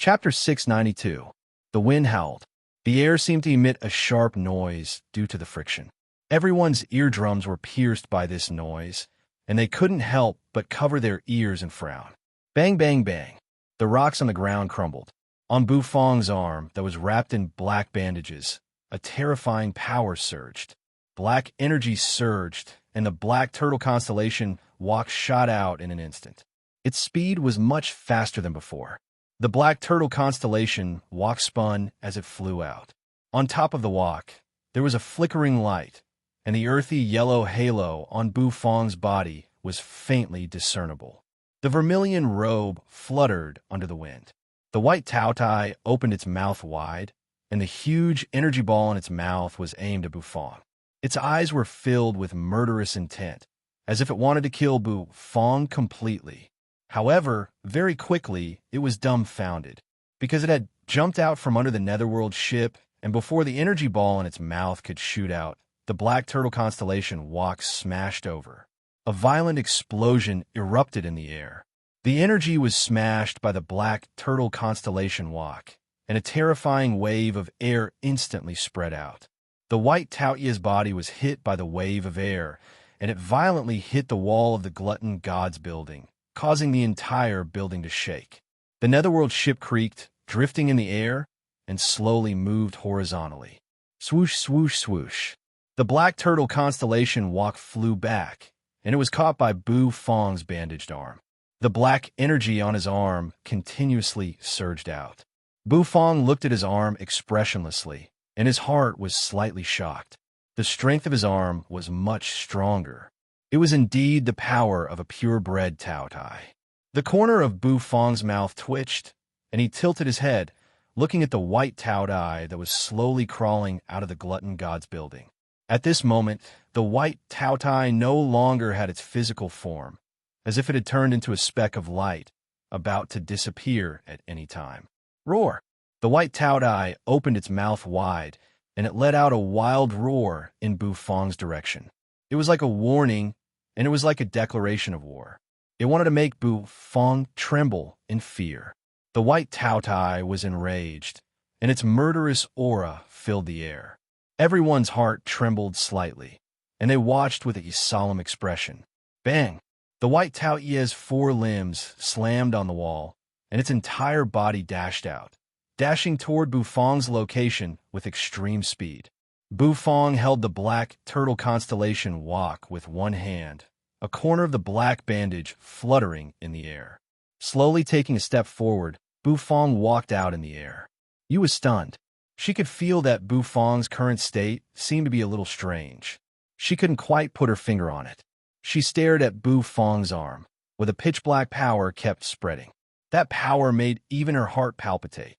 Chapter 692. The wind howled. The air seemed to emit a sharp noise due to the friction. Everyone's eardrums were pierced by this noise, and they couldn't help but cover their ears and frown. Bang, bang, bang. The rocks on the ground crumbled. On Bufang's arm, that was wrapped in black bandages, a terrifying power surged. Black energy surged, and the black turtle constellation walk shot out in an instant. Its speed was much faster than before. The black turtle constellation walk spun as it flew out. On top of the walk, there was a flickering light, and the earthy yellow halo on Bufang's body was faintly discernible. The vermilion robe fluttered under the wind. The white Tautai opened its mouth wide, and the huge energy ball in its mouth was aimed at Bufang. Its eyes were filled with murderous intent, as if it wanted to kill Bufang completely. However, very quickly, it was dumbfounded, because it had jumped out from under the Netherworld ship, and before the energy ball in its mouth could shoot out, the black turtle constellation walk smashed over. A violent explosion erupted in the air. The energy was smashed by the black turtle constellation walk, and a terrifying wave of air instantly spread out. The white Taoya's body was hit by the wave of air, and it violently hit the wall of the Glutton God's building, causing the entire building to shake. The Netherworld ship creaked, drifting in the air, and slowly moved horizontally. Swoosh, swoosh, swoosh. The black turtle constellation walk flew back, and it was caught by Bufang's bandaged arm. The black energy on his arm continuously surged out. Bufang looked at his arm expressionlessly, and his heart was slightly shocked. The strength of his arm was much stronger. It was indeed the power of a purebred Tautai. The corner of Bufang's mouth twitched, and he tilted his head, looking at the white Tautai that was slowly crawling out of the Glutton God's building. At this moment, the white Tautai no longer had its physical form, as if it had turned into a speck of light, about to disappear at any time. Roar! The white Tautai opened its mouth wide, and it let out a wild roar in Bufang's direction. It was like a warning, and it was like a declaration of war. It wanted to make Bufang tremble in fear. The white Tautai was enraged, and its murderous aura filled the air. Everyone's heart trembled slightly, and they watched with a solemn expression. Bang! The white Tauya's four limbs slammed on the wall, and its entire body dashed out, dashing toward Bufang's location with extreme speed. Bufang held the black turtle constellation walk with one hand, a corner of the black bandage fluttering in the air. Slowly taking a step forward, Bufang walked out in the air. Yu was stunned. She could feel that Bufang's current state seemed to be a little strange. She couldn't quite put her finger on it. She stared at Bufang's arm, where the pitch-black power kept spreading. That power made even her heart palpitate.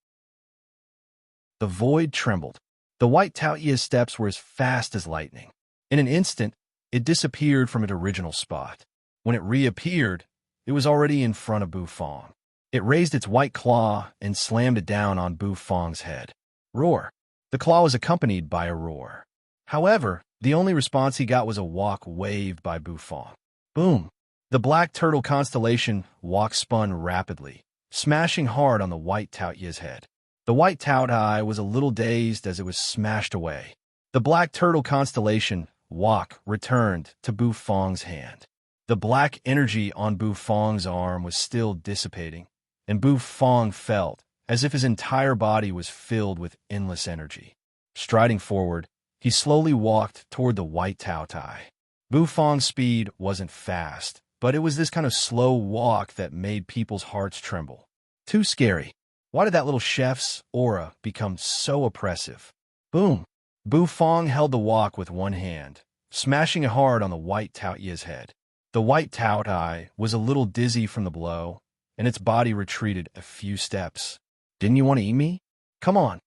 The void trembled. The white Taoya's steps were as fast as lightning. In an instant, it disappeared from its original spot. When it reappeared, it was already in front of Bufang. It raised its white claw and slammed it down on Bufang's head. Roar! The claw was accompanied by a roar. However, the only response he got was a walk waved by Bufang. Boom! The black turtle constellation walk spun rapidly, smashing hard on the white Taoya's head. The white Tautai was a little dazed as it was smashed away. The black turtle constellation walk returned to Bufang's hand. The black energy on Bufang's arm was still dissipating, and Bufang felt as if his entire body was filled with endless energy. Striding forward, he slowly walked toward the white Tautai. Bufang's speed wasn't fast, but it was this kind of slow walk that made people's hearts tremble. Too scary. Why did that little chef's aura become so oppressive? Boom! Bufang held the walk with one hand, smashing it hard on the white Taoya's head. The white Tautai was a little dizzy from the blow, and its body retreated a few steps. Didn't you want to eat me? Come on.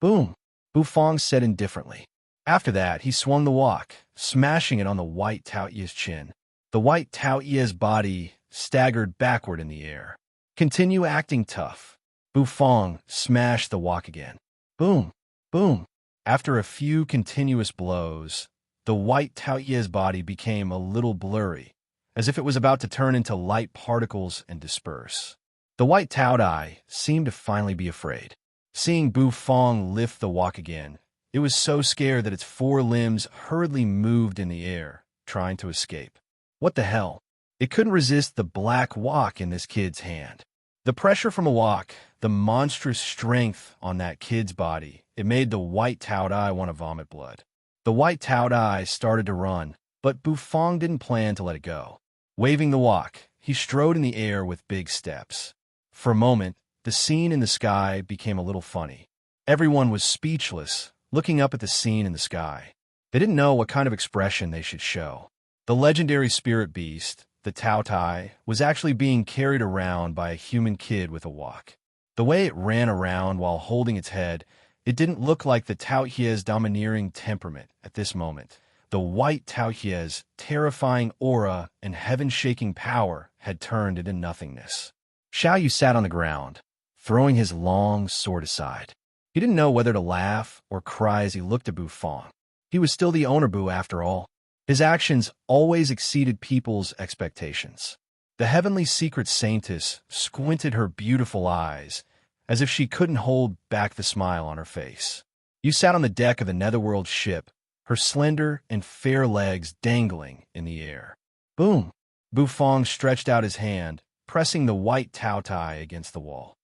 Boom! Bufang said indifferently. After that, he swung the walk, smashing it on the white Taoya's chin. The white Taoya's body staggered backward in the air. Continue acting tough. Bufang smashed the walk again. Boom! Boom! After a few continuous blows, the white Taoya's body became a little blurry, as if it was about to turn into light particles and disperse. The white Taodai seemed to finally be afraid. Seeing Bu Fong lift the wok again, it was so scared that its four limbs hurriedly moved in the air, trying to escape. What the hell? It couldn't resist the black wok in this kid's hand. The pressure from a wok, the monstrous strength on that kid's body, it made the white Taodai want to vomit blood. The white Taodai started to run, but Bu Fong didn't plan to let it go. Waving the wok, he strode in the air with big steps. For a moment, the scene in the sky became a little funny. Everyone was speechless, looking up at the scene in the sky. They didn't know what kind of expression they should show. The legendary spirit beast, the Tao Tai, was actually being carried around by a human kid with a wok. The way it ran around while holding its head, it didn't look like the Tao Hie's domineering temperament at this moment. The white Tao Hie's terrifying aura and heaven-shaking power had turned into nothingness. Xiao Yu sat on the ground, throwing his long sword aside. He didn't know whether to laugh or cry as he looked at Bu Fong. He was still the owner Bu after all. His actions always exceeded people's expectations. The heavenly secret saintess squinted her beautiful eyes, as if she couldn't hold back the smile on her face. You sat on the deck of the netherworld ship, her slender and fair legs dangling in the air. Boom! Bu Fong stretched out his hand, pressing the white Tao Tai against the wall.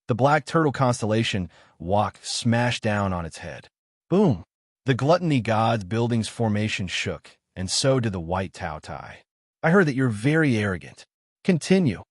The black turtle constellation wok smashed down on its head. Boom! The gluttony god's building's formation shook, and so did the white Tao Tai. I heard that you're very arrogant. Continue.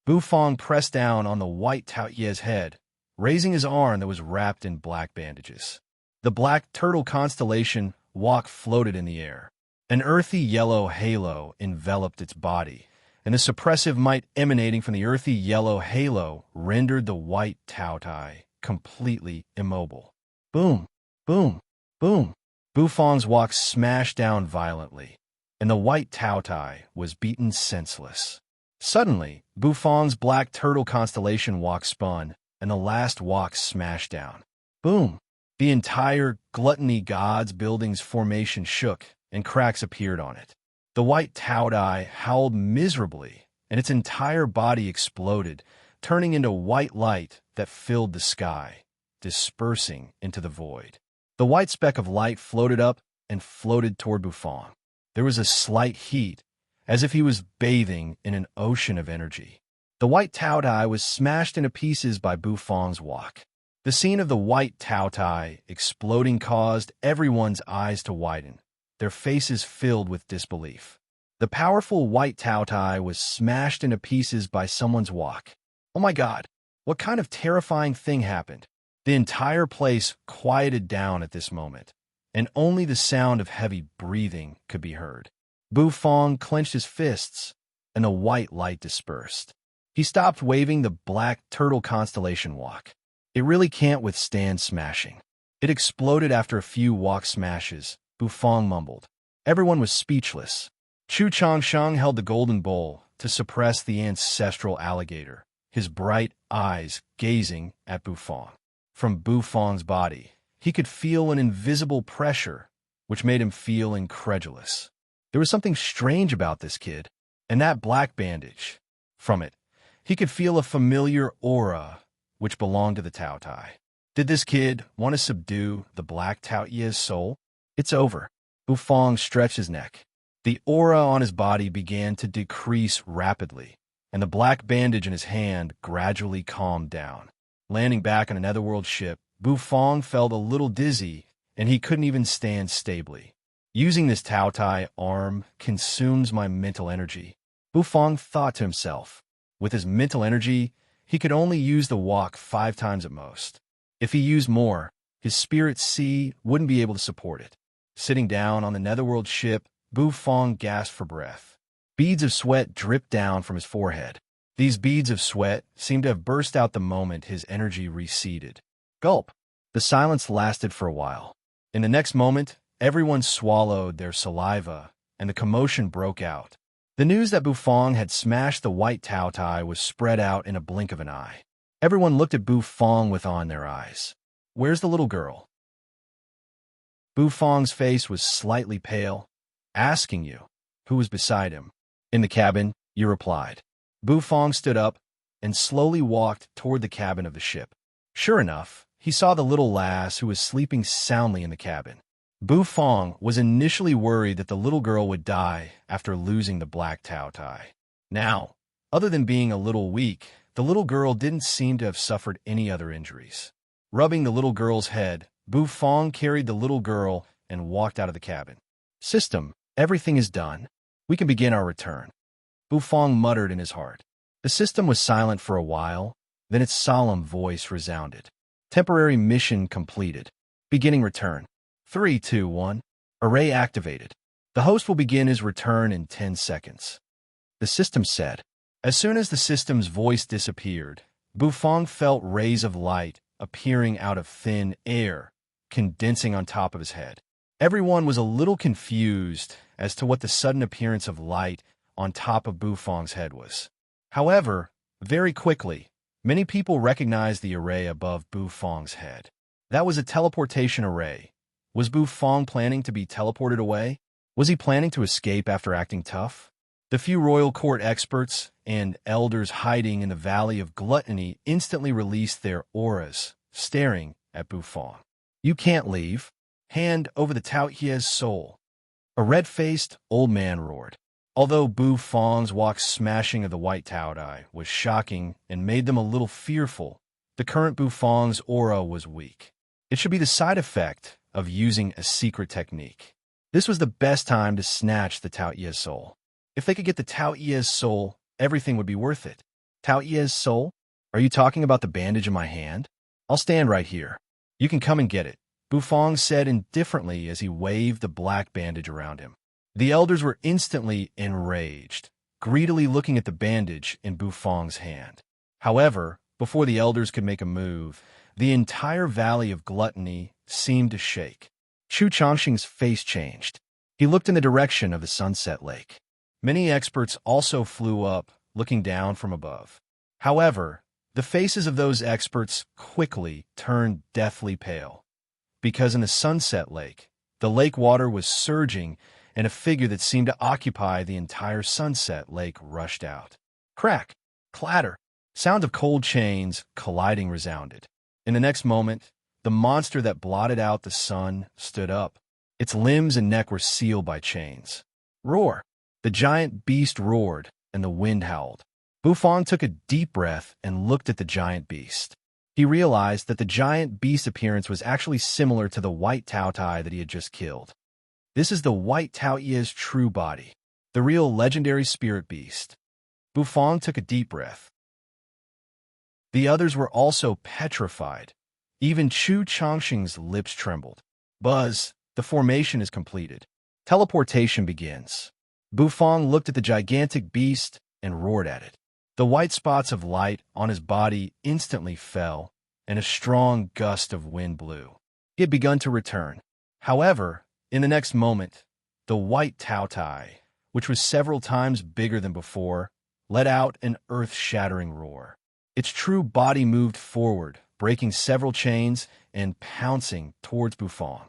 Bu Fong pressed down on the white Tao Ye's head, raising his arm that was wrapped in black bandages. The black turtle constellation wok floated in the air. An earthy yellow halo enveloped its body, and the suppressive might emanating from the earthy yellow halo rendered the white Tao Tai completely immobile. Boom! Boom! Boom! Bu Fong's wok smashed down violently, and the white Tao Tai was beaten senseless. Suddenly, Bu Fong's black turtle constellation wok spun, and the last wok smashed down. Boom! The entire gluttony god's building's formation shook, and cracks appeared on it. The white Tao Tai howled miserably, and its entire body exploded, turning into white light that filled the sky, dispersing into the void. The white speck of light floated up and floated toward Bu Fong. There was a slight heat, as if he was bathing in an ocean of energy. The white Tao Tai was smashed into pieces by Bu Fong's wok. The scene of the white Tao Tai exploding caused everyone's eyes to widen, their faces filled with disbelief. The powerful white Tao Tai was smashed into pieces by someone's wok. Oh my God, what kind of terrifying thing happened? The entire place quieted down at this moment, and only the sound of heavy breathing could be heard. Bu Fong clenched his fists, and the white light dispersed. He stopped waving the black turtle constellation wok. It really can't withstand smashing. It exploded after a few wok smashes, Bu Fong mumbled. Everyone was speechless. Chu Changsheng held the golden bowl to suppress the ancestral alligator, his bright eyes gazing at Bu Fong. From Bu Fong's body, he could feel an invisible pressure, which made him feel incredulous. There was something strange about this kid, and that black bandage. From it, he could feel a familiar aura, which belonged to the Tao Tai. Did this kid want to subdue the black Tao Ye's soul? It's over. Bu Fong stretched his neck. The aura on his body began to decrease rapidly, and the black bandage in his hand gradually calmed down. Landing back on a netherworld ship, Bu Fong felt a little dizzy, and he couldn't even stand stably. Using this Tao Tai arm consumes my mental energy, Bu Fong thought to himself. With his mental energy, he could only use the wok 5 times at most. If he used more, his spirit sea wouldn't be able to support it. Sitting down on the netherworld ship, Bu Fong gasped for breath. Beads of sweat dripped down from his forehead. These beads of sweat seemed to have burst out the moment his energy receded. Gulp! The silence lasted for a while. In the next moment, everyone swallowed their saliva, and the commotion broke out. The news that Bu Fong had smashed the white Tao Tai was spread out in a blink of an eye. Everyone looked at Bu Fong with awe in their eyes. Where's the little girl? Bu Fong's face was slightly pale. Asking you, who was beside him? In the cabin, you replied. Bufong stood up and slowly walked toward the cabin of the ship. Sure enough, he saw the little lass who was sleeping soundly in the cabin. Bufong was initially worried that the little girl would die after losing the black Tao Tai. Now, other than being a little weak, the little girl didn't seem to have suffered any other injuries. Rubbing the little girl's head, Bufong carried the little girl and walked out of the cabin. "System, everything is done. We can begin our return," Bufong muttered in his heart. The system was silent for a while, then its solemn voice resounded. "Temporary mission completed. Beginning return. 3, 2, 1. Array activated. The host will begin his return in 10 seconds." The system said. As soon as the system's voice disappeared, Bufong felt rays of light appearing out of thin air, condensing on top of his head. Everyone was a little confused as to what the sudden appearance of light on top of Bufong's head was. However, very quickly, many people recognized the array above Bufong's head. That was a teleportation array. Was Bufong planning to be teleported away? Was he planning to escape after acting tough? The few royal court experts and elders hiding in the Valley of Gluttony instantly released their auras, staring at Bufong. "You can't leave. Hand over the Tao Tie's soul," a red-faced old man roared. Although Bufong's walk smashing of the white Tao Tai was shocking and made them a little fearful, the current Bufong's aura was weak. It should be the side effect of using a secret technique. This was the best time to snatch the Tao Tie's soul. If they could get the Tao Tie's soul, everything would be worth it. "Tao Tie's soul? Are you talking about the bandage in my hand? I'll stand right here. You can come and get it," Bufong said indifferently as he waved the black bandage around him. The elders were instantly enraged, greedily looking at the bandage in Bufong's hand. However, before the elders could make a move, the entire Valley of Gluttony seemed to shake. Chu Chongqing's face changed. He looked in the direction of the Sunset Lake. Many experts also flew up, looking down from above. However, the faces of those experts quickly turned deathly pale, because in the Sunset Lake, the lake water was surging and a figure that seemed to occupy the entire Sunset Lake rushed out. Crack! Clatter! Sound of cold chains colliding resounded. In the next moment, the monster that blotted out the sun stood up. Its limbs and neck were sealed by chains. Roar! The giant beast roared, and the wind howled. Bufong took a deep breath and looked at the giant beast. He realized that the giant beast appearance was actually similar to the white Tao Tai that he had just killed. This is the white Tao Tie's true body, the real legendary spirit beast. Bufong took a deep breath. The others were also petrified. Even Chu Chongqing's lips trembled. Buzz, the formation is completed. Teleportation begins. Bufong looked at the gigantic beast and roared at it. The white spots of light on his body instantly fell, and a strong gust of wind blew. He had begun to return. However, in the next moment, the white Tao Tai, which was several times bigger than before, let out an earth-shattering roar. Its true body moved forward, breaking several chains and pouncing towards Bufong.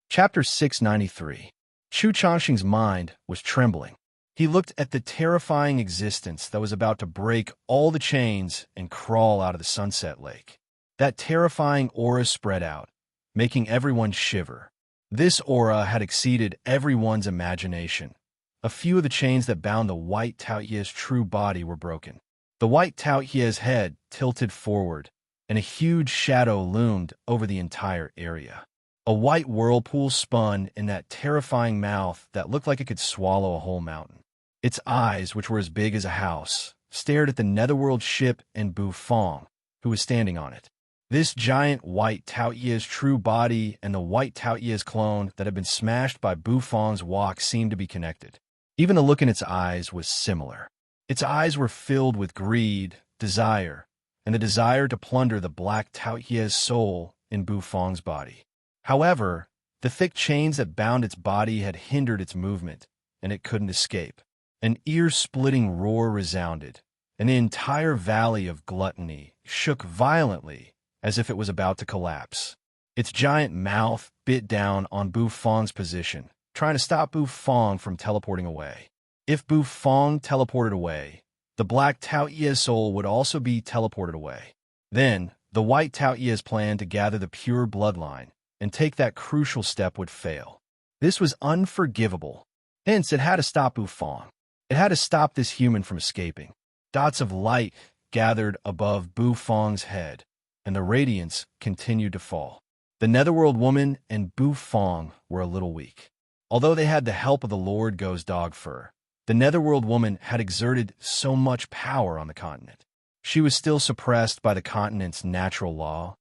Chapter 693. Chu Chongqing's mind was trembling. He looked at the terrifying existence that was about to break all the chains and crawl out of the Sunset Lake. That terrifying aura spread out, making everyone shiver. This aura had exceeded everyone's imagination. A few of the chains that bound the white Tao Tie's true body were broken. The white Tao Tie's head tilted forward, and a huge shadow loomed over the entire area. A white whirlpool spun in that terrifying mouth that looked like it could swallow a whole mountain. Its eyes, which were as big as a house, stared at the netherworld ship and Bufong, who was standing on it. This giant white Tao Tie's true body and the white Tao Tie's clone that had been smashed by Bufong's walk seemed to be connected. Even the look in its eyes was similar. Its eyes were filled with greed, desire, and the desire to plunder the black Tao Tie's soul in Bufong's body. However, the thick chains that bound its body had hindered its movement, and it couldn't escape. An ear-splitting roar resounded, and the entire Valley of Gluttony shook violently as if it was about to collapse. Its giant mouth bit down on Bufong's position, trying to stop Bu Fong from teleporting away. If Bu Fong teleported away, the black Tao Ye's soul would also be teleported away. Then, the white Tao Ye's plan to gather the pure bloodline and take that crucial step would fail. This was unforgivable. Hence, it had to stop Bu Fong. It had to stop this human from escaping. Dots of light gathered above Bu Fong's head, and the radiance continued to fall. The Netherworld woman and Bu Fong were a little weak. Although they had the help of the Lord Go's dog fur, the Netherworld woman had exerted so much power on the continent. She was still suppressed by the continent's natural law,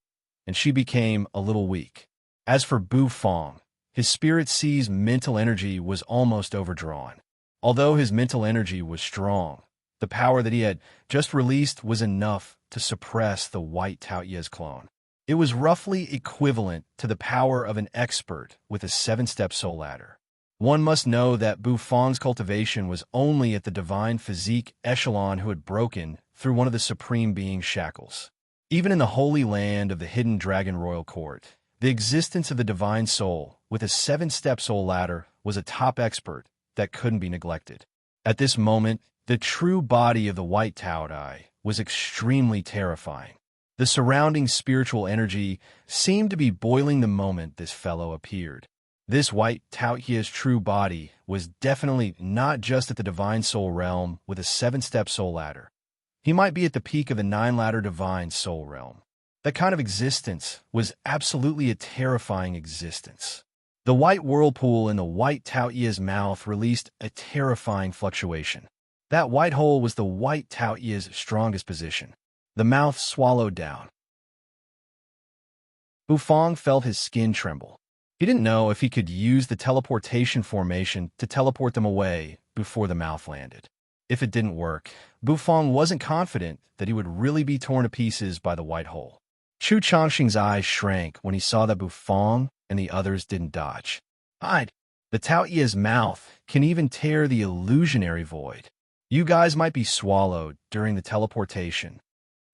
and she became a little weak. As for Bu Fong, his spirit sea's mental energy was almost overdrawn. Although his mental energy was strong, the power that he had just released was enough to suppress the white Tao Ye's clone. It was roughly equivalent to the power of an expert with a 7-step soul ladder. One must know that Bu Fong's cultivation was only at the divine physique echelon who had broken through one of the supreme being's shackles. Even in the holy land of the hidden dragon royal court, the existence of the divine soul with a 7-step soul ladder was a top expert that couldn't be neglected. At this moment, the true body of the white Tao Dai was extremely terrifying. The surrounding spiritual energy seemed to be boiling the moment this fellow appeared. This white Tao Ye's true body was definitely not just at the divine soul realm with a 7-step soul ladder. He might be at the peak of the 9-ladder divine soul realm. That kind of existence was absolutely a terrifying existence. The white whirlpool in the white Tao Ye's mouth released a terrifying fluctuation. That white hole was the white Tao Ye's strongest position. The mouth swallowed down. Bu Fong felt his skin tremble. He didn't know if he could use the teleportation formation to teleport them away before the mouth landed. If it didn't work, Bu Fong wasn't confident that he would really be torn to pieces by the white hole. Chu Changxing's eyes shrank when he saw that Bu Fong and the others didn't dodge. Hide! The Tao Ye's mouth can even tear the illusionary void. You guys might be swallowed during the teleportation.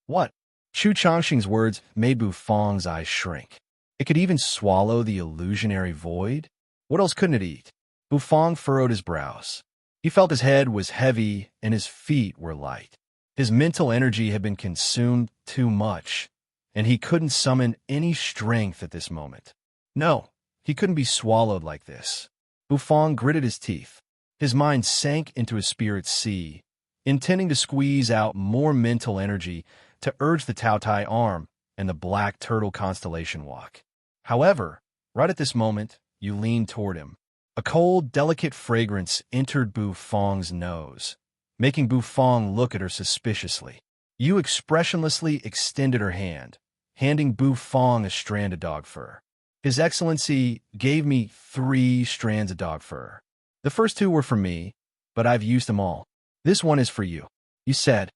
What? Chu Changxing's words made Bu Fong's eyes shrink. It could even swallow the illusionary void? What else couldn't it eat? Bu Fong furrowed his brows. He felt his head was heavy and his feet were light. His mental energy had been consumed too much, and he couldn't summon any strength at this moment. No, he couldn't be swallowed like this. Bu Fong gritted his teeth. His mind sank into his spirit sea, intending to squeeze out more mental energy to urge the Tao Tai arm and the black turtle constellation walk. However, right at this moment, you leaned toward him. A cold, delicate fragrance entered Bu Fong's nose, making Bu Fong look at her suspiciously. You expressionlessly extended her hand, handing Bu Fong a strand of dog fur. His Excellency gave me 3 strands of dog fur. The first 2 were for me, but I've used them all. This one is for you. You said,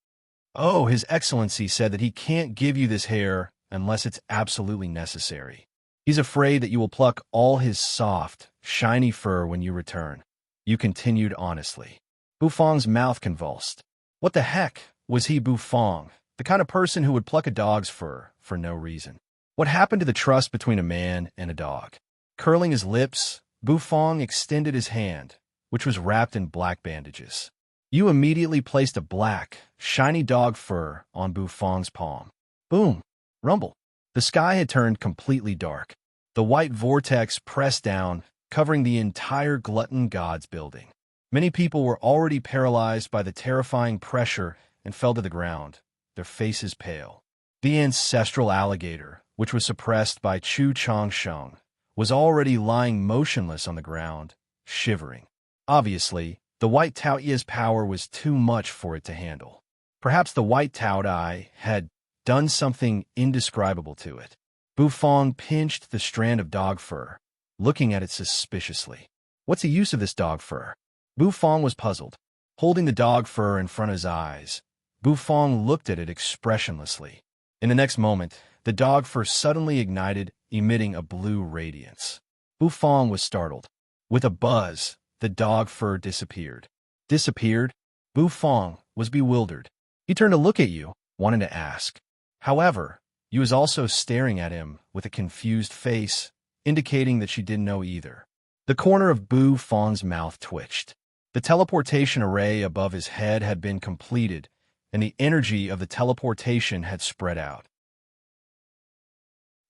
"Oh, His Excellency said that he can't give you this hair unless it's absolutely necessary. He's afraid that you will pluck all his soft, shiny fur when you return." You continued honestly. Bu Fong's mouth convulsed. What the heck was he Bu Fong, the kind of person who would pluck a dog's fur for no reason? What happened to the trust between a man and a dog? Curling his lips, Bu Fong extended his hand, which was wrapped in black bandages. You immediately placed a black, shiny dog fur on Bu Fong's palm. Boom! Rumble. The sky had turned completely dark. The white vortex pressed down, covering the entire Glutton Gods building. Many people were already paralyzed by the terrifying pressure and fell to the ground, their faces pale. The ancestral alligator, which was suppressed by Chu Changsheng, was already lying motionless on the ground, shivering. Obviously, the white Tao Ye's power was too much for it to handle. Perhaps the white Tao Dai had done something indescribable to it. Bu Fong pinched the strand of dog fur, looking at it suspiciously. What's the use of this dog fur? Bu Fong was puzzled. Holding the dog fur in front of his eyes, Bu Fong looked at it expressionlessly. In the next moment, the dog fur suddenly ignited, emitting a blue radiance. Bu Fong was startled. With a buzz, the dog fur disappeared. Disappeared? Bu Fong was bewildered. He turned to look at you, wanting to ask. However, you was also staring at him with a confused face, indicating that she didn't know either. The corner of Bu Fang's mouth twitched. The teleportation array above his head had been completed, and the energy of the teleportation had spread out.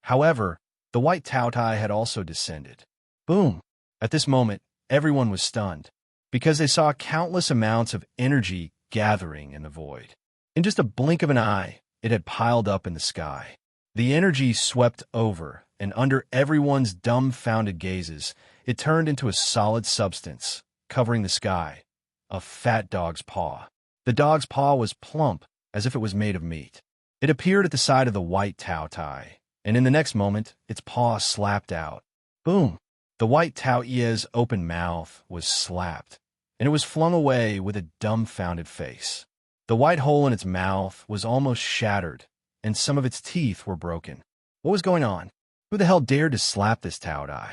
However, the white Taotai had also descended. Boom! At this moment, everyone was stunned, because they saw countless amounts of energy gathering in the void. In just a blink of an eye, it had piled up in the sky. The energy swept over, and under everyone's dumbfounded gazes, it turned into a solid substance, covering the sky. A fat dog's paw. The dog's paw was plump, as if it was made of meat. It appeared at the side of the white Taotai, and in the next moment, its paw slapped out. Boom! The white Taoi's open mouth was slapped, and it was flung away with a dumbfounded face. The white hole in its mouth was almost shattered, and some of its teeth were broken. What was going on? Who the hell dared to slap this Taotai?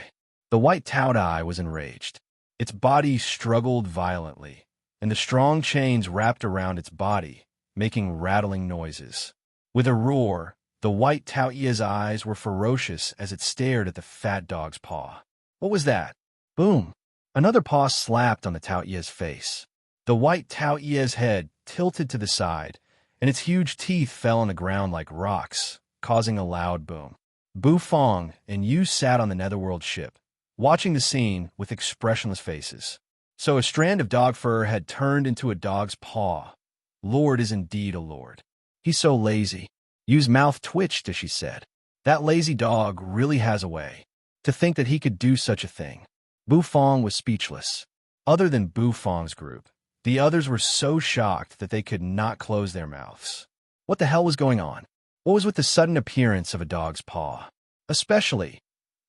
The white Taotai was enraged. Its body struggled violently, and the strong chains wrapped around its body, making rattling noises. With a roar, the white Taoi's eyes were ferocious as it stared at the fat dog's paw. What was that? Boom! Another paw slapped on the Taoi's face. The white Taoi's head tilted to the side, and its huge teeth fell on the ground like rocks, causing a loud boom. Bu Fang and Yu sat on the Netherworld ship, watching the scene with expressionless faces. So a strand of dog fur had turned into a dog's paw. Lord is indeed a lord. He's so lazy. Yu's mouth twitched as she said, "That lazy dog really has a way. To think that he could do such a thing." Bu Fang was speechless. Other than Bu Fang's group, the others were so shocked that they could not close their mouths. What the hell was going on? What was with the sudden appearance of a dog's paw? Especially,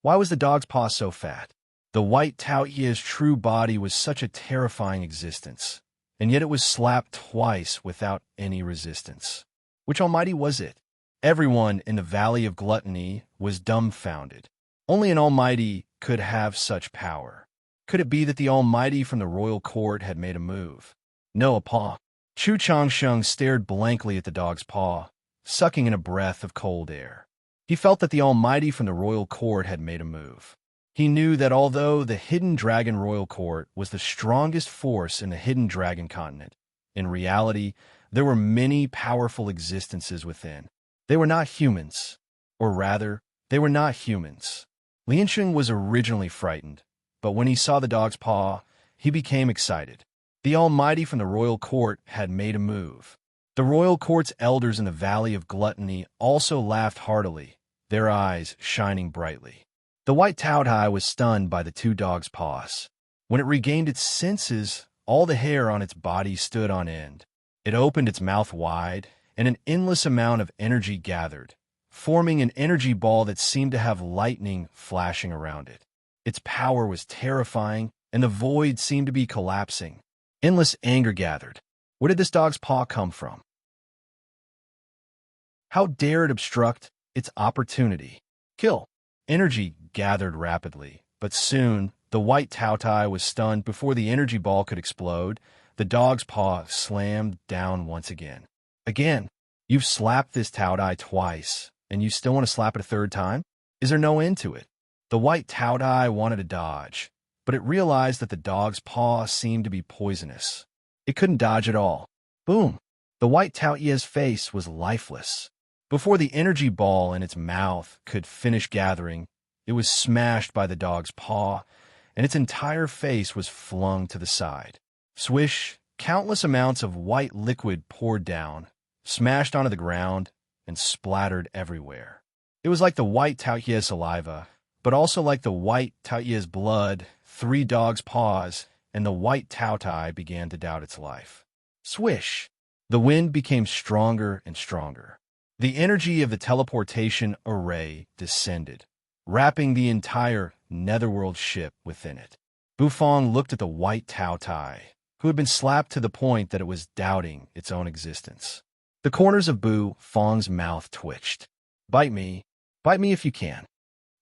why was the dog's paw so fat? The white Taoi's true body was such a terrifying existence, and yet it was slapped twice without any resistance. Which almighty was it? Everyone in the Valley of Gluttony was dumbfounded. Only an almighty could have such power. Could it be that the almighty from the royal court had made a move? No, a paw. Chu Changsheng stared blankly at the dog's paw, sucking in a breath of cold air. He felt that the almighty from the royal court had made a move. He knew that although the Hidden Dragon Royal Court was the strongest force in the Hidden Dragon continent, in reality, there were many powerful existences within. They were not humans. Or rather, they were not humans. Liansheng was originally frightened, but when he saw the dog's paw, he became excited. The almighty from the royal court had made a move. The royal court's elders in the Valley of Gluttony also laughed heartily, their eyes shining brightly. The white Taotai was stunned by the two dogs' paws. When it regained its senses, all the hair on its body stood on end. It opened its mouth wide, and an endless amount of energy gathered, forming an energy ball that seemed to have lightning flashing around it. Its power was terrifying, and the void seemed to be collapsing. Endless anger gathered. Where did this dog's paw come from? How dare it obstruct its opportunity? Kill. Energy gathered rapidly, but soon the white Taotai was stunned before the energy ball could explode. The dog's paw slammed down once again. Again, you've slapped this Taotai twice, and you still want to slap it a third time? Is there no end to it? The white Taotai wanted to dodge, but it realized that the dog's paw seemed to be poisonous. It couldn't dodge at all. Boom! The white Taoi's face was lifeless. Before the energy ball in its mouth could finish gathering, it was smashed by the dog's paw, and its entire face was flung to the side. Swish! Countless amounts of white liquid poured down, smashed onto the ground, and splattered everywhere. It was like the white Taoi's saliva, but also like the white Taoi's blood, three dogs' paws, and the white Taotai began to doubt its life. Swish! The wind became stronger and stronger. The energy of the teleportation array descended, wrapping the entire Netherworld ship within it. Bu Fang looked at the white Taotai, who had been slapped to the point that it was doubting its own existence. The corners of Bu Fang's mouth twitched. Bite me if you can."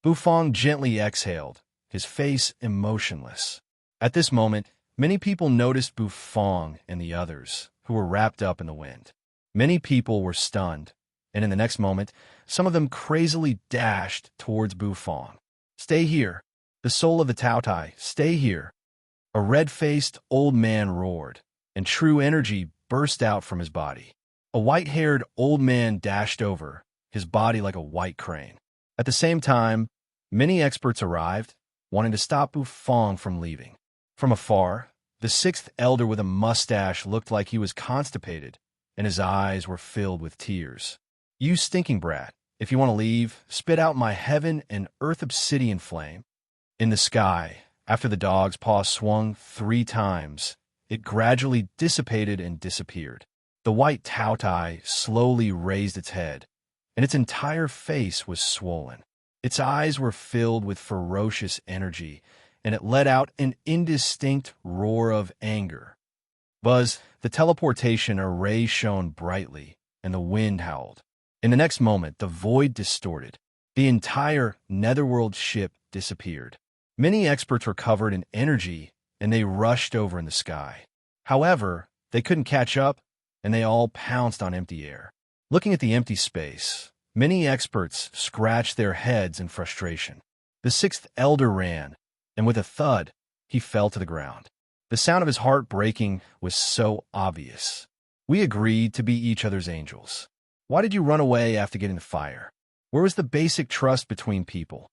Bu Fang gently exhaled, his face emotionless. At this moment, many people noticed Bu Fang and the others, who were wrapped up in the wind. Many people were stunned, and in the next moment, some of them crazily dashed towards Bu Fang. "Stay here. The soul of the Taotai, stay here. A red-faced old man roared, and true energy burst out from his body. A white-haired old man dashed over, his body like a white crane. At the same time, many experts arrived, wanting to stop Bu Fong from leaving. From afar, the sixth elder with a mustache looked like he was constipated, and his eyes were filled with tears. You stinking brat, if you want to leave, spit out my heaven and earth obsidian flame. In the sky, after the dog's paw swung 3 times, it gradually dissipated and disappeared. The white Taotai slowly raised its head, and its entire face was swollen. Its eyes were filled with ferocious energy, and it let out an indistinct roar of anger. Buzz, the teleportation array shone brightly, and the wind howled. In the next moment, the void distorted. The entire netherworld ship disappeared. Many experts were covered in energy, and they rushed over in the sky. However, they couldn't catch up, and they all pounced on empty air. Looking at the empty space, many experts scratched their heads in frustration. The sixth elder ran, and with a thud, he fell to the ground. The sound of his heart breaking was so obvious. We agreed to be each other's angels. Why did you run away after getting the fire? Where was the basic trust between people?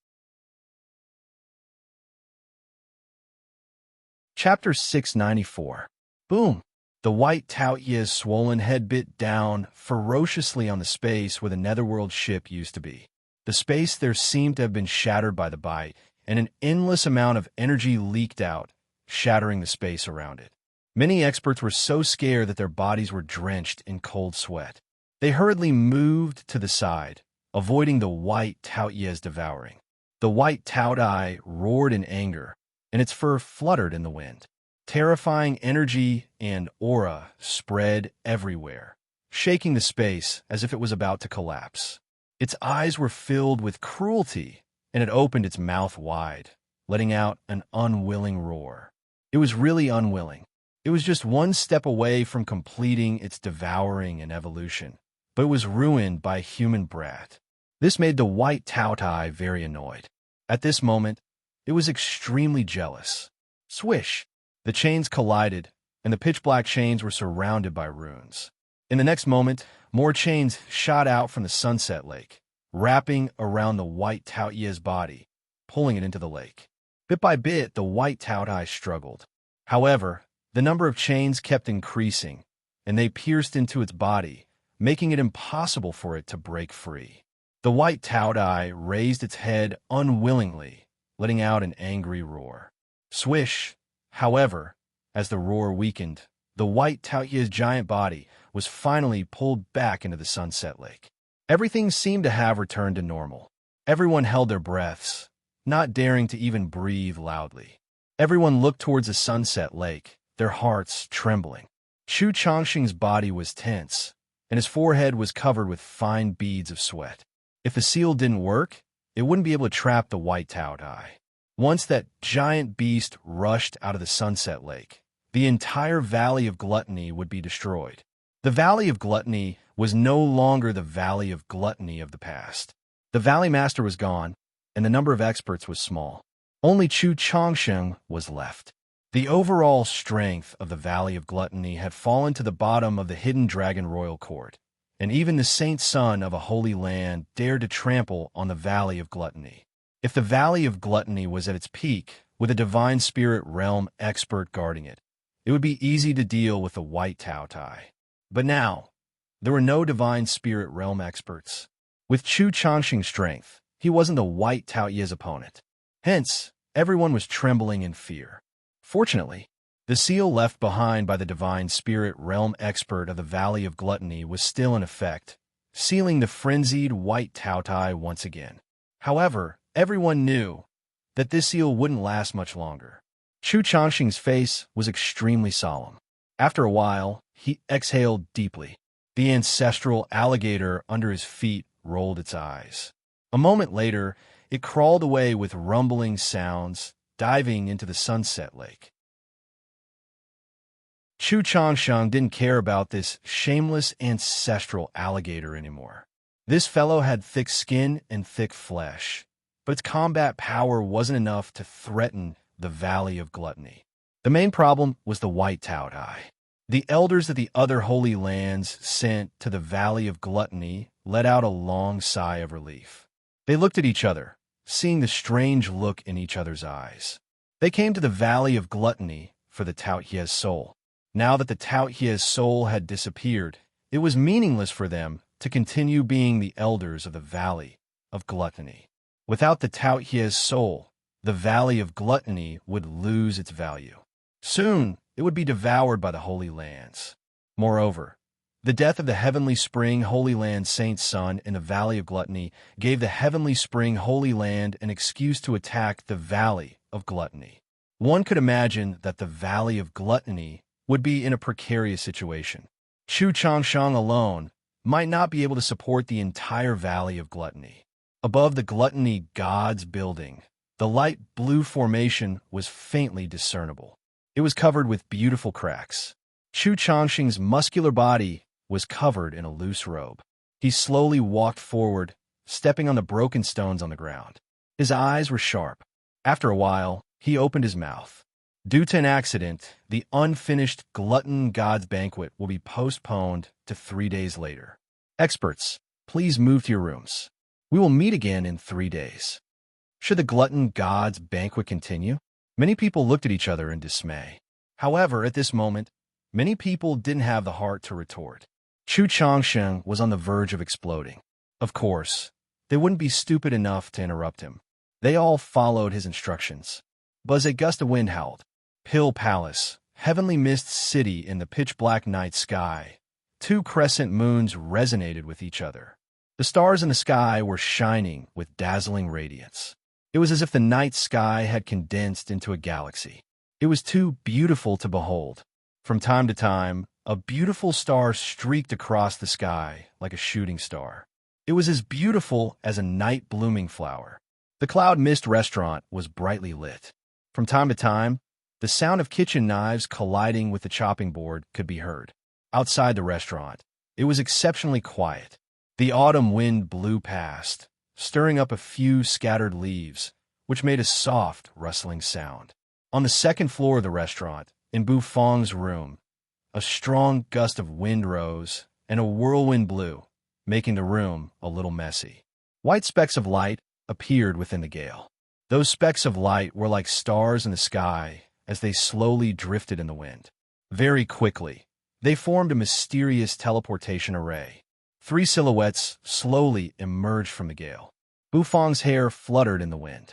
Chapter 694. Boom! The white Taoye's swollen head bit down ferociously on the space where the netherworld ship used to be. The space there seemed to have been shattered by the bite, and an endless amount of energy leaked out, shattering the space around it. Many experts were so scared that their bodies were drenched in cold sweat. They hurriedly moved to the side, avoiding the white Taoye's devouring. The white Taotai roared in anger, and its fur fluttered in the wind. Terrifying energy and aura spread everywhere, shaking the space as if it was about to collapse. Its eyes were filled with cruelty, and it opened its mouth wide, letting out an unwilling roar. It was really unwilling. It was just one step away from completing its devouring and evolution, but it was ruined by a human brat. This made the white Taotai very annoyed. At this moment, it was extremely jealous. Swish! The chains collided, and the pitch-black chains were surrounded by runes. In the next moment, more chains shot out from the sunset lake, wrapping around the white Taoye's body, pulling it into the lake. Bit by bit, the white Taotai struggled. However, the number of chains kept increasing, and they pierced into its body, making it impossible for it to break free. The white Taotai raised its head unwillingly, letting out an angry roar. Swish! However, as the roar weakened, the white Taoye's giant body was finally pulled back into the sunset lake. Everything seemed to have returned to normal. Everyone held their breaths, not daring to even breathe loudly. Everyone looked towards the sunset lake, their hearts trembling. Chu Chongqing's body was tense, and his forehead was covered with fine beads of sweat. If the seal didn't work, it wouldn't be able to trap the white Taotai. Once that giant beast rushed out of the sunset lake, the entire Valley of Gluttony would be destroyed. The Valley of Gluttony was no longer the Valley of Gluttony of the past. The Valley Master was gone, and the number of experts was small. Only Chu Chongqing was left. The overall strength of the Valley of Gluttony had fallen to the bottom of the hidden dragon royal court, and even the saint son of a holy land dared to trample on the Valley of Gluttony. If the Valley of Gluttony was at its peak, with a divine spirit realm expert guarding it, it would be easy to deal with the white Taotai. But now, there were no divine spirit realm experts. With Chu Chongqing's strength, he wasn't the white Taoye's opponent. Hence, everyone was trembling in fear. Fortunately, the seal left behind by the divine spirit realm expert of the Valley of Gluttony was still in effect, sealing the frenzied white Taotai once again. However, everyone knew that this seal wouldn't last much longer. Chu Chongqing's face was extremely solemn. After a while, he exhaled deeply. The ancestral alligator under his feet rolled its eyes. A moment later, it crawled away with rumbling sounds, diving into the sunset lake. Chu Chongqing didn't care about this shameless ancestral alligator anymore. This fellow had thick skin and thick flesh, but its combat power wasn't enough to threaten the Valley of Gluttony. The main problem was the White Taotai. The elders of the other holy lands sent to the Valley of Gluttony let out a long sigh of relief. They looked at each other, seeing the strange look in each other's eyes. They came to the Valley of Gluttony for the Taotia's soul. Now that the Taotia's soul had disappeared, it was meaningless for them to continue being the elders of the Valley of Gluttony. Without the Taotia's soul, the Valley of Gluttony would lose its value. Soon, it would be devoured by the Holy Lands. Moreover, the death of the Heavenly Spring Holy Land Saint's son in the Valley of Gluttony gave the Heavenly Spring Holy Land an excuse to attack the Valley of Gluttony. One could imagine that the Valley of Gluttony would be in a precarious situation. Chu Changsheng alone might not be able to support the entire Valley of Gluttony. Above the Gluttony God's building, the light blue formation was faintly discernible. It was covered with beautiful cracks. Chu Changsheng's muscular body was covered in a loose robe. He slowly walked forward, stepping on the broken stones on the ground. His eyes were sharp. After a while, he opened his mouth. Due to an accident, the unfinished Glutton God's banquet will be postponed to 3 days later. Experts, please move to your rooms. We will meet again in 3 days. Should the Glutton God's banquet continue? Many people looked at each other in dismay. However, at this moment, many people didn't have the heart to retort. Chu Changsheng was on the verge of exploding. Of course, they wouldn't be stupid enough to interrupt him. They all followed his instructions. But a gust of wind howled. Pill Palace, heavenly mist city in the pitch-black night sky. 2 crescent moons resonated with each other. The stars in the sky were shining with dazzling radiance. It was as if the night sky had condensed into a galaxy. It was too beautiful to behold. From time to time, a beautiful star streaked across the sky like a shooting star. It was as beautiful as a night-blooming flower. The Cloud Mist restaurant was brightly lit. From time to time, the sound of kitchen knives colliding with the chopping board could be heard. Outside the restaurant, it was exceptionally quiet. The autumn wind blew past, stirring up a few scattered leaves, which made a soft, rustling sound. On the second floor of the restaurant, in Bu Feng's room, a strong gust of wind rose and a whirlwind blew, making the room a little messy. White specks of light appeared within the gale. Those specks of light were like stars in the sky as they slowly drifted in the wind. Very quickly, they formed a mysterious teleportation array. 3 silhouettes slowly emerged from the gale. Bu Feng's hair fluttered in the wind.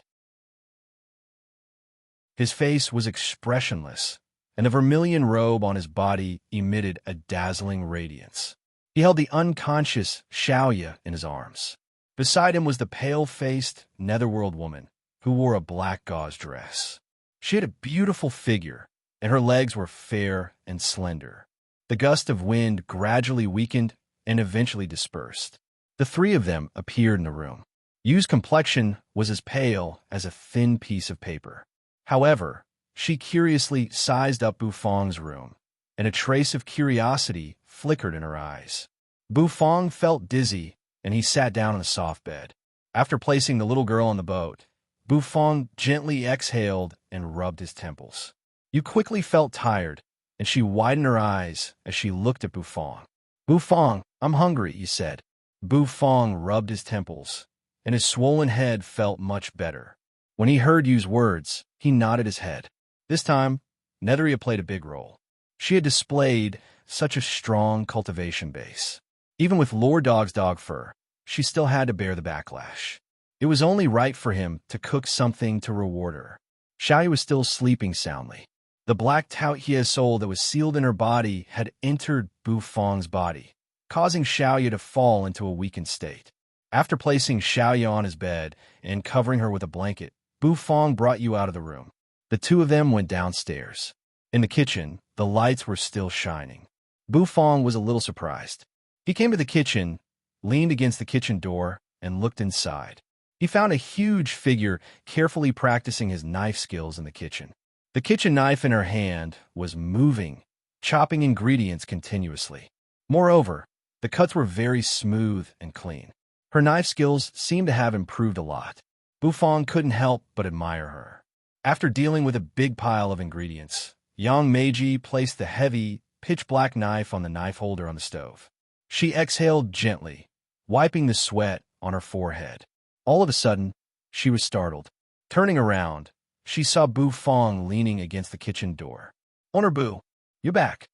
His face was expressionless, and the vermilion robe on his body emitted a dazzling radiance. He held the unconscious Xiaoya in his arms. Beside him was the pale-faced netherworld woman, who wore a black gauze dress. She had a beautiful figure, and her legs were fair and slender. The gust of wind gradually weakened and eventually dispersed. The 3 of them appeared in the room. Yu's complexion was as pale as a thin piece of paper. However, she curiously sized up Bu Feng's room, and a trace of curiosity flickered in her eyes. Bu Feng felt dizzy, and he sat down on a soft bed. After placing the little girl on the boat, Bu Feng gently exhaled and rubbed his temples. Yu quickly felt tired, and she widened her eyes as she looked at Bu Feng. "Bu Feng, I'm hungry," he said. Bu Feng rubbed his temples, and his swollen head felt much better. When he heard Yu's words, he nodded his head. This time, Netheria played a big role. She had displayed such a strong cultivation base. Even with Lord Dog's dog fur, she still had to bear the backlash. It was only right for him to cook something to reward her. Xiaoyu was still sleeping soundly. The black Taotia's soul that was sealed in her body had entered Bu Feng's body, causing Xiaoyu to fall into a weakened state. After placing Xiaoyu on his bed and covering her with a blanket, Bu Feng brought Yu out of the room. The 2 of them went downstairs. In the kitchen, the lights were still shining. Bu Feng was a little surprised. He came to the kitchen, leaned against the kitchen door, and looked inside. He found a huge figure carefully practicing his knife skills in the kitchen. The kitchen knife in her hand was moving, chopping ingredients continuously. Moreover, the cuts were very smooth and clean. Her knife skills seemed to have improved a lot. Bufong couldn't help but admire her. After dealing with a big pile of ingredients, Yang Meiji placed the heavy, pitch-black knife on the knife holder on the stove. She exhaled gently, wiping the sweat on her forehead. All of a sudden, she was startled. Turning around, she saw Bufong leaning against the kitchen door. "Owner Bu, you back?"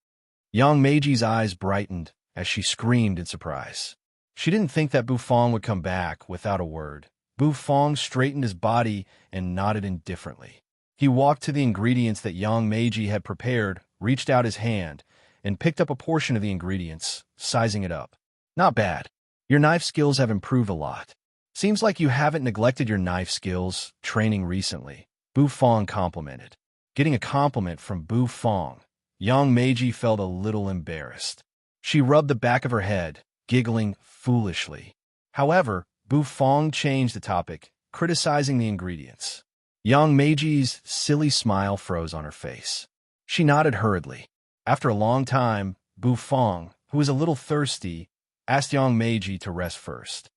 Yang Meiji's eyes brightened as she screamed in surprise. She didn't think that Bufong would come back without a word. Bufong straightened his body and nodded indifferently. He walked to the ingredients that Yang Meiji had prepared, reached out his hand, and picked up a portion of the ingredients, sizing it up. "Not bad. Your knife skills have improved a lot. Seems like you haven't neglected your knife skills training recently," Bufong complimented. Getting a compliment from Bufong, Yang Meiji felt a little embarrassed. She rubbed the back of her head, giggling foolishly. However, Bufong changed the topic, criticizing the ingredients. Yang Meiji's silly smile froze on her face. She nodded hurriedly. After a long time, Bufong, who was a little thirsty, asked Yang Meiji to rest first.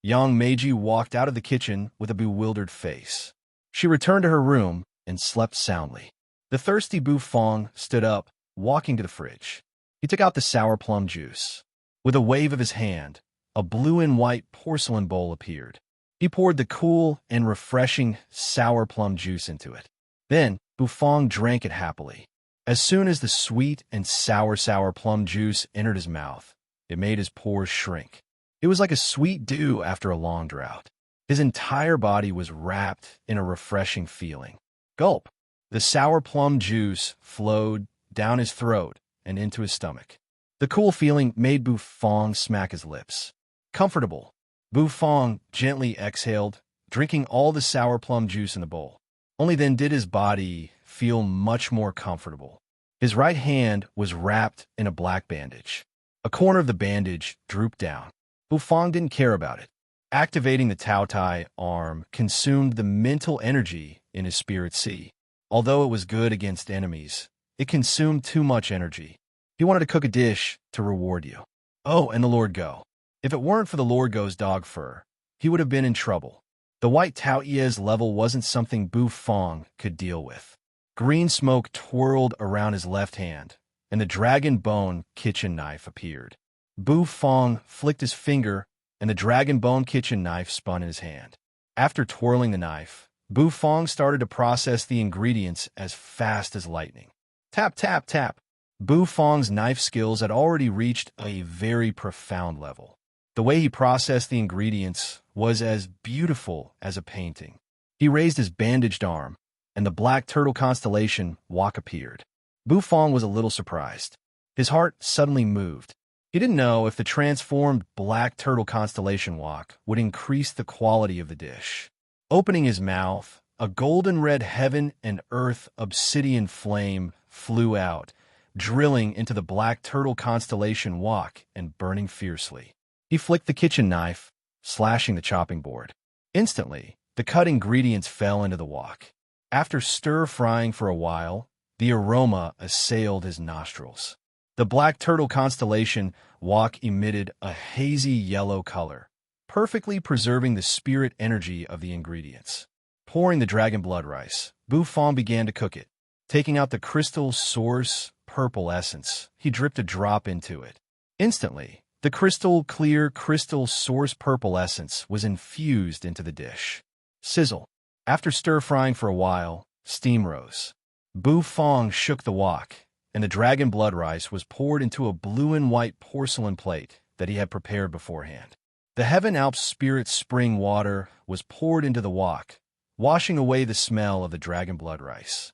Yang Meiji walked out of the kitchen with a bewildered face. She returned to her room and slept soundly. The thirsty Bufong stood up, walking to the fridge. He took out the sour plum juice. With a wave of his hand, a blue and white porcelain bowl appeared. He poured the cool and refreshing sour plum juice into it. Then, Bufong drank it happily. As soon as the sweet and sour plum juice entered his mouth, it made his pores shrink. It was like a sweet dew after a long drought. His entire body was wrapped in a refreshing feeling. Gulp! The sour plum juice flowed down his throat and into his stomach. The cool feeling made Bufong smack his lips. Comfortable, Bufong gently exhaled, drinking all the sour plum juice in the bowl. Only then did his body feel much more comfortable. His right hand was wrapped in a black bandage. A corner of the bandage drooped down. Bufong didn't care about it. Activating the Tao Tai arm consumed the mental energy in his spirit sea. Although it was good against enemies, it consumed too much energy. He wanted to cook a dish to reward you. Oh, and the Lord Go. If it weren't for the Lord Go's dog fur, he would have been in trouble. The white Tao Ye's level wasn't something Bufong could deal with. Green smoke twirled around his left hand, and the dragon bone kitchen knife appeared. Bufong flicked his finger, and the dragon bone kitchen knife spun in his hand. After twirling the knife, Bufong started to process the ingredients as fast as lightning. Tap, tap, tap. Bufong's knife skills had already reached a very profound level. The way he processed the ingredients was as beautiful as a painting. He raised his bandaged arm, and the black turtle constellation wok appeared. Bufong was a little surprised. His heart suddenly moved. He didn't know if the transformed black turtle constellation wok would increase the quality of the dish. Opening his mouth, a golden red heaven and earth obsidian flame flew out, drilling into the black turtle constellation wok and burning fiercely. He flicked the kitchen knife, slashing the chopping board. Instantly, the cut ingredients fell into the wok. After stir-frying for a while, the aroma assailed his nostrils. The black turtle constellation wok emitted a hazy yellow color, perfectly preserving the spirit energy of the ingredients. Pouring the dragon blood rice, Bufong began to cook it. Taking out the crystal source purple essence, he dripped a drop into it. Instantly, the crystal clear crystal source purple essence was infused into the dish. Sizzle. After stir-frying for a while, steam rose. Bufong shook the wok, and the dragon blood rice was poured into a blue and white porcelain plate that he had prepared beforehand. The Heaven Alps Spirit Spring water was poured into the wok, washing away the smell of the dragon blood rice.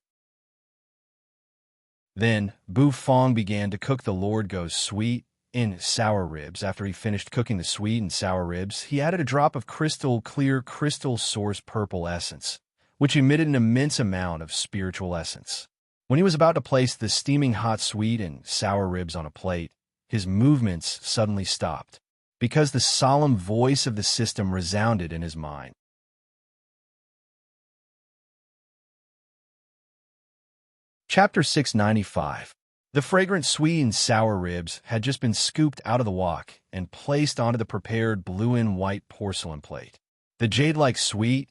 Then, Bufong began to cook the Lord Go's sweet and sour ribs. After he finished cooking the sweet and sour ribs, he added a drop of crystal clear crystal source purple essence, which emitted an immense amount of spiritual essence. When he was about to place the steaming hot sweet and sour ribs on a plate, his movements suddenly stopped, because the solemn voice of the system resounded in his mind. Chapter 695. The fragrant sweet and sour ribs had just been scooped out of the wok and placed onto the prepared blue and white porcelain plate. The jade-like sweet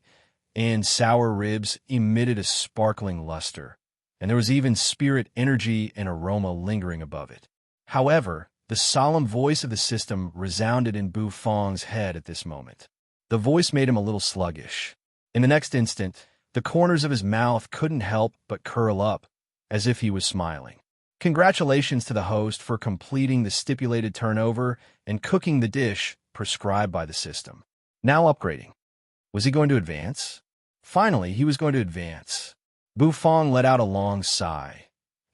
and sour ribs emitted a sparkling luster, and there was even spirit energy and aroma lingering above it. However, the solemn voice of the system resounded in Bu Fong's head at this moment. The voice made him a little sluggish. In the next instant, the corners of his mouth couldn't help but curl up, as if he was smiling. Congratulations to the host for completing the stipulated turnover and cooking the dish prescribed by the system. Now upgrading. Was he going to advance? Finally, he was going to advance. Bu Fong let out a long sigh,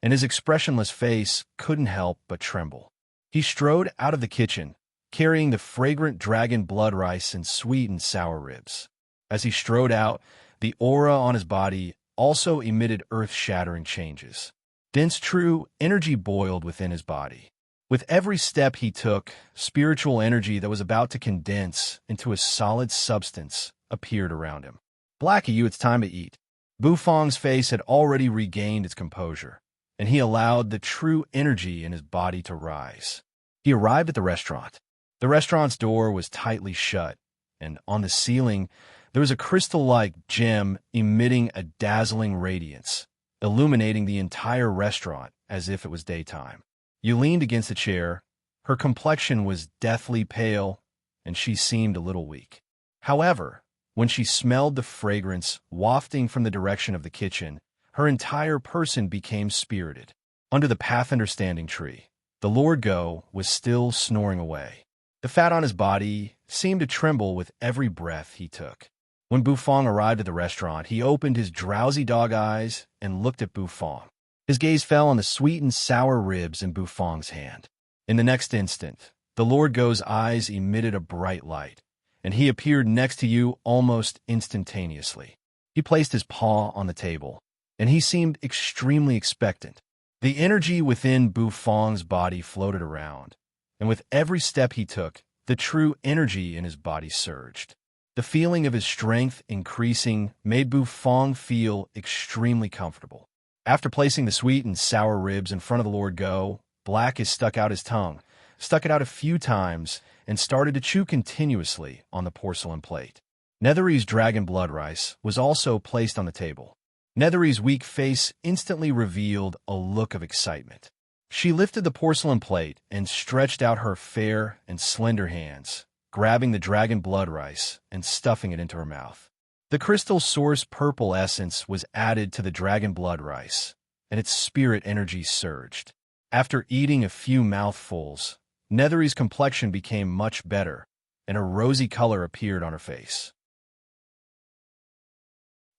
and his expressionless face couldn't help but tremble. He strode out of the kitchen, carrying the fragrant dragon blood rice and sweet and sour ribs. As he strode out, the aura on his body also emitted earth-shattering changes. Dense true energy boiled within his body. With every step he took, spiritual energy that was about to condense into a solid substance appeared around him. Blackie, it's time to eat. Bu Fong's face had already regained its composure, and he allowed the true energy in his body to rise. He arrived at the restaurant. The restaurant's door was tightly shut, and on the ceiling there was a crystal-like gem emitting a dazzling radiance, illuminating the entire restaurant as if it was daytime. You leaned against the chair. Her complexion was deathly pale, and she seemed a little weak. However, when she smelled the fragrance wafting from the direction of the kitchen, her entire person became spirited. Under the path understanding tree, the Lord Go was still snoring away. The fat on his body seemed to tremble with every breath he took. When Bu Fong arrived at the restaurant, he opened his drowsy dog eyes and looked at Bu Fong. His gaze fell on the sweet and sour ribs in Bu Fong's hand. In the next instant, the Lord Go's eyes emitted a bright light, and he appeared next to you almost instantaneously. He placed his paw on the table, and he seemed extremely expectant. The energy within Bu Fong's body floated around, and with every step he took, the true energy in his body surged. The feeling of his strength increasing made Bu Fong feel extremely comfortable. After placing the sweet and sour ribs in front of the Lord Go, Black stuck out his tongue, stuck it out a few times, and started to chew continuously on the porcelain plate. Nethery's dragon blood rice was also placed on the table. Nethery's weak face instantly revealed a look of excitement. She lifted the porcelain plate and stretched out her fair and slender hands, grabbing the dragon blood rice and stuffing it into her mouth. The crystal source purple essence was added to the dragon blood rice, and its spirit energy surged. After eating a few mouthfuls, Nethery's complexion became much better, and a rosy color appeared on her face.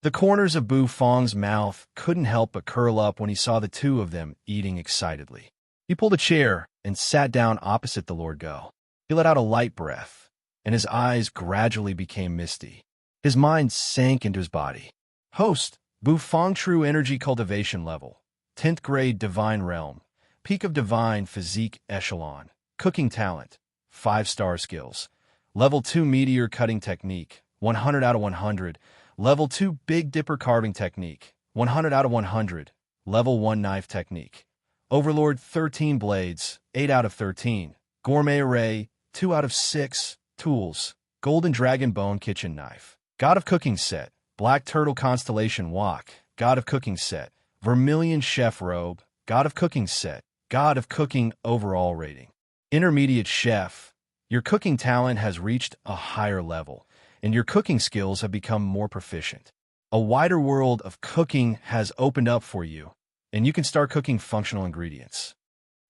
The corners of Bu Fong's mouth couldn't help but curl up when he saw the two of them eating excitedly. He pulled a chair and sat down opposite the Lord Go. He let out a light breath, and his eyes gradually became misty. His mind sank into his body. Host, Bu Fong True Energy Cultivation Level, 10th Grade Divine Realm, Peak of Divine Physique Echelon, Cooking Talent, 5-star Skills, Level 2 Meteor Cutting Technique, 100 out of 100, Level 2 Big Dipper Carving Technique, 100 out of 100, Level 1 Knife Technique, Overlord 13 Blades, 8 out of 13, Gourmet Array, 2 out of 6, Tools, Golden Dragon Bone Kitchen Knife, God of Cooking Set, Black Turtle Constellation Wok, God of Cooking Set, Vermilion Chef Robe, God of Cooking Set, God of Cooking Overall Rating. Intermediate Chef, your cooking talent has reached a higher level, and your cooking skills have become more proficient. A wider world of cooking has opened up for you, and you can start cooking functional ingredients.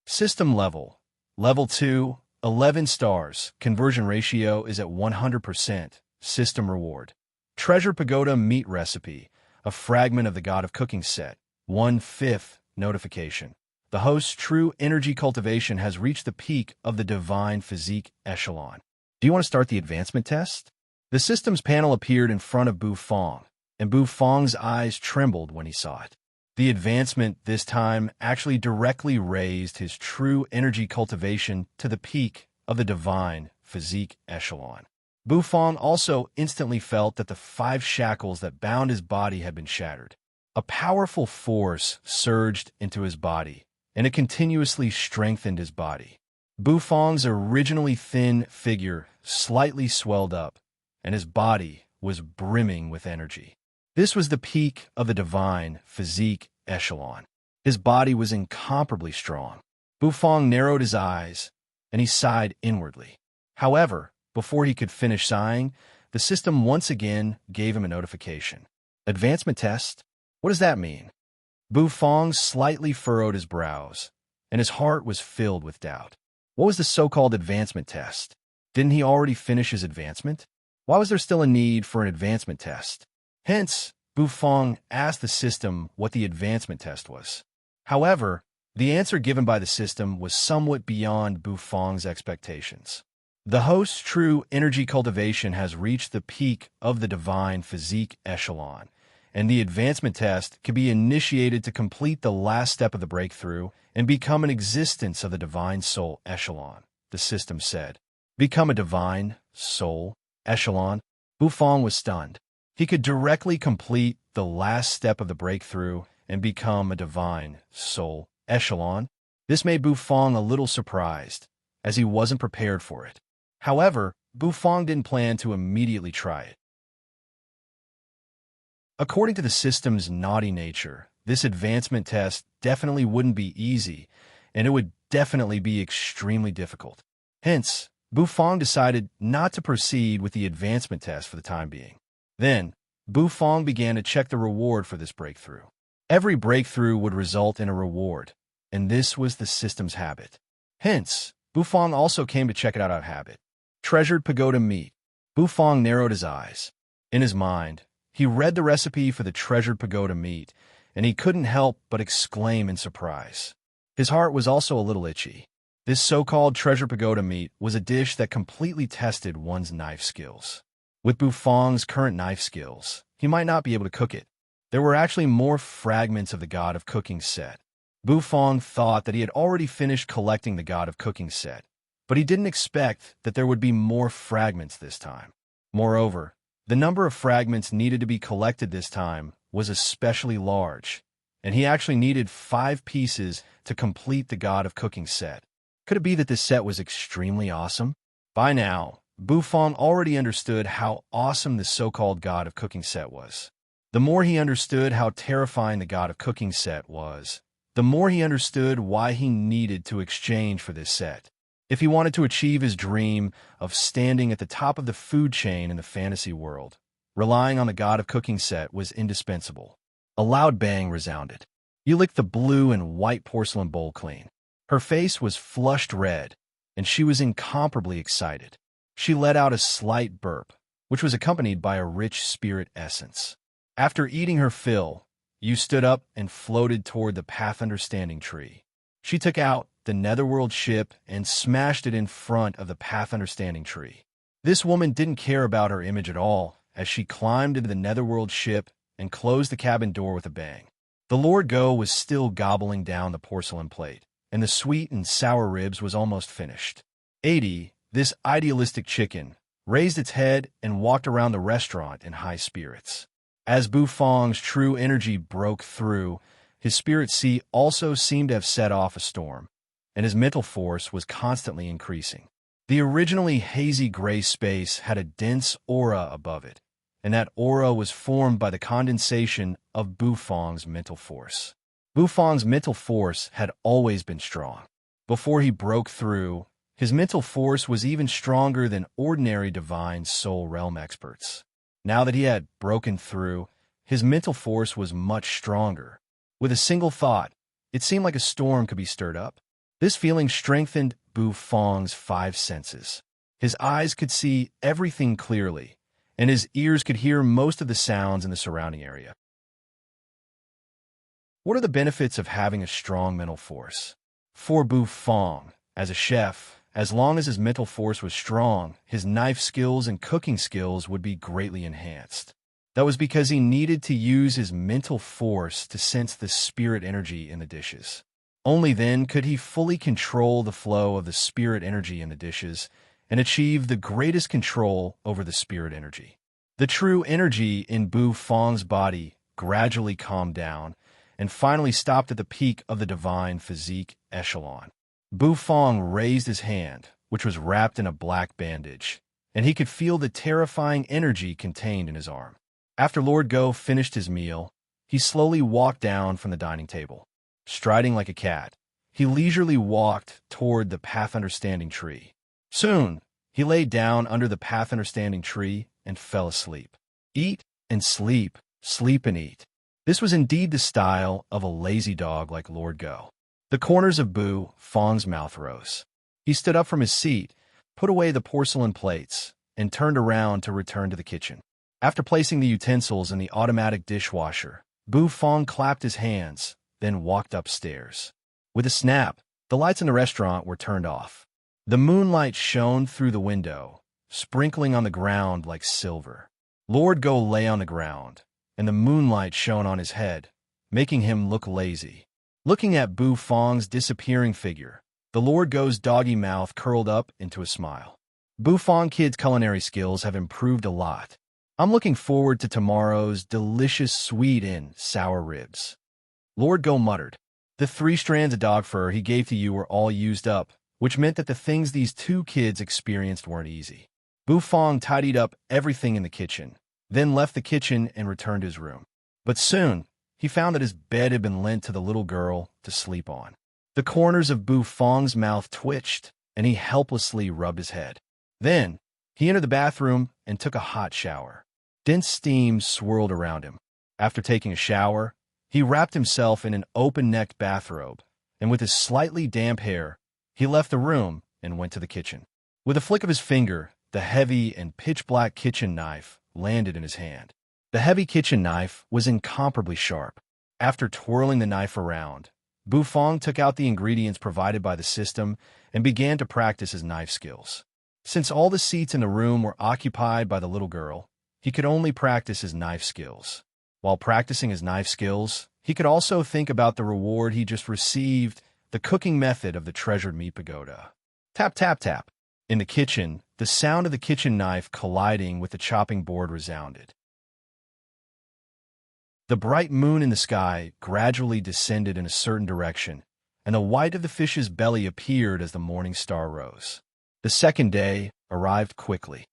System Level, Level 2, 11 stars, conversion ratio is at 100%, system reward. Treasure Pagoda Meat Recipe, a fragment of the God of Cooking Set, 1/5 notification. The host's true energy cultivation has reached the peak of the Divine Physique Echelon. Do you want to start the advancement test? The systems panel appeared in front of Bu Fong, and Bu Fong's eyes trembled when he saw it. The advancement this time actually directly raised his true energy cultivation to the peak of the Divine Physique Echelon. Bu Fong also instantly felt that the 5 shackles that bound his body had been shattered. A powerful force surged into his body, and it continuously strengthened his body. Bufang's originally thin figure slightly swelled up, and his body was brimming with energy. This was the peak of the divine physique echelon. His body was incomparably strong. Bufang narrowed his eyes, and he sighed inwardly. However, before he could finish sighing, the system once again gave him a notification. Advancement test? What does that mean? Bufang slightly furrowed his brows, and his heart was filled with doubt. What was the so-called advancement test? Didn't he already finish his advancement? Why was there still a need for an advancement test? Hence, Bufang asked the system what the advancement test was. However, the answer given by the system was somewhat beyond Bufang's expectations. The host's true energy cultivation has reached the peak of the divine physique echelon, and the advancement test can be initiated to complete the last step of the breakthrough and become an existence of the divine soul echelon, the system said. Become a divine soul echelon? Bufang was stunned. He could directly complete the last step of the breakthrough and become a divine soul echelon. This made Bufang a little surprised, as he wasn't prepared for it. However, Bufang didn't plan to immediately try it. According to the system's naughty nature, this advancement test definitely wouldn't be easy, and it would definitely be extremely difficult. Hence, Bufang decided not to proceed with the advancement test for the time being. Then, Bufang began to check the reward for this breakthrough. Every breakthrough would result in a reward, and this was the system's habit. Hence, Bufang also came to check it out of habit. Treasured pagoda meat. Bufang narrowed his eyes. In his mind, he read the recipe for the treasured pagoda meat, and he couldn't help but exclaim in surprise. His heart was also a little itchy. This so-called treasure pagoda meat was a dish that completely tested one's knife skills. With Bufang's current knife skills, he might not be able to cook it. There were actually more fragments of the God of Cooking set. Bufang thought that he had already finished collecting the God of Cooking set, but he didn't expect that there would be more fragments this time. Moreover, the number of fragments needed to be collected this time was especially large, and he actually needed 5 pieces to complete the God of Cooking set. Could it be that this set was extremely awesome? By now, Bufang already understood how awesome the so-called God of Cooking set was. The more he understood how terrifying the God of Cooking set was, the more he understood why he needed to exchange for this set. If he wanted to achieve his dream of standing at the top of the food chain in the fantasy world, relying on the God of Cooking set was indispensable. A loud bang resounded. You licked the blue and white porcelain bowl clean. Her face was flushed red, and she was incomparably excited. She let out a slight burp, which was accompanied by a rich spirit essence. After eating her fill, you stood up and floated toward the Path Understanding tree. She took out the Netherworld ship and smashed it in front of the Path Understanding tree. This woman didn't care about her image at all as she climbed into the Netherworld ship and closed the cabin door with a bang. The Lord Go was still gobbling down the porcelain plate, and the sweet and sour ribs was almost finished. 80, this idealistic chicken, raised its head and walked around the restaurant in high spirits. As Bufang's true energy broke through, his spirit sea also seemed to have set off a storm, and his mental force was constantly increasing. The originally hazy gray space had a dense aura above it, and that aura was formed by the condensation of Bufang's mental force. Bufang's mental force had always been strong. Before he broke through, his mental force was even stronger than ordinary divine soul realm experts. Now that he had broken through, his mental force was much stronger. With a single thought, it seemed like a storm could be stirred up. This feeling strengthened Bufang's 5 senses. His eyes could see everything clearly, and his ears could hear most of the sounds in the surrounding area. What are the benefits of having a strong mental force? For Bufang, as a chef, as long as his mental force was strong, his knife skills and cooking skills would be greatly enhanced. That was because he needed to use his mental force to sense the spirit energy in the dishes. Only then could he fully control the flow of the spirit energy in the dishes and achieve the greatest control over the spirit energy. The true energy in Bufang's body gradually calmed down, and finally stopped at the peak of the divine physique echelon. Bu Fong raised his hand, which was wrapped in a black bandage, and he could feel the terrifying energy contained in his arm. After Lord Go finished his meal, he slowly walked down from the dining table. Striding like a cat, he leisurely walked toward the Path Understanding tree. Soon, he lay down under the Path Understanding tree and fell asleep. Eat and sleep, sleep and eat. This was indeed the style of a lazy dog like Lord Go. The corners of Bu Fong's mouth rose. He stood up from his seat, put away the porcelain plates, and turned around to return to the kitchen. After placing the utensils in the automatic dishwasher, Bu Fong clapped his hands, then walked upstairs. With a snap, the lights in the restaurant were turned off. The moonlight shone through the window, sprinkling on the ground like silver. Lord Go lay on the ground, and the moonlight shone on his head, making him look lazy. Looking at Bu Fong's disappearing figure, the Lord Go's doggy mouth curled up into a smile. Bu Fong Kid's culinary skills have improved a lot. I'm looking forward to tomorrow's delicious sweet and sour ribs. Lord Go muttered. The 3 strands of dog fur he gave to you were all used up, which meant that the things these 2 kids experienced weren't easy. Bu Fong tidied up everything in the kitchen, then left the kitchen and returned to his room. But soon, he found that his bed had been lent to the little girl to sleep on. The corners of Bu Fong's mouth twitched, and he helplessly rubbed his head. Then, he entered the bathroom and took a hot shower. Dense steam swirled around him. After taking a shower, he wrapped himself in an open-necked bathrobe, and with his slightly damp hair, he left the room and went to the kitchen. With a flick of his finger, the heavy and pitch-black kitchen knife landed in his hand. The heavy kitchen knife was incomparably sharp. After twirling the knife around, Bu Fong took out the ingredients provided by the system and began to practice his knife skills. Since all the seats in the room were occupied by the little girl, he could only practice his knife skills. While practicing his knife skills, he could also think about the reward he just received, the cooking method of the treasured meat pagoda. Tap, tap, tap. In the kitchen, the sound of the kitchen knife colliding with the chopping board resounded. The bright moon in the sky gradually descended in a certain direction, and the white of the fish's belly appeared as the morning star rose. The second day arrived quickly.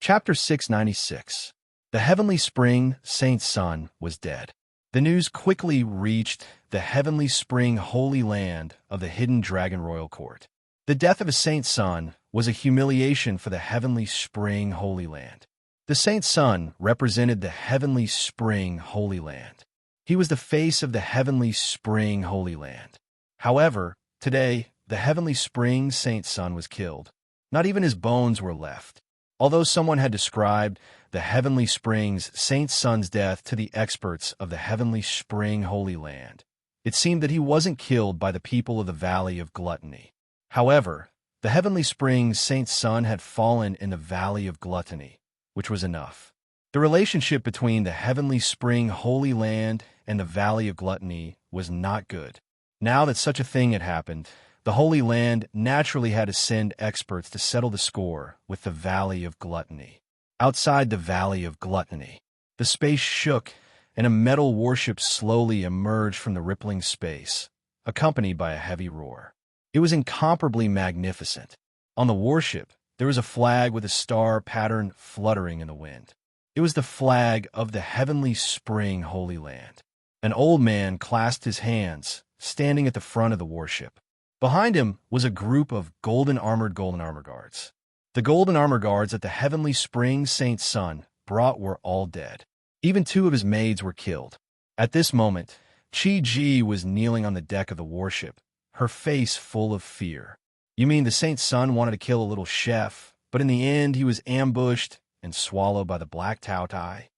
Chapter 696. The heavenly spring saint's son was dead. The news quickly reached the heavenly spring holy land of the hidden dragon royal court. The death of a saint's son was a humiliation for the heavenly spring holy land. The saint's son represented the heavenly spring holy land. He was the face of the heavenly spring holy land. However, today, the heavenly spring saint's son was killed. Not even his bones were left. Although someone had described the heavenly spring's saint's son's death to the experts of the heavenly spring holy land, it seemed that he wasn't killed by the people of the Valley of Gluttony. However, the heavenly spring's saint's son had fallen in the Valley of Gluttony, which was enough. The relationship between the heavenly spring holy land and the Valley of Gluttony was not good. Now that such a thing had happened, the Holy Land naturally had to send experts to settle the score with the Valley of Gluttony. Outside the Valley of Gluttony, the space shook, and a metal warship slowly emerged from the rippling space, accompanied by a heavy roar. It was incomparably magnificent. On the warship, there was a flag with a star pattern fluttering in the wind. It was the flag of the heavenly spring Holy Land. An old man clasped his hands, standing at the front of the warship. Behind him was a group of golden armor guards. The golden armor guards that the heavenly spring saint's son brought were all dead. Even 2 of his maids were killed. At this moment, Chi Ji was kneeling on the deck of the warship, her face full of fear. You mean the saint's son wanted to kill a little chef, but in the end he was ambushed and swallowed by the black Tao Tai?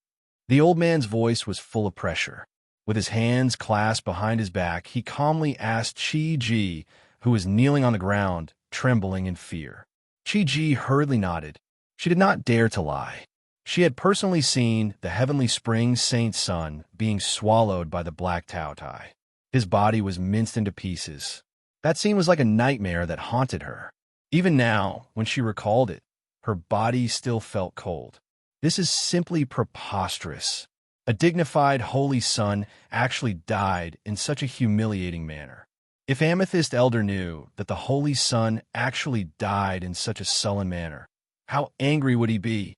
The old man's voice was full of pressure. With his hands clasped behind his back, he calmly asked Chi Ji, who was kneeling on the ground, trembling in fear. Chi Ji hurriedly nodded. She did not dare to lie. She had personally seen the heavenly spring saint's son being swallowed by the black Tao Tai. His body was minced into pieces. That scene was like a nightmare that haunted her. Even now, when she recalled it, her body still felt cold. This is simply preposterous. A dignified holy son actually died in such a humiliating manner. If Amethyst Elder knew that the holy son actually died in such a sullen manner, how angry would he be?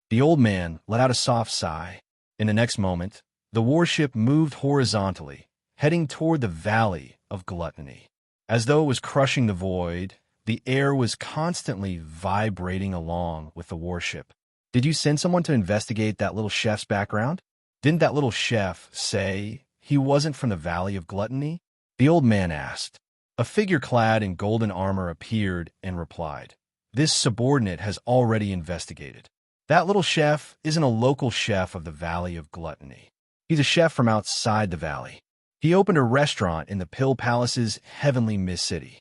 The old man let out a soft sigh. In the next moment, the warship moved horizontally, heading toward the Valley of Gluttony. As though it was crushing the void, the air was constantly vibrating along with the warship. Did you send someone to investigate that little chef's background? Didn't that little chef say he wasn't from the Valley of Gluttony? The old man asked. A figure clad in golden armor appeared and replied, "This subordinate has already investigated. That little chef isn't a local chef of the Valley of Gluttony. He's a chef from outside the valley. He opened a restaurant in the Pill Palace's heavenly Mist City."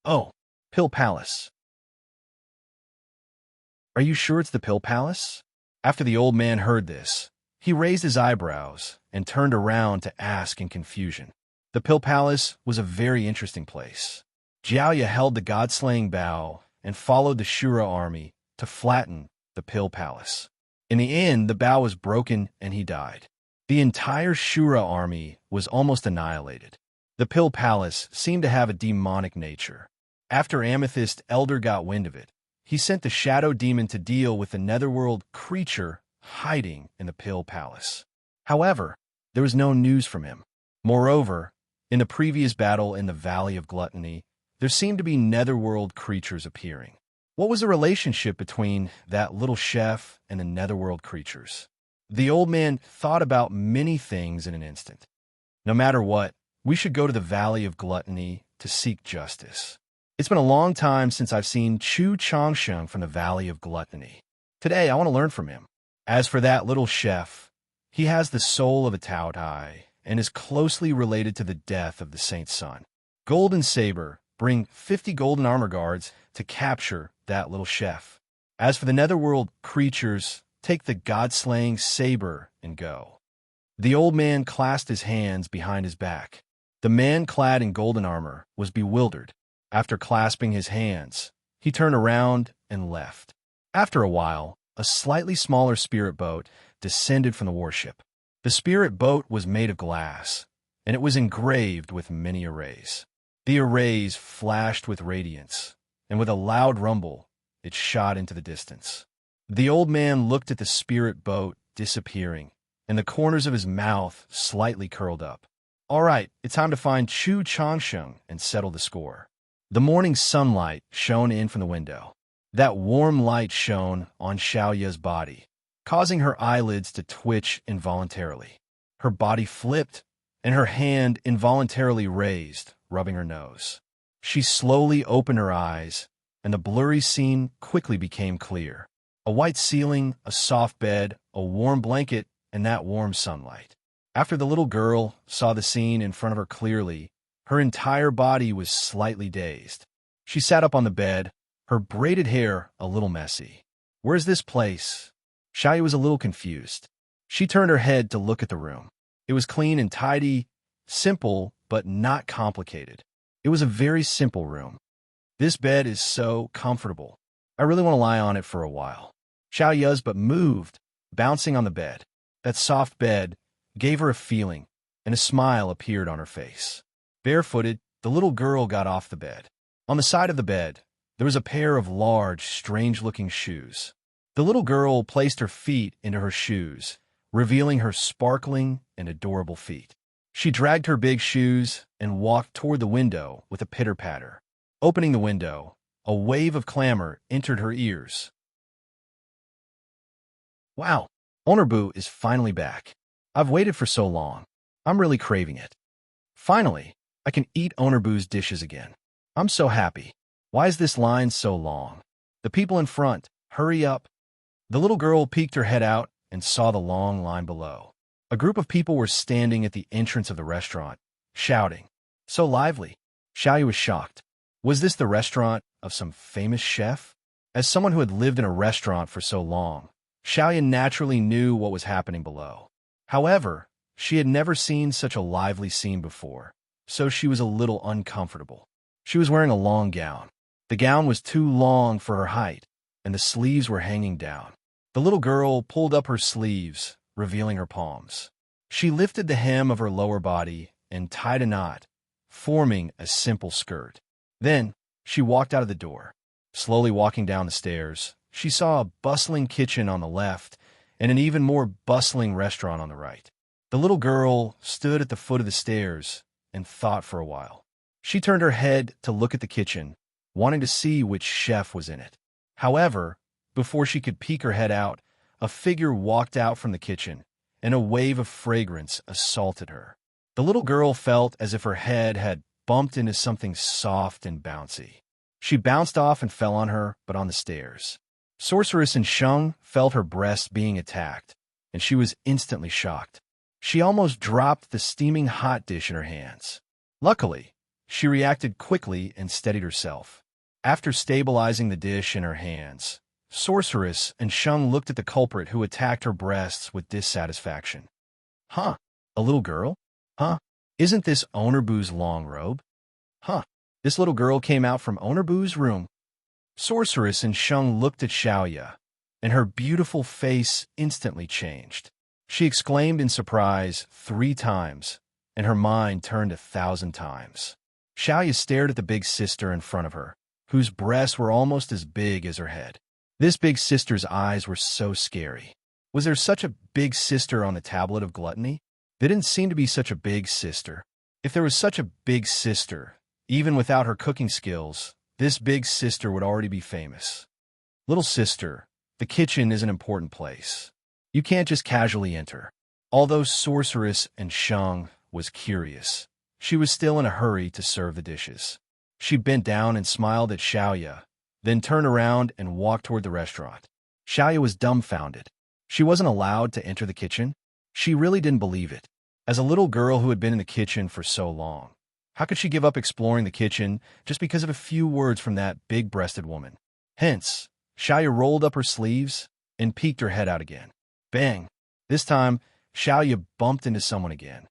"Oh, Pill Palace. Are you sure it's the Pill Palace?" After the old man heard this, he raised his eyebrows and turned around to ask in confusion. The Pill Palace was a very interesting place. Jiaoya held the god-slaying bow and followed the Shura army to flatten the Pill Palace. In the end, the bow was broken and he died. The entire Shura army was almost annihilated. The Pill Palace seemed to have a demonic nature. After Amethyst Elder got wind of it, he sent the Shadow Demon to deal with the Netherworld creature hiding in the Pill Palace. However, there was no news from him. Moreover, in the previous battle in the Valley of Gluttony, there seemed to be Netherworld creatures appearing. What was the relationship between that little chef and the Netherworld creatures? The old man thought about many things in an instant. No matter what, we should go to the Valley of Gluttony to seek justice. It's been a long time since I've seen Chu Changsheng from the Valley of Gluttony. Today, I want to learn from him. As for that little chef, he has the soul of a Taotai and is closely related to the death of the Saint's son. Gold and Saber bring 50 golden armor guards to capture that little chef. As for the Netherworld creatures, take the god-slaying Saber and go. The old man clasped his hands behind his back. The man clad in golden armor was bewildered. After clasping his hands, he turned around and left. After a while, a slightly smaller spirit boat descended from the warship. The spirit boat was made of glass, and it was engraved with many arrays. The arrays flashed with radiance, and with a loud rumble, it shot into the distance. The old man looked at the spirit boat disappearing, and the corners of his mouth slightly curled up. All right, it's time to find Chu Changsheng and settle the score. The morning sunlight shone in from the window. That warm light shone on Xiaoya's body, causing her eyelids to twitch involuntarily. Her body flipped, and her hand involuntarily raised, rubbing her nose. She slowly opened her eyes, and the blurry scene quickly became clear. A white ceiling, a soft bed, a warm blanket, and that warm sunlight. After the little girl saw the scene in front of her clearly, her entire body was slightly dazed. She sat up on the bed, her braided hair a little messy. "Where's this place?" Xiaoya was a little confused. She turned her head to look at the room. It was clean and tidy, simple, but not complicated. It was a very simple room. "This bed is so comfortable. I really want to lie on it for a while." Xiaoya's but moved, bouncing on the bed. That soft bed gave her a feeling, and a smile appeared on her face. Barefooted, the little girl got off the bed. On the side of the bed, there was a pair of large, strange-looking shoes. The little girl placed her feet into her shoes, revealing her sparkling and adorable feet. She dragged her big shoes and walked toward the window with a pitter-patter. Opening the window, a wave of clamor entered her ears. "Wow, Honorbu is finally back. I've waited for so long. I'm really craving it. Finally, I can eat Honorbu's dishes again. I'm so happy. Why is this line so long? The people in front, hurry up." The little girl peeked her head out and saw the long line below. A group of people were standing at the entrance of the restaurant, shouting. So lively. Xiaoya was shocked. Was this the restaurant of some famous chef? As someone who had lived in a restaurant for so long, Xiaoya naturally knew what was happening below. However, she had never seen such a lively scene before, so she was a little uncomfortable. She was wearing a long gown. The gown was too long for her height, and the sleeves were hanging down. The little girl pulled up her sleeves, revealing her palms. She lifted the hem of her lower body and tied a knot, forming a simple skirt. Then, she walked out of the door. Slowly walking down the stairs, she saw a bustling kitchen on the left and an even more bustling restaurant on the right. The little girl stood at the foot of the stairs and thought for a while. She turned her head to look at the kitchen, wanting to see which chef was in it. However, before she could peek her head out, a figure walked out from the kitchen, and a wave of fragrance assaulted her. The little girl felt as if her head had bumped into something soft and bouncy. She bounced off and fell on her, but on the stairs. Sorceress and Shung felt her breast being attacked, and she was instantly shocked. She almost dropped the steaming hot dish in her hands. Luckily, she reacted quickly and steadied herself. After stabilizing the dish in her hands, Sorceress and Shung looked at the culprit who attacked her breasts with dissatisfaction. Huh? A little girl? Huh? Isn't this Ownerbu's long robe? Huh? This little girl came out from Ownerbu's room. Sorceress and Shung looked at Xiaoya, and her beautiful face instantly changed. She exclaimed in surprise 3 times, and her mind turned 1,000 times. Xiaoya stared at the big sister in front of her, whose breasts were almost as big as her head. This big sister's eyes were so scary. Was there such a big sister on the tablet of gluttony? There didn't seem to be such a big sister. If there was such a big sister, even without her cooking skills, this big sister would already be famous. Little sister, the kitchen is an important place. You can't just casually enter. Although Sorceress and Shung was curious, she was still in a hurry to serve the dishes. She bent down and smiled at Xiaoya, then turned around and walked toward the restaurant. Xiaoya was dumbfounded. She wasn't allowed to enter the kitchen. She really didn't believe it. As a little girl who had been in the kitchen for so long, how could she give up exploring the kitchen just because of a few words from that big-breasted woman? Hence, Xiaoya rolled up her sleeves and peeked her head out again. Bang! This time, Xiaoya bumped into someone again.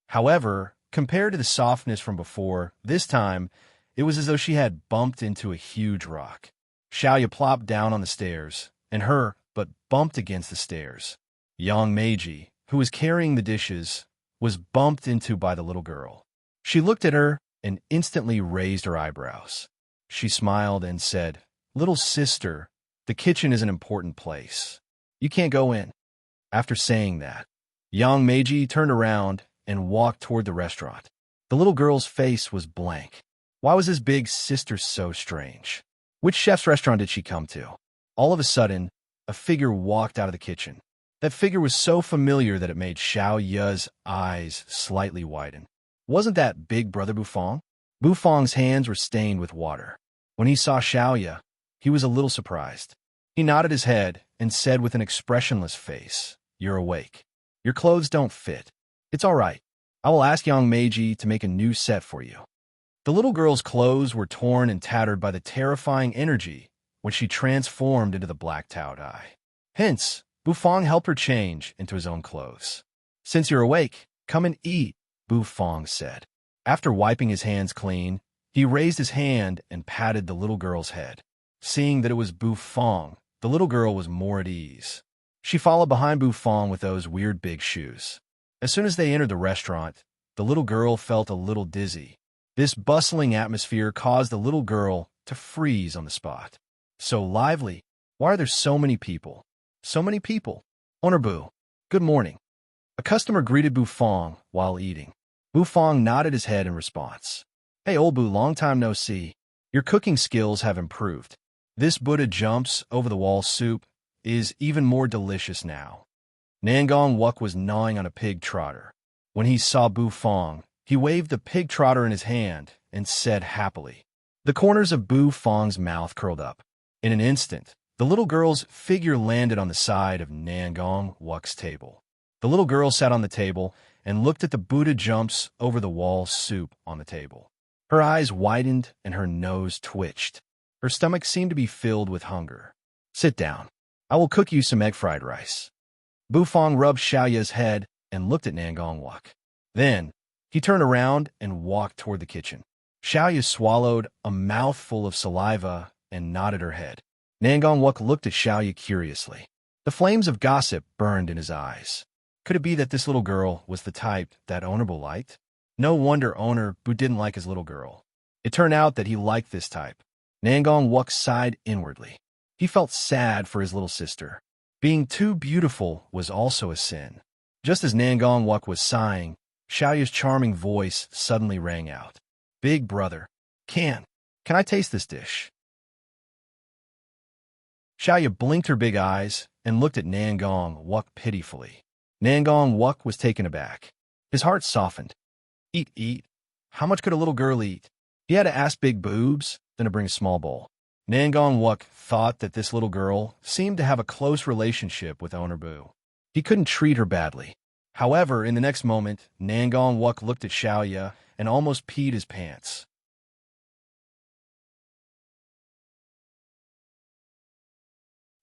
However, compared to the softness from before, this time, it was as though she had bumped into a huge rock. Xiaoya plopped down on the stairs, and but bumped against the stairs. Young Meiji, who was carrying the dishes, was bumped into by the little girl. She looked at her and instantly raised her eyebrows. She smiled and said, "Little sister, the kitchen is an important place. You can't go in." After saying that, young Meiji turned around and walked toward the restaurant. The little girl's face was blank. Why was this big sister so strange? Which chef's restaurant did she come to? All of a sudden, a figure walked out of the kitchen. That figure was so familiar that it made Xiaoya's eyes slightly widen. Wasn't that Big Brother Bufong? Bufong's hands were stained with water. When he saw Xiaoya, he was a little surprised. He nodded his head and said with an expressionless face, "You're awake. Your clothes don't fit. It's all right. I will ask young Meiji to make a new set for you." The little girl's clothes were torn and tattered by the terrifying energy when she transformed into the black Tao Dai. Hence, Bufong helped her change into his own clothes. "Since you're awake, come and eat," Bufong said. After wiping his hands clean, he raised his hand and patted the little girl's head. Seeing that it was Bufong, the little girl was more at ease. She followed behind Bufong with those weird big shoes. As soon as they entered the restaurant, the little girl felt a little dizzy. This bustling atmosphere caused the little girl to freeze on the spot. So lively. Why are there so many people? So many people. Ownerbu, good morning. A customer greeted Bufong while eating. Bufong nodded his head in response. "Hey, old Bu, long time no see. Your cooking skills have improved. This Buddha jumps over the wall soup is even more delicious now." Nangong Wuk was gnawing on a pig trotter. When he saw Bufong, he waved the pig trotter in his hand and said happily. The corners of Bufong's mouth curled up. In an instant, the little girl's figure landed on the side of Nangong Wuk's table. The little girl sat on the table and looked at the Buddha jumps over the wall soup on the table. Her eyes widened and her nose twitched. Her stomach seemed to be filled with hunger. "Sit down. I will cook you some egg fried rice." Bufong rubbed Xiaoya's head and looked at Nangong Wuk. Then, he turned around and walked toward the kitchen. Xiaoya swallowed a mouthful of saliva and nodded her head. Nangong Wuk looked at Xiaoya curiously. The flames of gossip burned in his eyes. Could it be that this little girl was the type that Owner Bu liked? No wonder Owner Bu didn't like his little girl. It turned out that he liked this type. Nangong Wuk sighed inwardly. He felt sad for his little sister. Being too beautiful was also a sin. Just as Nangong Wuk was sighing, Xiaoya's charming voice suddenly rang out. Big brother, can I taste this dish? Xiaoya blinked her big eyes and looked at Nangong Wuk pitifully. Nangong Wuk was taken aback. His heart softened. Eat. How much could a little girl eat? He had to ask Big Boobs, then to bring a small bowl. Nangong Wuk thought that this little girl seemed to have a close relationship with Owner Bu. He couldn't treat her badly. However, in the next moment, Nangong Wuk looked at Xiaoya and almost peed his pants.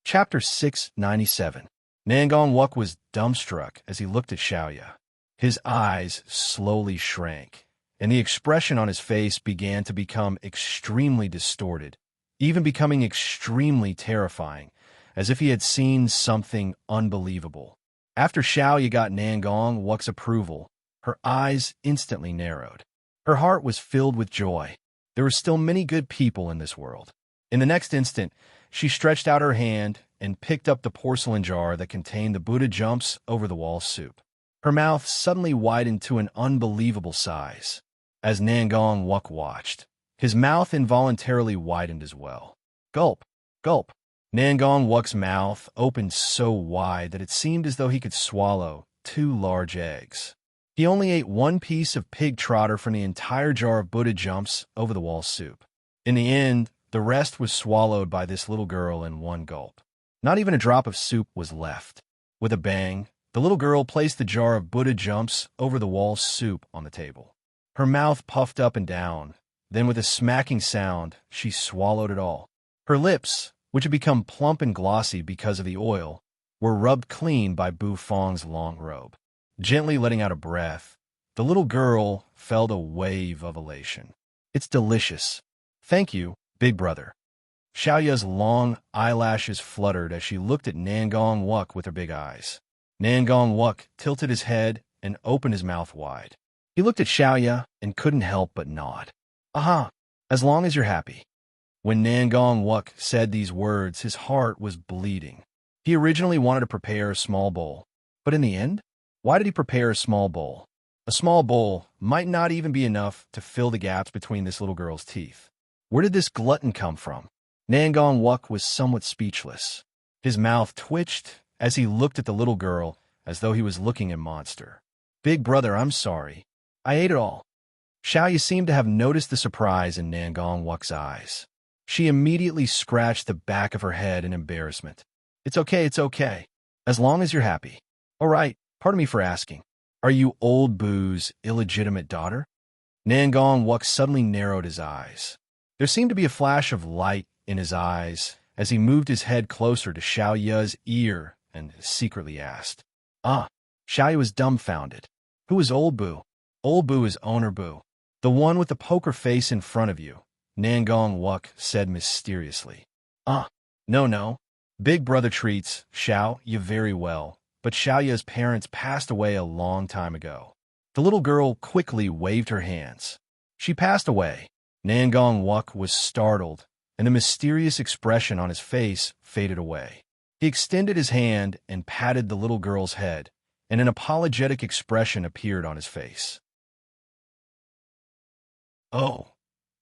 Chapter 697. Nangong Wuk was dumbstruck as he looked at Xiaoya. His eyes slowly shrank, and the expression on his face began to become extremely distorted, even becoming extremely terrifying, as if he had seen something unbelievable. After Xiaoya got Nangong Wuk's approval, her eyes instantly narrowed. Her heart was filled with joy. There were still many good people in this world. In the next instant, she stretched out her hand and picked up the porcelain jar that contained the Buddha jumps over the wall soup. Her mouth suddenly widened to an unbelievable size. As Nangong Wuk watched, his mouth involuntarily widened as well. Gulp, gulp. Nangong Wuk's mouth opened so wide that it seemed as though he could swallow 2 large eggs. He only ate 1 piece of pig trotter from the entire jar of Buddha jumps over the wall soup. In the end, the rest was swallowed by this little girl in 1 gulp. Not even a drop of soup was left. With a bang, the little girl placed the jar of Buddha jumps over the wall soup on the table. Her mouth puffed up and down. Then with a smacking sound, she swallowed it all. Her lips, which had become plump and glossy because of the oil, were rubbed clean by Bu Fong's long robe. Gently letting out a breath, the little girl felt a wave of elation. It's delicious. Thank you, big brother. Xiaoya's long eyelashes fluttered as she looked at Nangong Wuk with her big eyes. Nangong Wuk tilted his head and opened his mouth wide. He looked at Xiaoya and couldn't help but nod. Aha, as long as you're happy. When Nangong Wuk said these words, his heart was bleeding. He originally wanted to prepare a small bowl, but in the end, why did he prepare a small bowl? A small bowl might not even be enough to fill the gaps between this little girl's teeth. Where did this glutton come from? Nangong Wuk was somewhat speechless. His mouth twitched as he looked at the little girl as though he was looking at a monster. Big brother, I'm sorry. I ate it all. Xiaoya seemed to have noticed the surprise in Nangong Wuk's eyes. She immediately scratched the back of her head in embarrassment. It's okay. As long as you're happy. All right, pardon me for asking. Are you old Bu's illegitimate daughter? Nangong Wuk suddenly narrowed his eyes. There seemed to be a flash of light in his eyes as he moved his head closer to Xiaoya's ear and secretly asked. Xiaoya was dumbfounded. Who is old Bu? Old Bu is Owner Bu, the one with the poker face in front of you, Nangong Wuk said mysteriously. No. Big brother treats Xiaoya very well, but Xiaoya's parents passed away a long time ago. The little girl quickly waved her hands. She passed away. Nangong Wuk was startled, and the mysterious expression on his face faded away. He extended his hand and patted the little girl's head, and an apologetic expression appeared on his face. Oh,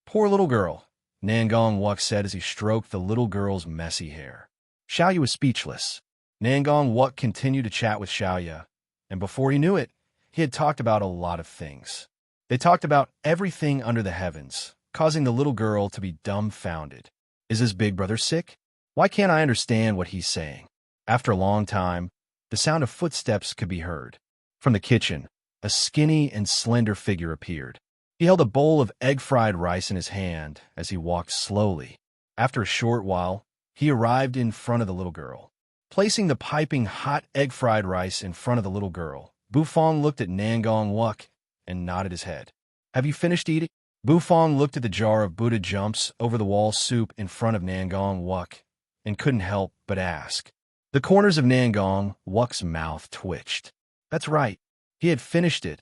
poor little girl, Nangong Wuk said as he stroked the little girl's messy hair. Xiaoya was speechless. Nangong Wuk continued to chat with Xiaoya, and before he knew it, he had talked about a lot of things. They talked about everything under the heavens, causing the little girl to be dumbfounded. Is his big brother sick? Why can't I understand what he's saying? After a long time, the sound of footsteps could be heard. From the kitchen, a skinny and slender figure appeared. He held a bowl of egg-fried rice in his hand as he walked slowly. After a short while, he arrived in front of the little girl. Placing the piping hot egg-fried rice in front of the little girl, Bu Fong looked at Nangong Wuk and nodded his head. Have you finished eating? Bu Fong looked at the jar of Buddha jumps over the wall soup in front of Nangong Wuk and couldn't help but ask. The corners of Nangong Wuk's mouth twitched. That's right. He had finished it,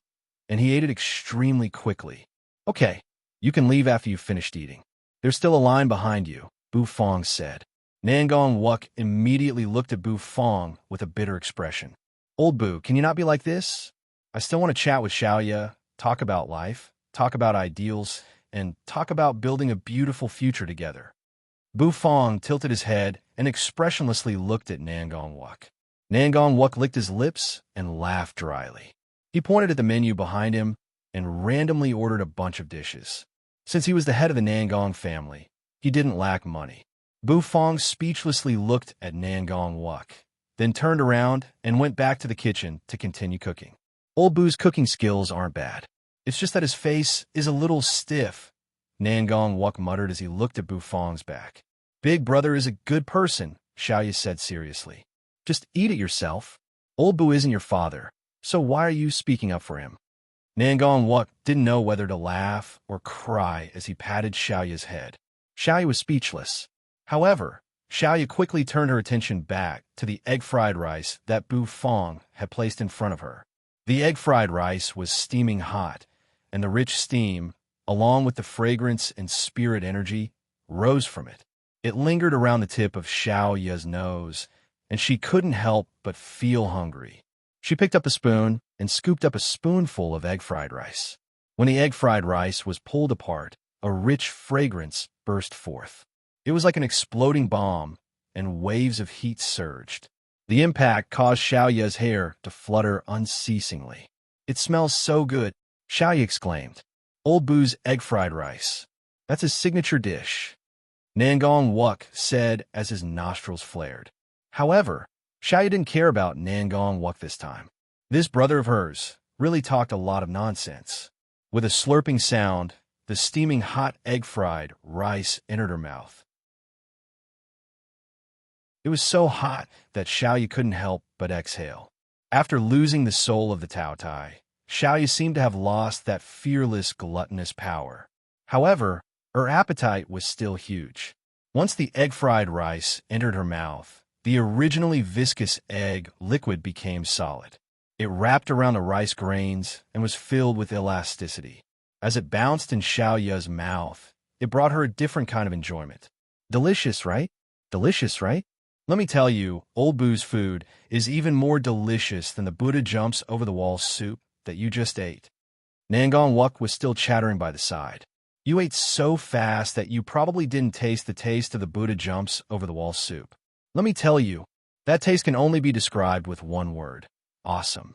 and he ate it extremely quickly. Okay, you can leave after you've finished eating. There's still a line behind you, Bu Fong said. Nangong Wuk immediately looked at Bu Fong with a bitter expression. Old Bu, can you not be like this? I still want to chat with Xiaoya, talk about life, talk about ideals, and talk about building a beautiful future together. Bu Fong tilted his head and expressionlessly looked at Nangong Wuk. Nangong Wuk licked his lips and laughed dryly. He pointed at the menu behind him and randomly ordered a bunch of dishes. Since he was the head of the Nangong family, he didn't lack money. Bu Fong speechlessly looked at Nangong Wuk, then turned around and went back to the kitchen to continue cooking. Old Bu's cooking skills aren't bad. It's just that his face is a little stiff, Nangong Wuk muttered as he looked at Bu Fong's back. Big brother is a good person, Xiaoya said seriously. Just eat it yourself. Old Bu isn't your father, so why are you speaking up for him? Nangong Wuk didn't know whether to laugh or cry as he patted Xiaoya's head. Xiaoya was speechless. However, Xiaoya quickly turned her attention back to the egg-fried rice that Bu Fong had placed in front of her. The egg-fried rice was steaming hot, and the rich steam, along with the fragrance and spirit energy, rose from it. It lingered around the tip of Xiaoya's nose, and she couldn't help but feel hungry. She picked up a spoon and scooped up a spoonful of egg-fried rice. When the egg-fried rice was pulled apart, a rich fragrance burst forth. It was like an exploding bomb, and waves of heat surged. The impact caused Xiaoya's hair to flutter unceasingly. It smells so good, Xiaoya exclaimed. Old Bu's egg-fried rice. That's his signature dish, Nangong Wuk said as his nostrils flared. However, Xiaoya didn't care about Nangong Wuk this time. This brother of hers really talked a lot of nonsense. With a slurping sound, the steaming hot egg-fried rice entered her mouth. It was so hot that Xiaoya couldn't help but exhale. After losing the soul of the Tao Tai, Xiaoya seemed to have lost that fearless, gluttonous power. However, her appetite was still huge. Once the egg-fried rice entered her mouth, the originally viscous egg liquid became solid. It wrapped around the rice grains and was filled with elasticity. As it bounced in Xiaoya's mouth, it brought her a different kind of enjoyment. Delicious, right? Delicious, right? Let me tell you, Old Bu's food is even more delicious than the Buddha jumps over the wall soup that you just ate. Nangong Wuk was still chattering by the side. You ate so fast that you probably didn't taste the taste of the Buddha jumps over the wall soup. Let me tell you, that taste can only be described with one word. Awesome.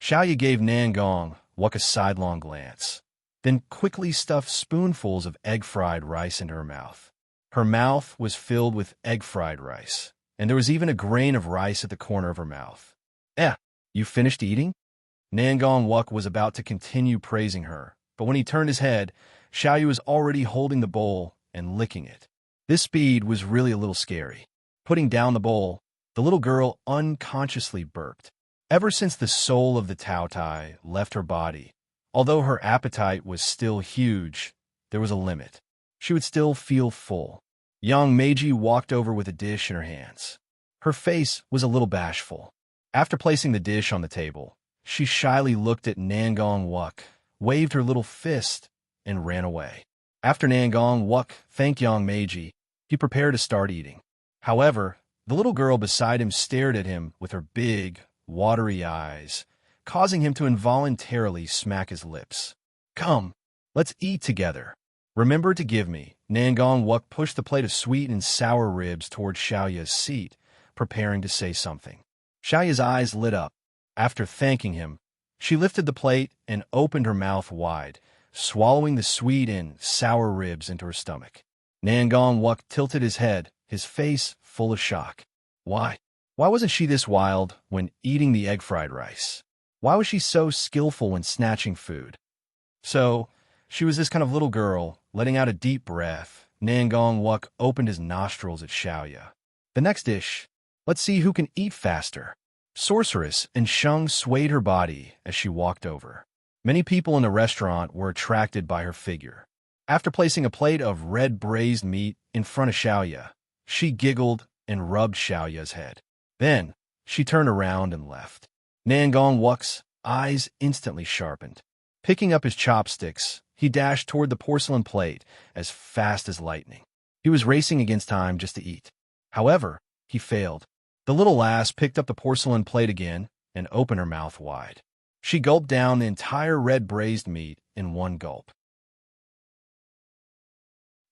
Xiaoya gave Nangong Wuk a sidelong glance, then quickly stuffed spoonfuls of egg-fried rice into her mouth. Her mouth was filled with egg-fried rice, and there was even a grain of rice at the corner of her mouth. You finished eating? Nangong Wuk was about to continue praising her, but when he turned his head, Xiaoya was already holding the bowl and licking it. This speed was really a little scary. Putting down the bowl, the little girl unconsciously burped. Ever since the soul of the Tao Tai left her body, although her appetite was still huge, there was a limit. She would still feel full. Young Meiji walked over with a dish in her hands. Her face was a little bashful. After placing the dish on the table, she shyly looked at Nangong Wuk, waved her little fist, and ran away. After Nangong Wuk thanked Young Meiji, he prepared to start eating. However, the little girl beside him stared at him with her big, watery eyes, causing him to involuntarily smack his lips. Come, let's eat together. Remember to give me. Nangong Wuk pushed the plate of sweet and sour ribs toward Xiaoya's seat, preparing to say something. Xiaoya's eyes lit up. After thanking him, she lifted the plate and opened her mouth wide, swallowing the sweet and sour ribs into her stomach. Nangong Wuk tilted his head, his face full of shock. Why? Why wasn't she this wild when eating the egg-fried rice? Why was she so skillful when snatching food? So, she was this kind of little girl, letting out a deep breath. Nangong Wuk opened his nostrils at Xiaoya. The next dish. Let's see who can eat faster. Sorceress and Sheng swayed her body as she walked over. Many people in the restaurant were attracted by her figure. After placing a plate of red braised meat in front of Xiaoya, she giggled and rubbed Xiaoya's head. Then, she turned around and left. Nangong Wuk's eyes instantly sharpened. Picking up his chopsticks, he dashed toward the porcelain plate as fast as lightning. He was racing against time just to eat. However, he failed. The little lass picked up the porcelain plate again and opened her mouth wide. She gulped down the entire red braised meat in one gulp.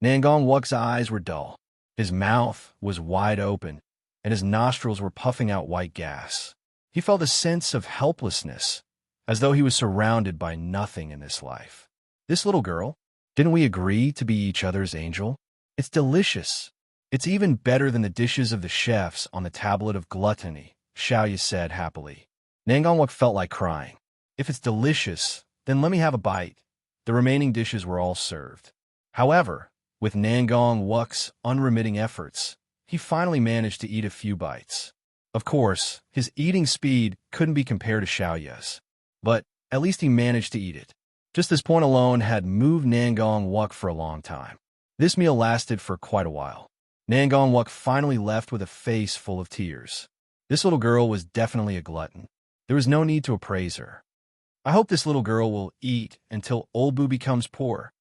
Nangong Wuk's eyes were dull. His mouth was wide open, and his nostrils were puffing out white gas. He felt a sense of helplessness, as though he was surrounded by nothing in this life. This little girl, didn't we agree to be each other's angel? It's delicious. It's even better than the dishes of the chefs on the tablet of gluttony, Xiaoya said happily. Nangong Wuk felt like crying. If it's delicious, then let me have a bite. The remaining dishes were all served. However, with Nangong Wuk's unremitting efforts, he finally managed to eat a few bites. Of course, his eating speed couldn't be compared to Xiaoya's, but at least he managed to eat it. Just this point alone had moved Nangong Wuk for a long time. This meal lasted for quite a while. Nangong Wuk finally left with a face full of tears. This little girl was definitely a glutton. There was no need to appraise her. I hope this little girl will eat until old Boo becomes poor.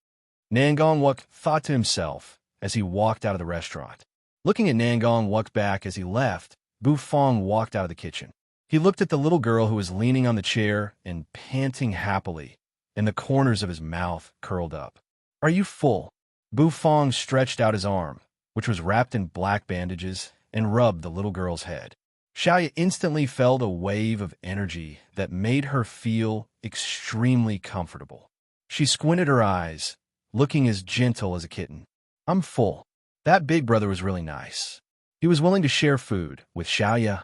Nangong Wuk thought to himself as he walked out of the restaurant. Looking at Nangong Wuk's back as he left, Bu Fong walked out of the kitchen. He looked at the little girl who was leaning on the chair and panting happily, and the corners of his mouth curled up. Are you full? Bu Fong stretched out his arm, which was wrapped in black bandages, and rubbed the little girl's head. Xiaoya instantly felt a wave of energy that made her feel extremely comfortable. She squinted her eyes, looking as gentle as a kitten. I'm full. That big brother was really nice. He was willing to share food with Xiaoya,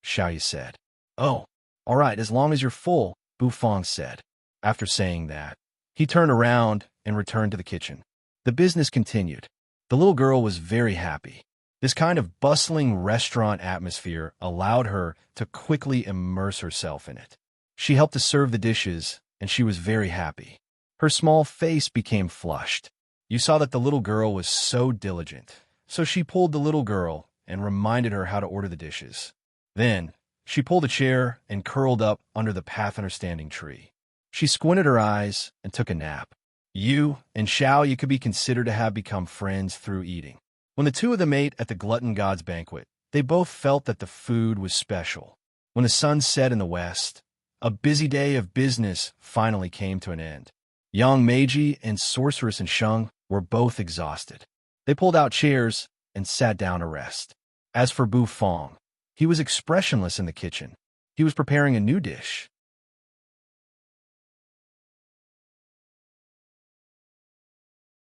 Xiaoya said. Oh, all right, as long as you're full, Bu Fong said. After saying that, he turned around and returned to the kitchen. The business continued. The little girl was very happy. This kind of bustling restaurant atmosphere allowed her to quickly immerse herself in it. She helped to serve the dishes, and she was very happy. Her small face became flushed. You saw that the little girl was so diligent, so she pulled the little girl and reminded her how to order the dishes. Then, she pulled a chair and curled up under the path in her standing tree. She squinted her eyes and took a nap. You and Xiaoya could be considered to have become friends through eating. When the two of them ate at the Glutton God's banquet, they both felt that the food was special. When the sun set in the west, a busy day of business finally came to an end. Young Meiji and Sorceress and Sheng were both exhausted. They pulled out chairs and sat down to rest. As for Bu Fong, he was expressionless in the kitchen. He was preparing a new dish.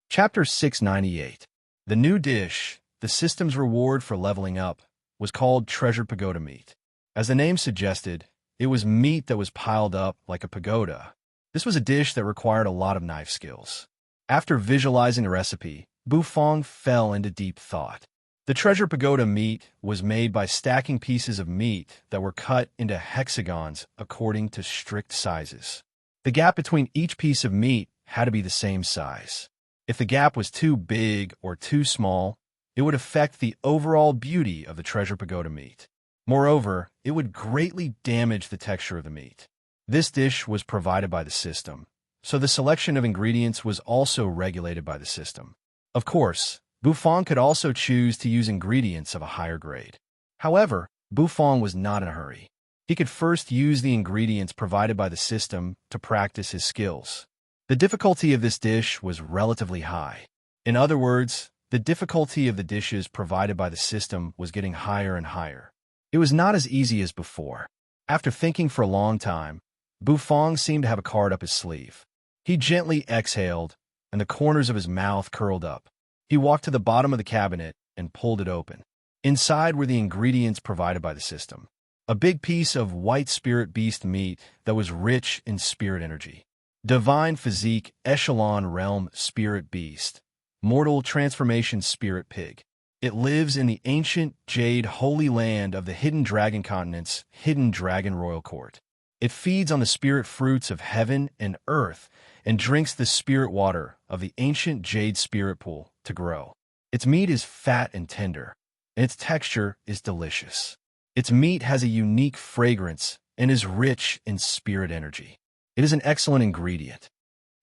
Chapter 698. The new dish, the system's reward for leveling up, was called Treasured Pagoda Meat. As the name suggested, it was meat that was piled up like a pagoda. This was a dish that required a lot of knife skills. After visualizing the recipe, Bu Fong fell into deep thought. The Treasure Pagoda meat was made by stacking pieces of meat that were cut into hexagons according to strict sizes. The gap between each piece of meat had to be the same size. If the gap was too big or too small, it would affect the overall beauty of the Treasure Pagoda meat. Moreover, it would greatly damage the texture of the meat. This dish was provided by the system, so the selection of ingredients was also regulated by the system. Of course, Bu Fong could also choose to use ingredients of a higher grade. However, Bu Fong was not in a hurry. He could first use the ingredients provided by the system to practice his skills. The difficulty of this dish was relatively high. In other words, the difficulty of the dishes provided by the system was getting higher and higher. It was not as easy as before. After thinking for a long time, Bu Fong seemed to have a card up his sleeve. He gently exhaled, and the corners of his mouth curled up. He walked to the bottom of the cabinet and pulled it open. Inside were the ingredients provided by the system. A big piece of white spirit beast meat that was rich in spirit energy. Divine physique echelon realm spirit beast. Mortal transformation spirit pig. It lives in the ancient jade holy land of the hidden dragon continent's hidden dragon royal court. It feeds on the spirit fruits of heaven and earth and drinks the spirit water of the ancient jade spirit pool to grow. Its meat is fat and tender. and its texture is delicious. Its meat has a unique fragrance and is rich in spirit energy. It is an excellent ingredient.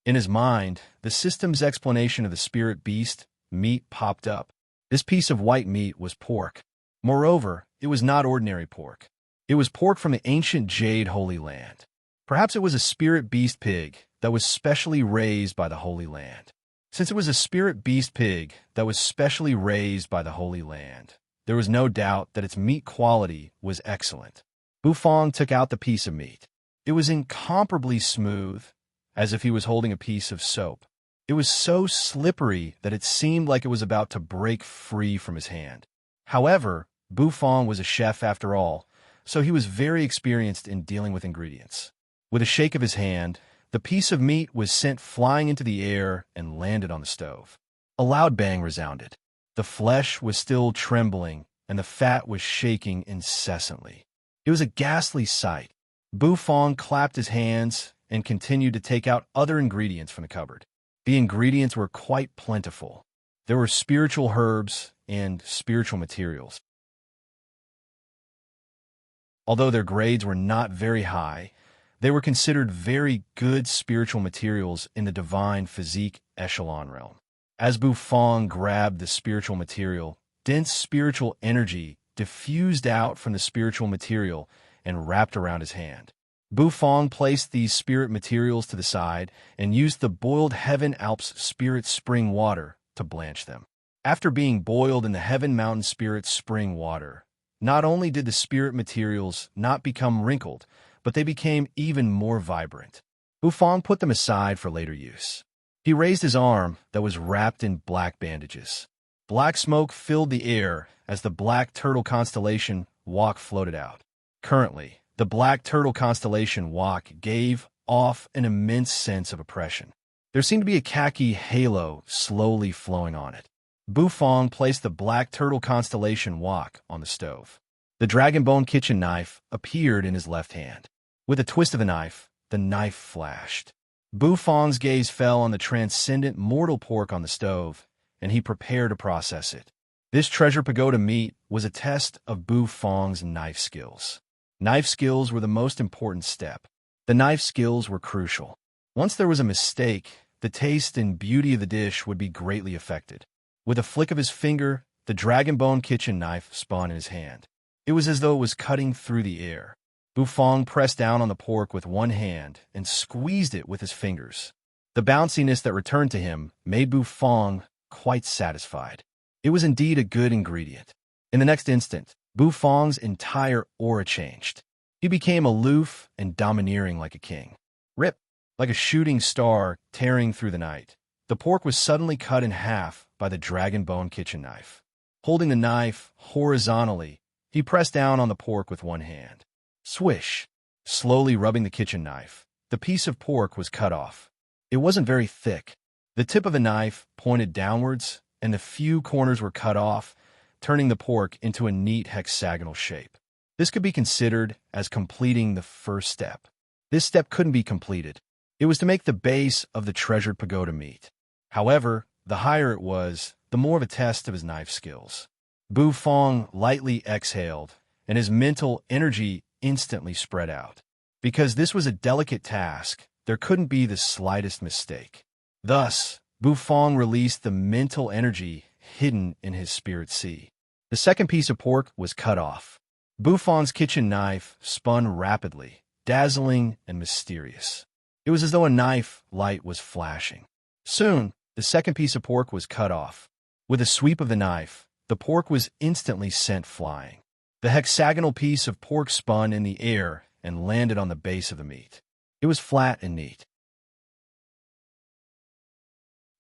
In his mind, the system's explanation of the spirit beast meat popped up. This piece of white meat was pork. Moreover, it was not ordinary pork. It was pork from the ancient Jade Holy Land. Perhaps it was a spirit beast pig that was specially raised by the Holy Land. Since it was a spirit beast pig that was specially raised by the Holy Land, there was no doubt that its meat quality was excellent. Bufong took out the piece of meat. It was incomparably smooth, as if he was holding a piece of soap. It was so slippery that it seemed like it was about to break free from his hand. However, Bufong was a chef after all, so he was very experienced in dealing with ingredients. With a shake of his hand, the piece of meat was sent flying into the air and landed on the stove. A loud bang resounded. The flesh was still trembling, and the fat was shaking incessantly. It was a ghastly sight. Bufong clapped his hands and continued to take out other ingredients from the cupboard. The ingredients were quite plentiful. There were spiritual herbs and spiritual materials. Although their grades were not very high, they were considered very good spiritual materials in the divine physique echelon realm. As Bufong grabbed the spiritual material, dense spiritual energy diffused out from the spiritual material and wrapped around his hand. Bufong placed these spirit materials to the side and used the boiled Heaven Alps spirit spring water to blanch them. After being boiled in the Heaven Mountain spirit spring water, not only did the spirit materials not become wrinkled, but they became even more vibrant. Bufong put them aside for later use. He raised his arm that was wrapped in black bandages. Black smoke filled the air as the Black Turtle constellation walk floated out. Currently, the Black Turtle constellation walk gave off an immense sense of oppression. There seemed to be a khaki halo slowly flowing on it. Bufong placed the Black Turtle constellation walk on the stove. The dragon-bone kitchen knife appeared in his left hand. With a twist of the knife flashed. Bufong's gaze fell on the transcendent mortal pork on the stove, and he prepared to process it. This treasure pagoda meat was a test of Bufong's knife skills. Knife skills were the most important step. The knife skills were crucial. Once there was a mistake, the taste and beauty of the dish would be greatly affected. With a flick of his finger, the dragon-bone kitchen knife spun in his hand. It was as though it was cutting through the air. Bufong pressed down on the pork with one hand and squeezed it with his fingers. The bounciness that returned to him made Bufong quite satisfied. It was indeed a good ingredient. In the next instant, Bufong's entire aura changed. He became aloof and domineering like a king. Rip! Like a shooting star tearing through the night, the pork was suddenly cut in half by the dragon-bone kitchen knife. Holding the knife horizontally, he pressed down on the pork with one hand. Swish! Slowly rubbing the kitchen knife, the piece of pork was cut off. It wasn't very thick. The tip of the knife pointed downwards, and the few corners were cut off, turning the pork into a neat hexagonal shape. This could be considered as completing the first step. This step couldn't be completed. It was to make the base of the treasured pagoda meat. However, the higher it was, the more of a test of his knife skills. Bufong lightly exhaled, and his mental energy instantly spread out. Because this was a delicate task, there couldn't be the slightest mistake. Thus, Bufong released the mental energy hidden in his spirit sea. The second piece of pork was cut off. Bufong's kitchen knife spun rapidly, dazzling and mysterious. It was as though a knife light was flashing. Soon, the second piece of pork was cut off. With a sweep of the knife, the pork was instantly sent flying. The hexagonal piece of pork spun in the air and landed on the base of the meat. It was flat and neat.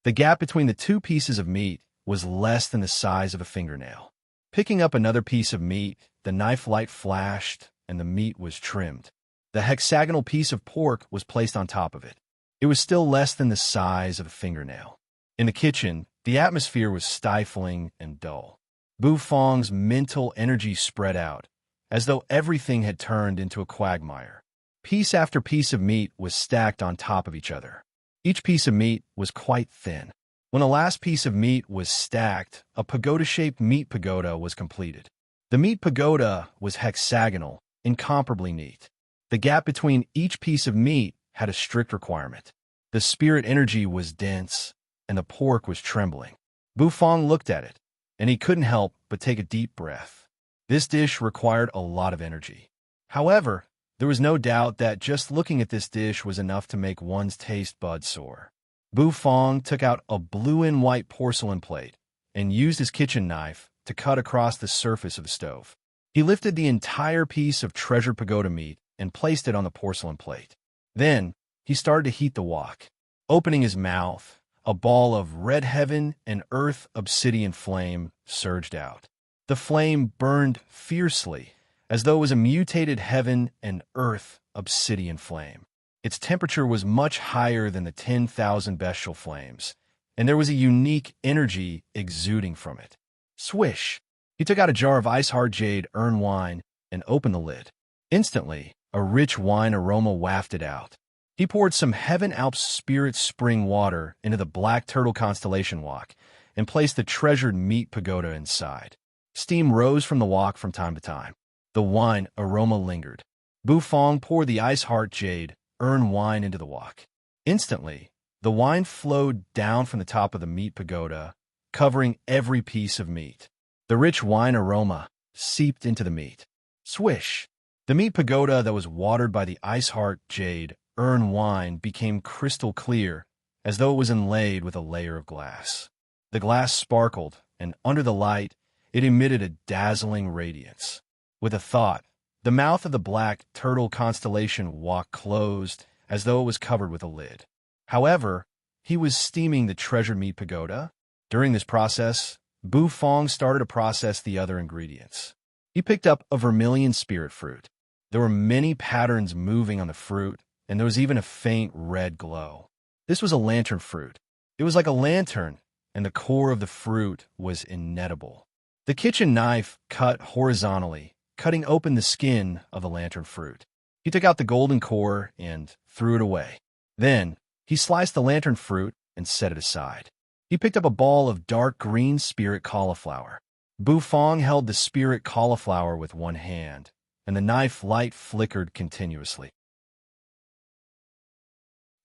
The gap between the two pieces of meat was less than the size of a fingernail. Picking up another piece of meat, the knife light flashed and the meat was trimmed. The hexagonal piece of pork was placed on top of it. It was still less than the size of a fingernail. In the kitchen, the atmosphere was stifling and dull. Bufong's mental energy spread out, as though everything had turned into a quagmire. Piece after piece of meat was stacked on top of each other. Each piece of meat was quite thin. When the last piece of meat was stacked, a pagoda-shaped meat pagoda was completed. The meat pagoda was hexagonal, incomparably neat. The gap between each piece of meat had a strict requirement. The spirit energy was dense, and the pork was trembling. Bufong looked at it, and he couldn't help but take a deep breath. This dish required a lot of energy. However, there was no doubt that just looking at this dish was enough to make one's taste buds soar. Bufong took out a blue and white porcelain plate and used his kitchen knife to cut across the surface of the stove. He lifted the entire piece of treasured pagoda meat and placed it on the porcelain plate. Then, he started to heat the wok. Opening his mouth, a ball of red heaven and earth obsidian flame surged out. The flame burned fiercely, as though it was a mutated heaven and earth obsidian flame. Its temperature was much higher than the 10,000 bestial flames, and there was a unique energy exuding from it. Swish! He took out a jar of ice-hard jade urn wine and opened the lid. Instantly, a rich wine aroma wafted out. He poured some Heaven Alps Spirit Spring water into the black turtle constellation wok and placed the treasured meat pagoda inside. Steam rose from the wok from time to time. The wine aroma lingered. Bufong poured the ice-heart jade urn wine into the wok. Instantly, the wine flowed down from the top of the meat pagoda, covering every piece of meat. The rich wine aroma seeped into the meat. Swish! The meat pagoda that was watered by the ice-heart jade urn wine became crystal clear, as though it was inlaid with a layer of glass. The glass sparkled, and under the light, it emitted a dazzling radiance. With a thought, the mouth of the black turtle constellation wok closed, as though it was covered with a lid. However, he was steaming the treasured meat pagoda. During this process, Bufong started to process the other ingredients. He picked up a vermilion spirit fruit. There were many patterns moving on the fruit, and there was even a faint red glow. This was a lantern fruit. It was like a lantern, and the core of the fruit was inedible. The kitchen knife cut horizontally, cutting open the skin of the lantern fruit. He took out the golden core and threw it away. Then, he sliced the lantern fruit and set it aside. He picked up a ball of dark green spirit cauliflower. Bufong held the spirit cauliflower with one hand, and the knife light flickered continuously.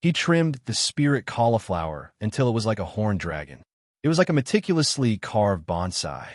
He trimmed the spirit cauliflower until it was like a horned dragon. It was like a meticulously carved bonsai.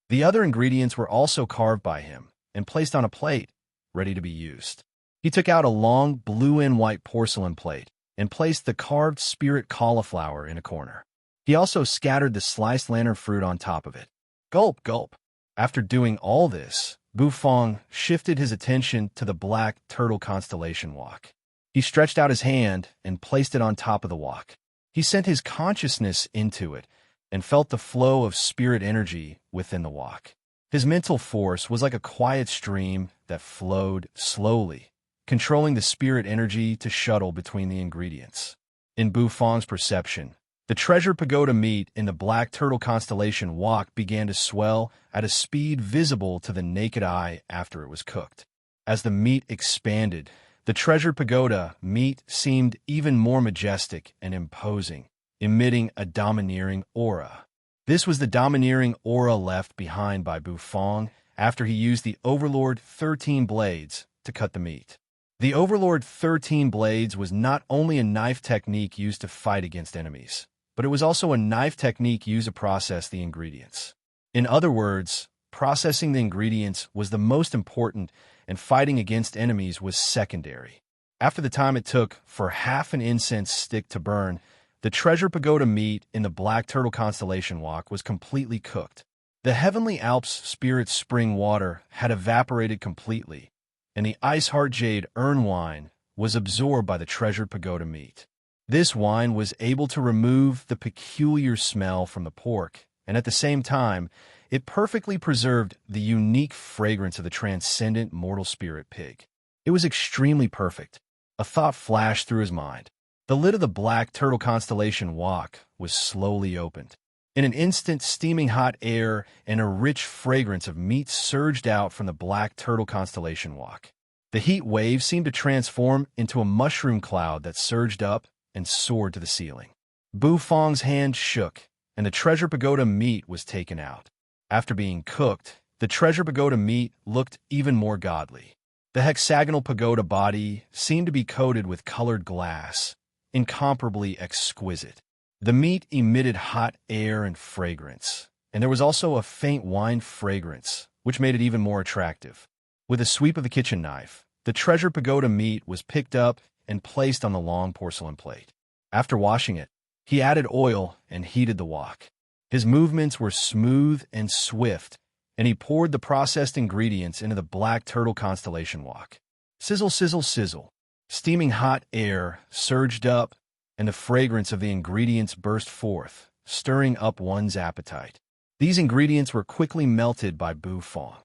The other ingredients were also carved by him and placed on a plate, ready to be used. He took out a long blue and white porcelain plate and placed the carved spirit cauliflower in a corner. He also scattered the sliced lantern fruit on top of it. Gulp, gulp. After doing all this, Bufong shifted his attention to the black turtle constellation wok. He stretched out his hand and placed it on top of the wok. He sent his consciousness into it and felt the flow of spirit energy within the wok. His mental force was like a quiet stream that flowed slowly, controlling the spirit energy to shuttle between the ingredients. In Bufong's perception, the treasure pagoda meat in the black turtle constellation wok began to swell at a speed visible to the naked eye after it was cooked. As the meat expanded, the treasure pagoda meat seemed even more majestic and imposing, emitting a domineering aura. This was the domineering aura left behind by Bufong after he used the Overlord 13 blades to cut the meat. The Overlord 13 blades was not only a knife technique used to fight against enemies, but it was also a knife technique used to process the ingredients. In other words, processing the ingredients was the most important and fighting against enemies was secondary. After the time it took for half an incense stick to burn, the treasure pagoda meat in the black turtle constellation wok was completely cooked. The Heavenly Alps Spirit Spring water had evaporated completely, and the Ice Heart Jade urn wine was absorbed by the treasure pagoda meat. This wine was able to remove the peculiar smell from the pork, and at the same time, it perfectly preserved the unique fragrance of the transcendent mortal spirit pig. It was extremely perfect. A thought flashed through his mind. The lid of the black turtle constellation wok was slowly opened. In an instant, steaming hot air and a rich fragrance of meat surged out from the black turtle constellation wok. The heat wave seemed to transform into a mushroom cloud that surged up and soared to the ceiling. Bufong's hand shook, and the treasure pagoda meat was taken out. After being cooked, the treasure pagoda meat looked even more godly. The hexagonal pagoda body seemed to be coated with colored glass, incomparably exquisite. The meat emitted hot air and fragrance, and there was also a faint wine fragrance, which made it even more attractive. With a sweep of the kitchen knife, the treasure pagoda meat was picked up and placed on the long porcelain plate. After washing it, he added oil and heated the wok. His movements were smooth and swift, and he poured the processed ingredients into the black turtle constellation wok. Sizzle, sizzle, sizzle. Steaming hot air surged up, and the fragrance of the ingredients burst forth, stirring up one's appetite. These ingredients were quickly melted by Bu Fong.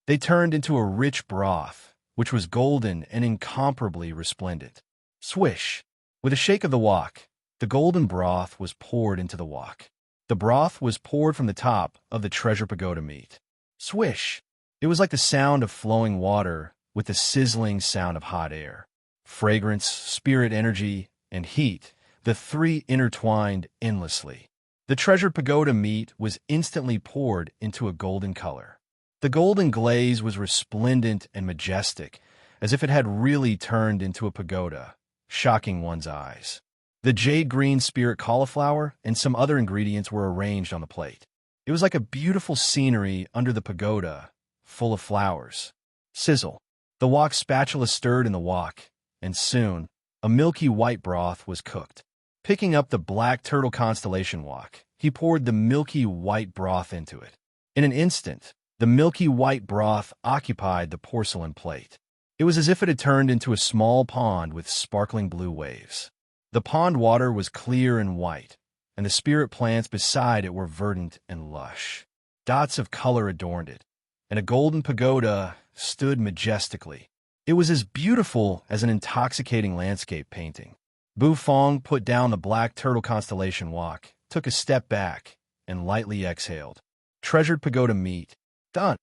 They turned into a rich broth, which was golden and incomparably resplendent. Swish! With a shake of the wok, the golden broth was poured into the wok. The broth was poured from the top of the treasure pagoda meat. Swish! It was like the sound of flowing water with the sizzling sound of hot air. Fragrance, spirit energy, and heat, the three intertwined endlessly. The treasured pagoda meat was instantly poured into a golden color. The golden glaze was resplendent and majestic, as if it had really turned into a pagoda, shocking one's eyes. The jade-green spirit cauliflower and some other ingredients were arranged on the plate. It was like a beautiful scenery under the pagoda, full of flowers. Sizzle. The wok spatula stirred in the wok, and soon, a milky white broth was cooked. Picking up the black turtle constellation wok, he poured the milky white broth into it. In an instant, the milky white broth occupied the porcelain plate. It was as if it had turned into a small pond with sparkling blue waves. The pond water was clear and white, and the spirit plants beside it were verdant and lush. Dots of color adorned it, and a golden pagoda stood majestically. It was as beautiful as an intoxicating landscape painting. Bu Fong put down the black turtle constellation wok, took a step back, and lightly exhaled. Treasured pagoda meat. Done.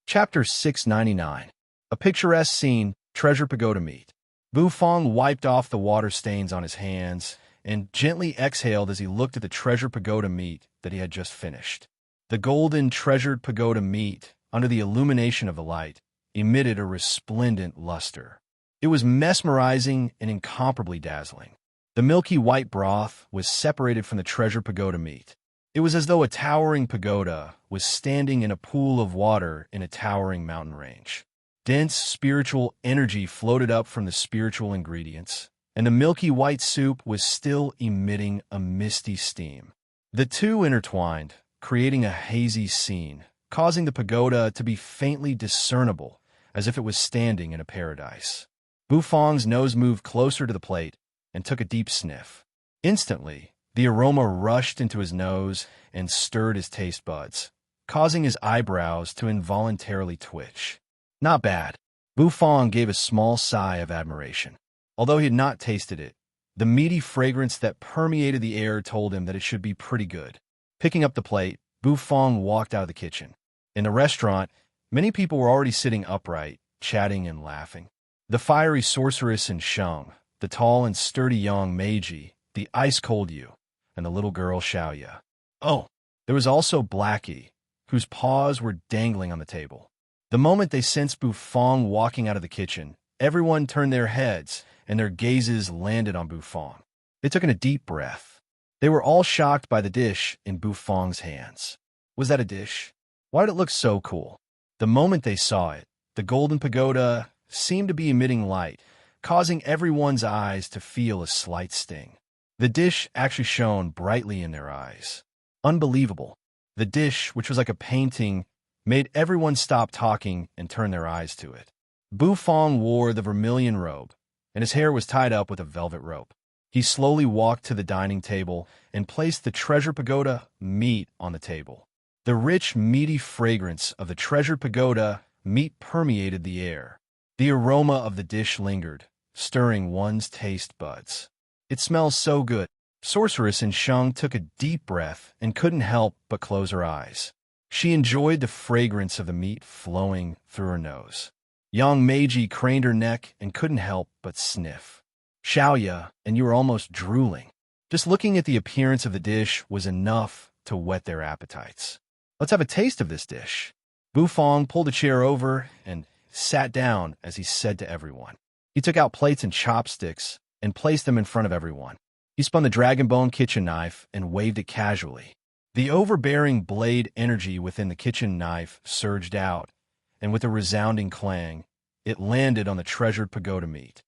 Chapter 699. A picturesque scene, treasure pagoda meat. Bu Fong wiped off the water stains on his hands and gently exhaled as he looked at the treasure pagoda meat that he had just finished. The golden treasured pagoda meat, under the illumination of the light, emitted a resplendent luster. It was mesmerizing and incomparably dazzling. The milky white broth was separated from the treasure pagoda meat. It was as though a towering pagoda was standing in a pool of water in a towering mountain range. Dense spiritual energy floated up from the spiritual ingredients, and the milky white soup was still emitting a misty steam. The two intertwined, creating a hazy scene, causing the pagoda to be faintly discernible, as if it was standing in a paradise. Bu Fong's nose moved closer to the plate and took a deep sniff. Instantly, the aroma rushed into his nose and stirred his taste buds, causing his eyebrows to involuntarily twitch. Not bad. Bu Fong gave a small sigh of admiration. Although he had not tasted it, the meaty fragrance that permeated the air told him that it should be pretty good. Picking up the plate, Bu Fong walked out of the kitchen. In the restaurant, many people were already sitting upright, chatting and laughing. The fiery sorceress and Sheng, the tall and sturdy young Meiji, the ice-cold Yu, and the little girl Xiaoya. Oh, there was also Blackie, whose paws were dangling on the table. The moment they sensed Bu Fong walking out of the kitchen, everyone turned their heads, and their gazes landed on Bu Fong. They took in a deep breath. They were all shocked by the dish in Bu Fong's hands. Was that a dish? Why did it look so cool? The moment they saw it, the golden pagoda seemed to be emitting light, causing everyone's eyes to feel a slight sting. The dish actually shone brightly in their eyes. Unbelievable. The dish, which was like a painting, made everyone stop talking and turn their eyes to it. Bu Fong wore the vermilion robe, and his hair was tied up with a velvet rope. He slowly walked to the dining table and placed the treasure pagoda meat on the table. The rich, meaty fragrance of the treasure pagoda meat permeated the air. The aroma of the dish lingered, stirring one's taste buds. It smells so good. Sorceress and Sheng took a deep breath and couldn't help but close her eyes. She enjoyed the fragrance of the meat flowing through her nose. Young Meiji craned her neck and couldn't help but sniff. Xiaoya, and you were almost drooling. Just looking at the appearance of the dish was enough to whet their appetites. Let's have a taste of this dish. Bufang pulled a chair over and sat down as he said to everyone. He took out plates and chopsticks and placed them in front of everyone. He spun the dragon bone kitchen knife and waved it casually. The overbearing blade energy within the kitchen knife surged out, and with a resounding clang, it landed on the treasured pagoda meat.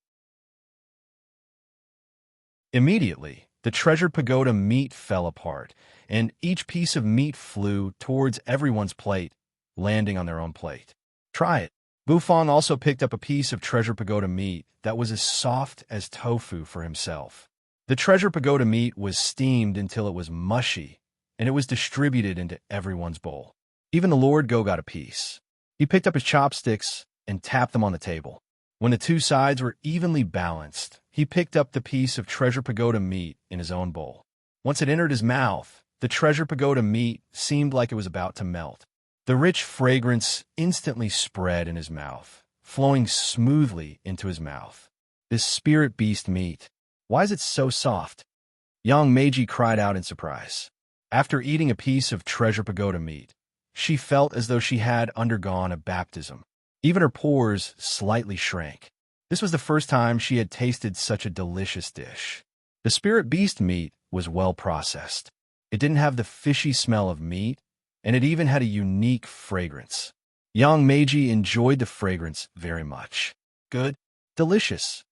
Immediately, the treasured pagoda meat fell apart, and each piece of meat flew towards everyone's plate, landing on their own plate. Try it. Bufang also picked up a piece of treasure pagoda meat that was as soft as tofu for himself. The treasure pagoda meat was steamed until it was mushy, and it was distributed into everyone's bowl. Even the Lord Go got a piece. He picked up his chopsticks and tapped them on the table. When the two sides were evenly balanced, he picked up the piece of treasure pagoda meat in his own bowl. Once it entered his mouth, the treasure pagoda meat seemed like it was about to melt. The rich fragrance instantly spread in his mouth, flowing smoothly into his mouth. This spirit beast meat, why is it so soft? Young Meiji cried out in surprise. After eating a piece of treasure pagoda meat, she felt as though she had undergone a baptism. Even her pores slightly shrank. This was the first time she had tasted such a delicious dish. The spirit beast meat was well processed. It didn't have the fishy smell of meat, and it even had a unique fragrance. Young Meiji enjoyed the fragrance very much. Good, delicious.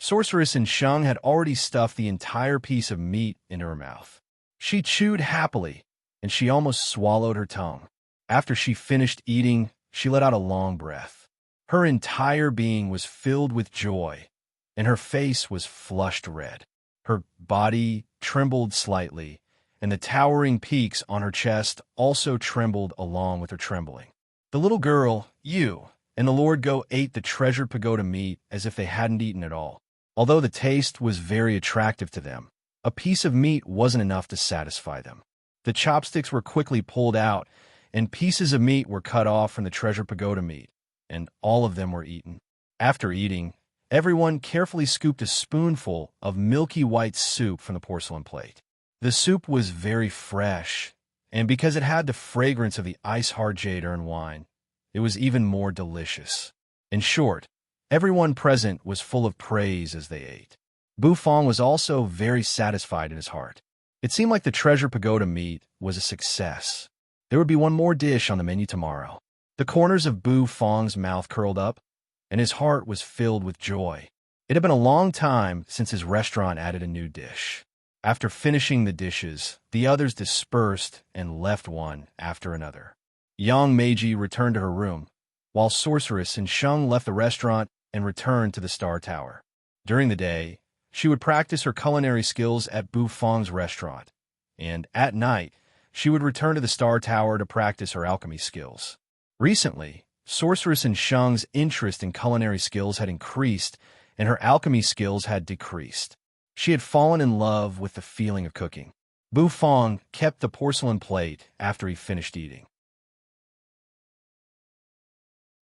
Sorceress in Sheng had already stuffed the entire piece of meat into her mouth. She chewed happily, and she almost swallowed her tongue. After she finished eating, she let out a long breath. Her entire being was filled with joy, and her face was flushed red. Her body trembled slightly, and the towering peaks on her chest also trembled along with her trembling. The little girl, you, and the Lord Go ate the treasured pagoda meat as if they hadn't eaten at all. Although the taste was very attractive to them, a piece of meat wasn't enough to satisfy them. The chopsticks were quickly pulled out, and pieces of meat were cut off from the treasure pagoda meat, and all of them were eaten. After eating, everyone carefully scooped a spoonful of milky white soup from the porcelain plate. The soup was very fresh, and because it had the fragrance of the ice-hard jade urn wine, it was even more delicious. In short, everyone present was full of praise as they ate. Bufang was also very satisfied in his heart. It seemed like the treasure pagoda meat was a success. There would be one more dish on the menu tomorrow. The corners of Bufang's mouth curled up, and his heart was filled with joy. It had been a long time since his restaurant added a new dish. After finishing the dishes, the others dispersed and left one after another. Young Meiji returned to her room, while Sorceress in Sheng left the restaurant and returned to the Star Tower. During the day, she would practice her culinary skills at Bufang's restaurant, and at night, she would return to the Star Tower to practice her alchemy skills. Recently, Sorceress in Sheng's interest in culinary skills had increased, and her alchemy skills had decreased. She had fallen in love with the feeling of cooking. Bufang kept the porcelain plate after he finished eating.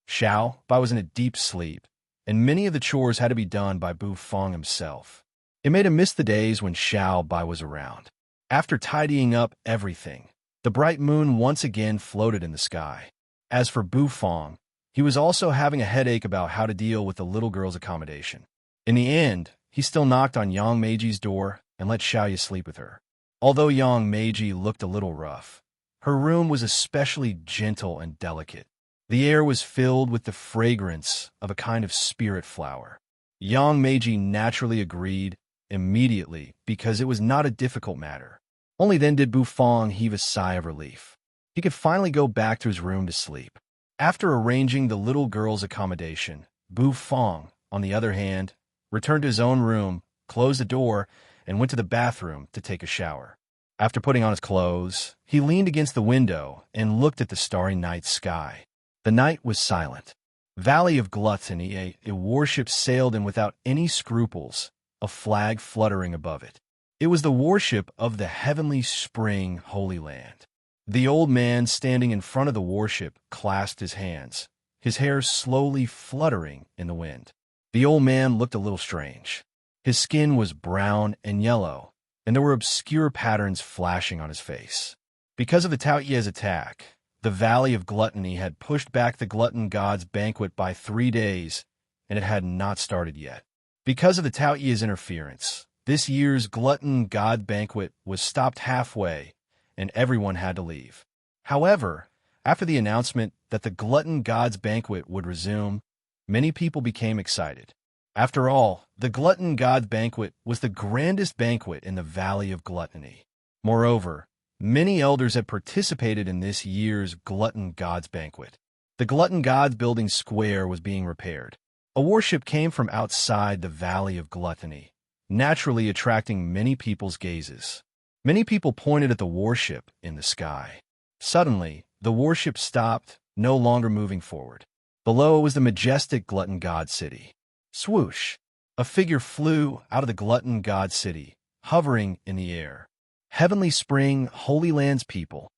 Xiao Bai was in a deep sleep, and many of the chores had to be done by Bufang himself. It made him miss the days when Xiao Bai was around. After tidying up everything, the bright moon once again floated in the sky. As for Bufang, he was also having a headache about how to deal with the little girl's accommodation. In the end, he still knocked on Yang Meiji's door and let Xiaoya sleep with her. Although Yang Meiji looked a little rough, her room was especially gentle and delicate. The air was filled with the fragrance of a kind of spirit flower. Yang Meiji naturally agreed immediately because it was not a difficult matter. Only then did Bufang heave a sigh of relief. He could finally go back to his room to sleep. After arranging the little girl's accommodation, Bufang, on the other hand, returned to his own room, closed the door, and went to the bathroom to take a shower. After putting on his clothes, he leaned against the window and looked at the starry night sky. The night was silent. Valley of Gluttony, a warship sailed in without any scruples, a flag fluttering above it. It was the warship of the heavenly spring Holy Land. The old man standing in front of the warship clasped his hands, his hair slowly fluttering in the wind. The old man looked a little strange. His skin was brown and yellow, and there were obscure patterns flashing on his face. Because of the Taoye's attack, the Valley of Gluttony had pushed back the glutton god's banquet by 3 days, and it had not started yet. Because of the Taoye's interference, this year's glutton god banquet was stopped halfway, and everyone had to leave. However, after the announcement that the glutton god's banquet would resume, many people became excited. After all, the glutton god's banquet was the grandest banquet in the Valley of Gluttony. Moreover, many elders had participated in this year's glutton god's banquet. The glutton god's building square was being repaired. A warship came from outside the Valley of Gluttony, naturally attracting many people's gazes. Many people pointed at the warship in the sky. Suddenly, the warship stopped, no longer moving forward. Below was the majestic glutton god city. Swoosh! A figure flew out of the glutton god city, hovering in the air. Heavenly Spring, Holy Land's people.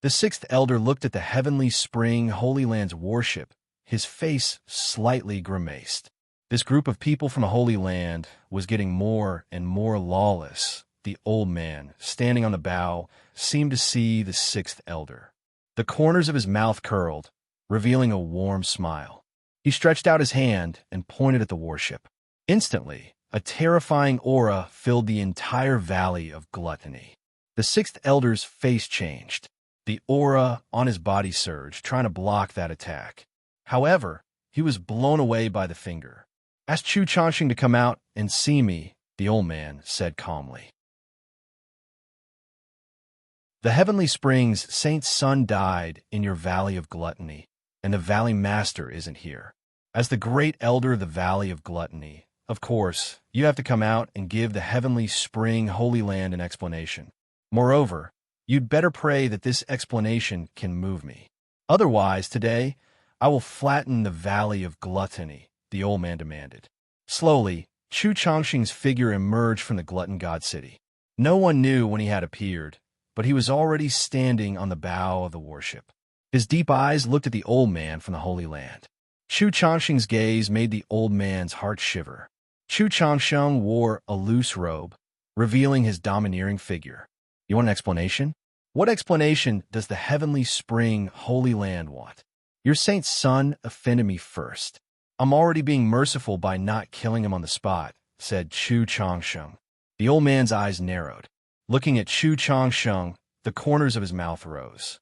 The sixth elder looked at the Heavenly Spring, Holy Land's warship, his face slightly grimaced. This group of people from the Holy Land was getting more and more lawless. The old man, standing on the bow, seemed to see the sixth elder. The corners of his mouth curled, revealing a warm smile. He stretched out his hand and pointed at the warship. Instantly, a terrifying aura filled the entire Valley of Gluttony. The sixth elder's face changed. The aura on his body surged, trying to block that attack. However, he was blown away by the finger. "Ask Chu Changxing to come out and see me," the old man said calmly. The Heavenly Springs Saint's son died in your Valley of Gluttony, and the Valley Master isn't here. As the great elder of the Valley of Gluttony, of course, you have to come out and give the Heavenly Spring Holy Land an explanation. Moreover, you'd better pray that this explanation can move me. Otherwise, today, I will flatten the Valley of Gluttony, the old man demanded. Slowly, Chu Changxing's figure emerged from the glutton god city. No one knew when he had appeared, but he was already standing on the bow of the warship. His deep eyes looked at the old man from the Holy Land. Chu Changxing's gaze made the old man's heart shiver. Chu Changxing wore a loose robe, revealing his domineering figure. You want an explanation? What explanation does the Heavenly Spring Holy Land want? Your saint's son offended me first. I'm already being merciful by not killing him on the spot, said Chu Changxing. The old man's eyes narrowed. Looking at Chu Changxing, the corners of his mouth rose.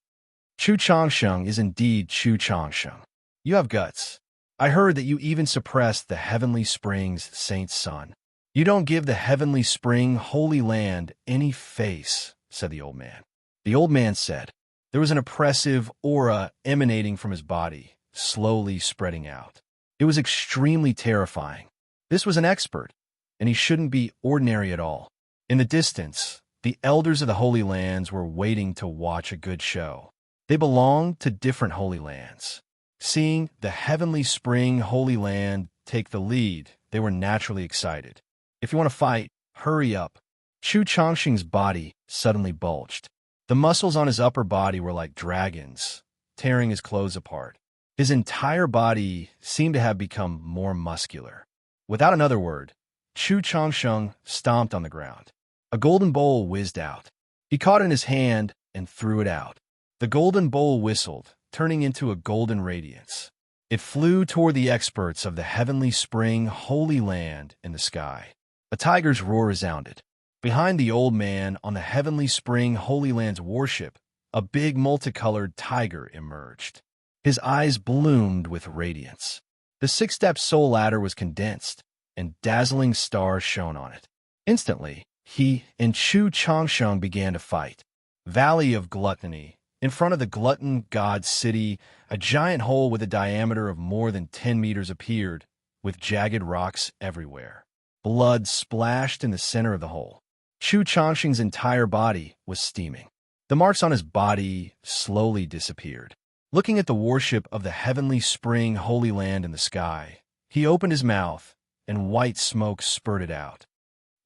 Chu Changxing is indeed Chu Changxing. You have guts. I heard that you even suppressed the Heavenly Springs Saint's son. You don't give the Heavenly Spring Holy Land any face, said the old man. The old man said, there was an oppressive aura emanating from his body, slowly spreading out. It was extremely terrifying. This was an expert, and he shouldn't be ordinary at all. In the distance, the elders of the Holy Lands were waiting to watch a good show. They belonged to different Holy Lands. Seeing the Heavenly Spring Holy Land take the lead, they were naturally excited. If you want to fight, hurry up. Chu Changxing's body suddenly bulged. The muscles on his upper body were like dragons, tearing his clothes apart. His entire body seemed to have become more muscular. Without another word, Chu Changxing stomped on the ground. A golden bowl whizzed out. He caught it in his hand and threw it out. The golden bowl whistled, turning into a golden radiance. It flew toward the experts of the Heavenly Spring Holy Land in the sky. A tiger's roar resounded. Behind the old man on the Heavenly Spring Holy Land's warship, a big multicolored tiger emerged. His eyes bloomed with radiance. The six-step soul ladder was condensed, and dazzling stars shone on it. Instantly, he and Chu Changxing began to fight. Valley of Gluttony. In front of the glutton god city, a giant hole with a diameter of more than 10 meters appeared, with jagged rocks everywhere. Blood splashed in the center of the hole. Chu Changxing's entire body was steaming. The marks on his body slowly disappeared. Looking at the warship of the Heavenly Spring Holy Land in the sky, he opened his mouth, and white smoke spurted out.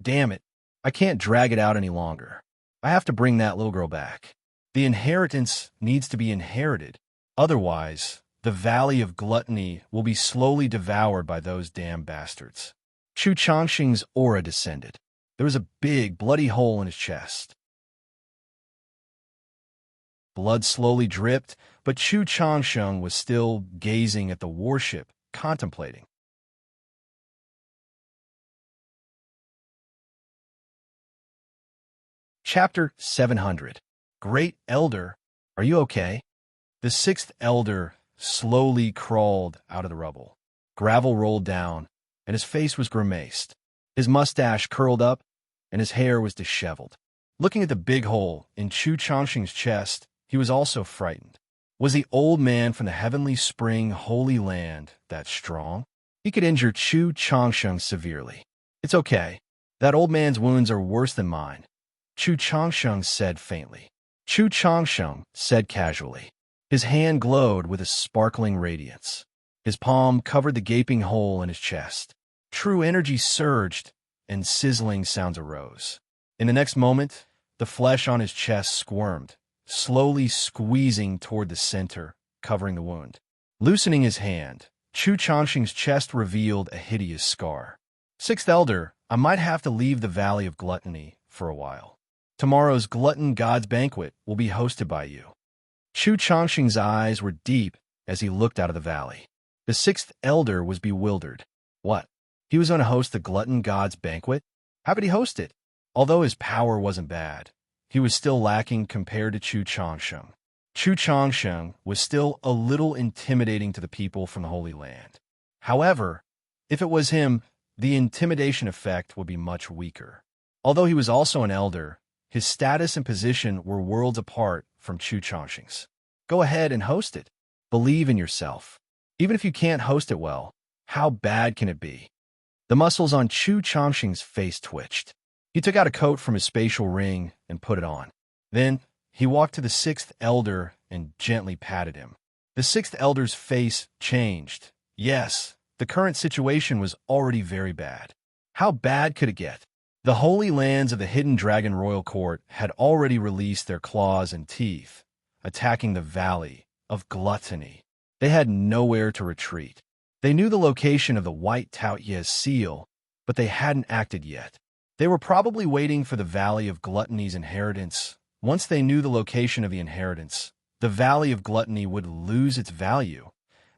Damn it, I can't drag it out any longer. I have to bring that little girl back. The inheritance needs to be inherited. Otherwise, the Valley of Gluttony will be slowly devoured by those damn bastards. Chu Changxing's aura descended. There was a big, bloody hole in his chest. Blood slowly dripped, but Chu Changsheng was still gazing at the warship, contemplating. Chapter 700. Great Elder, are you okay? The sixth elder slowly crawled out of the rubble. Gravel rolled down, and his face was grimaced. His mustache curled up, and his hair was disheveled. Looking at the big hole in Chu Changxing's chest, he was also frightened. Was the old man from the heavenly spring holy land that strong? He could injure Chu Changsheng severely. It's okay. That old man's wounds are worse than mine, Chu Changsheng said faintly. Chu Changsheng said casually. His hand glowed with a sparkling radiance. His palm covered the gaping hole in his chest. True energy surged, and sizzling sounds arose. In the next moment, the flesh on his chest squirmed, slowly squeezing toward the center, covering the wound. Loosening his hand, Chu Changxing's chest revealed a hideous scar. Sixth Elder, I might have to leave the Valley of Gluttony for a while. Tomorrow's Glutton God's Banquet will be hosted by you. Chu Changxing's eyes were deep as he looked out of the valley. The sixth elder was bewildered. What? He was going to host the Glutton God's Banquet? How could he host it? Although his power wasn't bad, he was still lacking compared to Chu Changsheng. Chu Changsheng was still a little intimidating to the people from the Holy Land. However, if it was him, the intimidation effect would be much weaker. Although he was also an elder, his status and position were worlds apart from Chu Changxing's. Go ahead and host it. Believe in yourself. Even if you can't host it well, how bad can it be? The muscles on Chu Changxing's face twitched. He took out a coat from his spatial ring and put it on. Then, he walked to the sixth elder and gently patted him. The sixth elder's face changed. Yes, the current situation was already very bad. How bad could it get? The holy lands of the Hidden Dragon Royal Court had already released their claws and teeth, attacking the Valley of Gluttony. They had nowhere to retreat. They knew the location of the White Taoyu's seal, but they hadn't acted yet. They were probably waiting for the Valley of Gluttony's inheritance. Once they knew the location of the inheritance, the Valley of Gluttony would lose its value,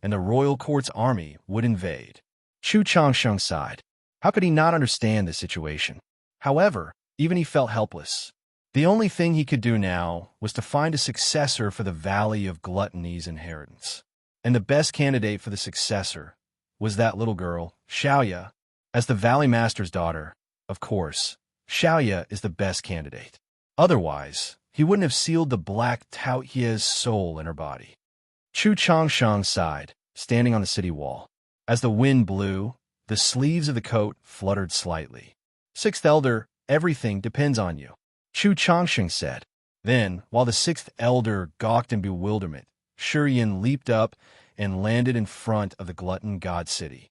and the Royal Court's army would invade. Chu Changsheng sighed. How could he not understand the situation? However, even he felt helpless. The only thing he could do now was to find a successor for the Valley of Gluttony's inheritance. And the best candidate for the successor was that little girl, Xiaoya. As the Valley Master's daughter, of course, Xiaoya is the best candidate. Otherwise, he wouldn't have sealed the black Taoyu's soul in her body. Chu Changsheng sighed, standing on the city wall. As the wind blew, the sleeves of the coat fluttered slightly. Sixth Elder, everything depends on you, Chu Changsheng said. Then, while the sixth elder gawked in bewilderment, Shurian leaped up and landed in front of the Glutton God City.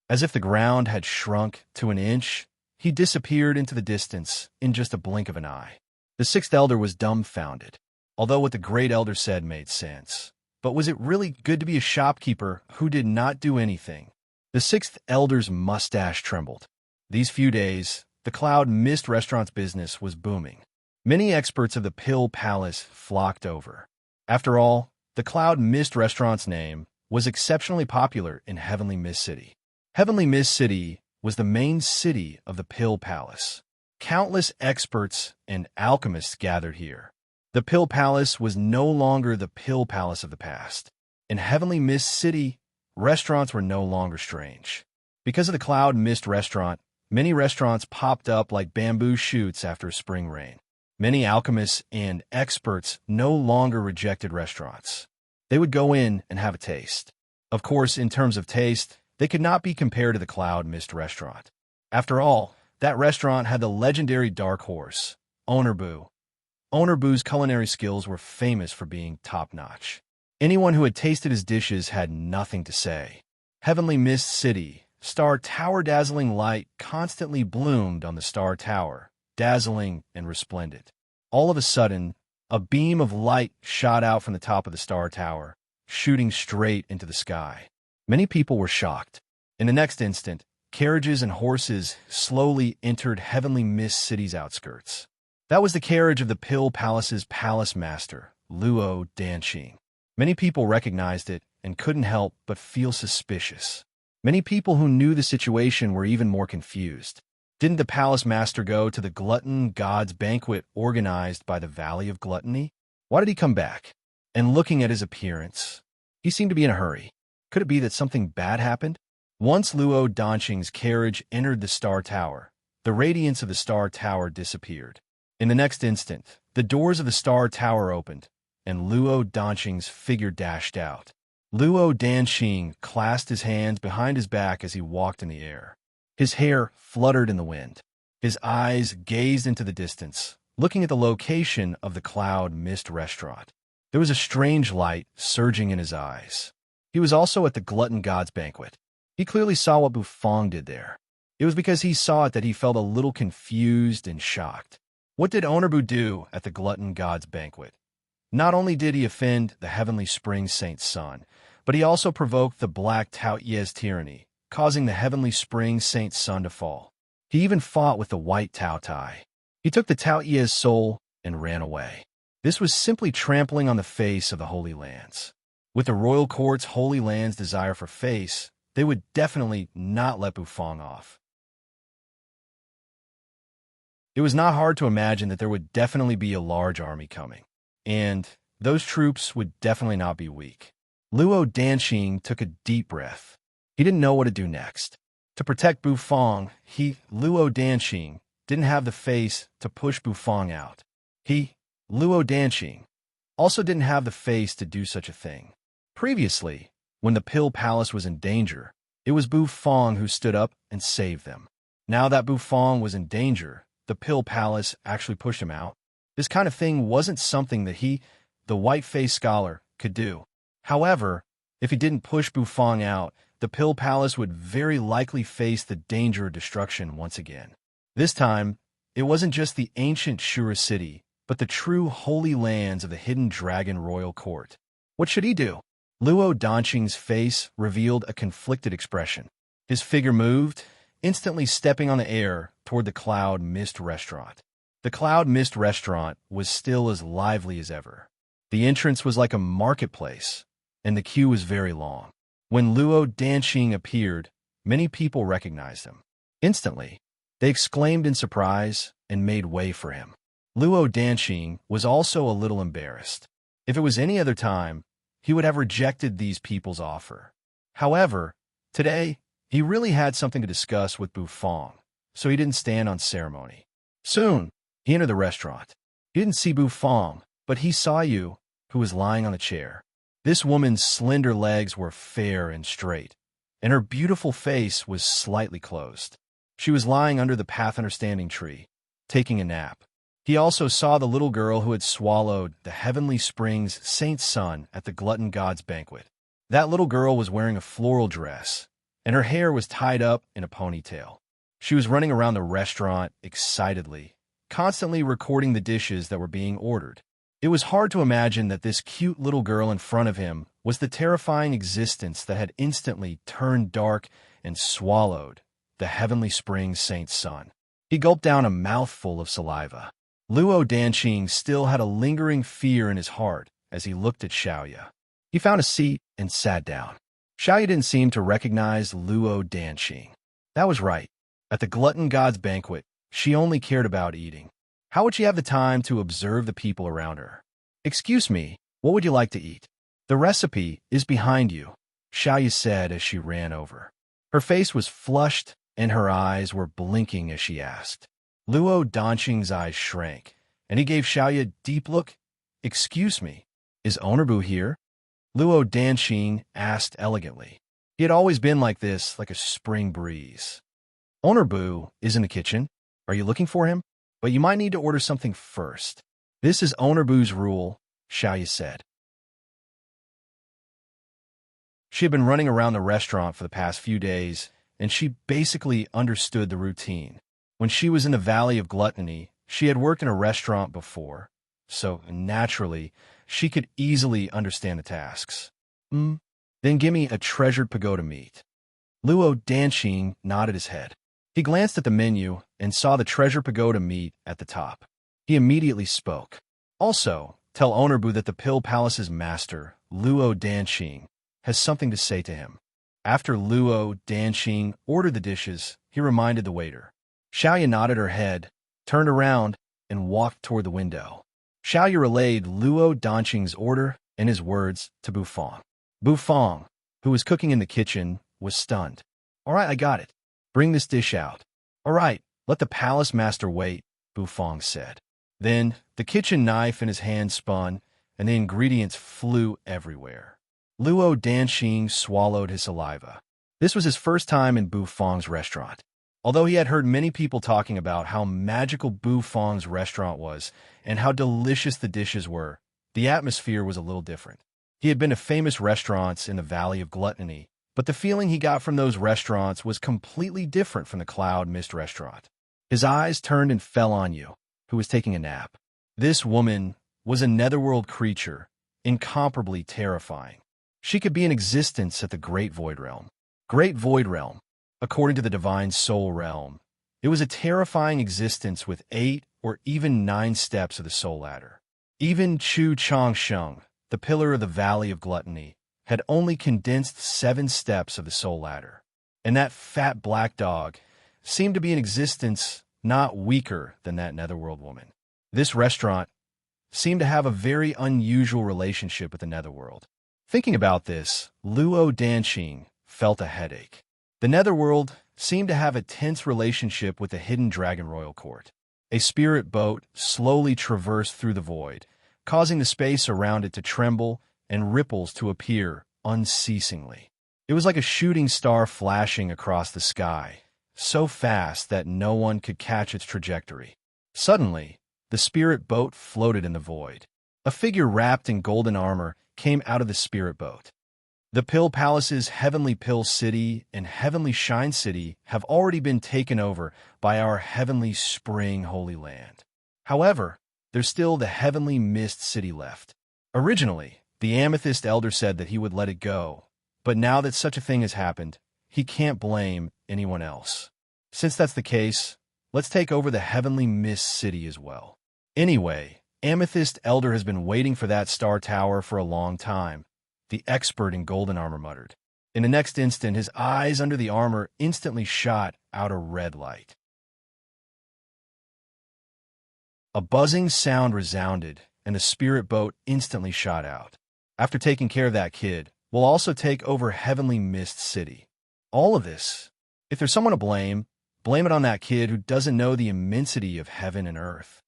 As if the ground had shrunk to an inch, he disappeared into the distance in just a blink of an eye. The sixth elder was dumbfounded, although what the great elder said made sense. But was it really good to be a shopkeeper who did not do anything? The sixth elder's mustache trembled. These few days, the Cloud Mist restaurant's business was booming. Many experts of the Pill Palace flocked over. After all, the Cloud Mist restaurant's name was exceptionally popular in Heavenly Mist City. Heavenly Mist City was the main city of the Pill Palace. Countless experts and alchemists gathered here. The Pill Palace was no longer the Pill Palace of the past. In Heavenly Mist City, restaurants were no longer strange. Because of the Cloud Mist restaurant, many restaurants popped up like bamboo shoots after a spring rain. Many alchemists and experts no longer rejected restaurants. They would go in and have a taste. Of course, in terms of taste, they could not be compared to the Cloud Mist restaurant. After all, that restaurant had the legendary dark horse, Owner Boo. Owner Boo's culinary skills were famous for being top-notch. Anyone who had tasted his dishes had nothing to say. Heavenly Mist City, Star Tower dazzling light constantly bloomed on the Star Tower, dazzling and resplendent. All of a sudden, A beam of light shot out from the top of the star tower, shooting straight into the sky. Many people were shocked. In the next instant, carriages and horses slowly entered Heavenly Mist City's outskirts. That was the carriage of the Pill Palace's palace master, Luo Danqing. Many people recognized it and couldn't help but feel suspicious. Many people who knew the situation were even more confused. Didn't the palace master go to the glutton god's banquet organized by the Valley of Gluttony? Why did he come back? And looking at his appearance, he seemed to be in a hurry. Could it be that something bad happened? Once Luo Danqing's carriage entered the Star Tower, the radiance of the Star Tower disappeared. In the next instant, the doors of the Star Tower opened, and Luo Danqing's figure dashed out. Luo Danqing clasped his hands behind his back as he walked in the air. His hair fluttered in the wind. His eyes gazed into the distance, looking at the location of the Cloud Mist restaurant. There was a strange light surging in his eyes. He was also at the Glutton God's banquet. He clearly saw what Bufang did there. It was because he saw it that he felt a little confused and shocked. What did Honorbu do at the Glutton God's banquet? Not only did he offend the Heavenly Spring Saint's son, but he also provoked the Black Tao Ye's tyranny, causing the Heavenly Spring Saint's son to fall. He even fought with the White Tao Tai. He took the Tao Ye's soul and ran away. This was simply trampling on the face of the Holy Lands. With the royal court's Holy Land's desire for face, they would definitely not let Bufang off. It was not hard to imagine that there would definitely be a large army coming, and those troops would definitely not be weak. Luo Danqing took a deep breath. He didn't know what to do next. To protect Bufang, Luo Danqing, didn't have the face to push Bufang out. Luo Danqing, also didn't have the face to do such a thing. Previously, when the Pill Palace was in danger, it was Bufang who stood up and saved them. Now that Bufang was in danger, the Pill Palace actually pushed him out. This kind of thing wasn't something that the white-faced scholar, could do. However, if he didn't push Bufang out, the Pill Palace would very likely face the danger of destruction once again. This time, it wasn't just the ancient Shura city, but the true holy lands of the hidden dragon royal court. What should he do? Luo Danqing's face revealed a conflicted expression. His figure moved, instantly stepping on the air toward the Cloud Mist restaurant. The Cloud Mist restaurant was still as lively as ever. The entrance was like a marketplace, and the queue was very long. When Luo Danqing appeared, many people recognized him. Instantly, they exclaimed in surprise and made way for him. Luo Danqing was also a little embarrassed. If it was any other time, he would have rejected these people's offer. However, today, he really had something to discuss with Bufang, so he didn't stand on ceremony. Soon, he entered the restaurant. He didn't see Bufang, but he saw Yu, who was lying on a chair. This woman's slender legs were fair and straight, and her beautiful face was slightly closed. She was lying under the path understanding tree, taking a nap. He also saw the little girl who had swallowed the Heavenly Springs Saint's son at the Glutton God's banquet. That little girl was wearing a floral dress, and her hair was tied up in a ponytail. She was running around the restaurant excitedly, constantly recording the dishes that were being ordered. It was hard to imagine that this cute little girl in front of him was the terrifying existence that had instantly turned dark and swallowed the Heavenly Springs Saint's son. He gulped down a mouthful of saliva. Luo Danqing still had a lingering fear in his heart as he looked at Xiaoya. He found a seat and sat down. Xiaoya didn't seem to recognize Luo Danqing. That was right. At the Glutton God's banquet, she only cared about eating. How would she have the time to observe the people around her? Excuse me, what would you like to eat? The recipe is behind you, Xiaoya said as she ran over. Her face was flushed and her eyes were blinking as she asked. Luo Danqing's eyes shrank, and he gave Xiaoya a deep look. Excuse me, is Honorbu here? Luo Danqing asked elegantly. He had always been like this, like a spring breeze. Honorbu is in the kitchen. Are you looking for him? But you might need to order something first. This is Honorbu's rule, Xiaoya said. She had been running around the restaurant for the past few days, and she basically understood the routine. When she was in the Valley of Gluttony, she had worked in a restaurant before, so naturally, she could easily understand the tasks. Then give me a treasured pagoda meat. Luo Danqing nodded his head. He glanced at the menu and saw the treasure pagoda meat at the top. He immediately spoke. Also, tell Owner Bu that the Pill Palace's master, Luo Danqing, has something to say to him. After Luo Danqing ordered the dishes, he reminded the waiter. Xiaoya nodded her head, turned around, and walked toward the window. Xiaoya relayed Luo Danqing's order and his words to Bufang. Bufang, who was cooking in the kitchen, was stunned. All right, I got it. Bring this dish out. All right, let the palace master wait, Bufang said. Then the kitchen knife in his hand spun, and the ingredients flew everywhere. Luo Danqing swallowed his saliva. This was his first time in Bufang's restaurant. Although he had heard many people talking about how magical Bufang's restaurant was and how delicious the dishes were, the atmosphere was a little different. He had been to famous restaurants in the Valley of Gluttony, but the feeling he got from those restaurants was completely different from the Cloud Mist restaurant. His eyes turned and fell on Yu, who was taking a nap. This woman was a netherworld creature, incomparably terrifying. She could be in existence at the Great Void Realm. Great Void Realm, according to the Divine Soul Realm, it was a terrifying existence with 8 or even 9 steps of the Soul Ladder. Even Chu Changsheng, the pillar of the Valley of Gluttony, had only condensed 7 steps of the Soul Ladder. And that fat black dog seemed to be in existence not weaker than that netherworld woman. This restaurant seemed to have a very unusual relationship with the netherworld. Thinking about this, Luo Danqing felt a headache. The netherworld seemed to have a tense relationship with the hidden Dragon Royal Court. A spirit boat slowly traversed through the void, causing the space around it to tremble and ripples to appear unceasingly. It was like a shooting star flashing across the sky, so fast that no one could catch its trajectory. Suddenly, the spirit boat floated in the void. A figure wrapped in golden armor came out of the spirit boat. The Pill Palace's Heavenly Pill City and Heavenly Shine City have already been taken over by our Heavenly Spring Holy Land. However, there's still the Heavenly Mist City left. Originally, the Amethyst Elder said that he would let it go, but now that such a thing has happened, he can't blame anyone else. Since that's the case, let's take over the Heavenly Mist City as well. Anyway, Amethyst Elder has been waiting for that star tower for a long time, the expert in golden armor muttered. In the next instant, his eyes under the armor instantly shot out a red light. A buzzing sound resounded, and the spirit boat instantly shot out. After taking care of that kid, we'll also take over Heavenly Mist City. All of this, if there's someone to blame it on that kid who doesn't know the immensity of heaven and earth.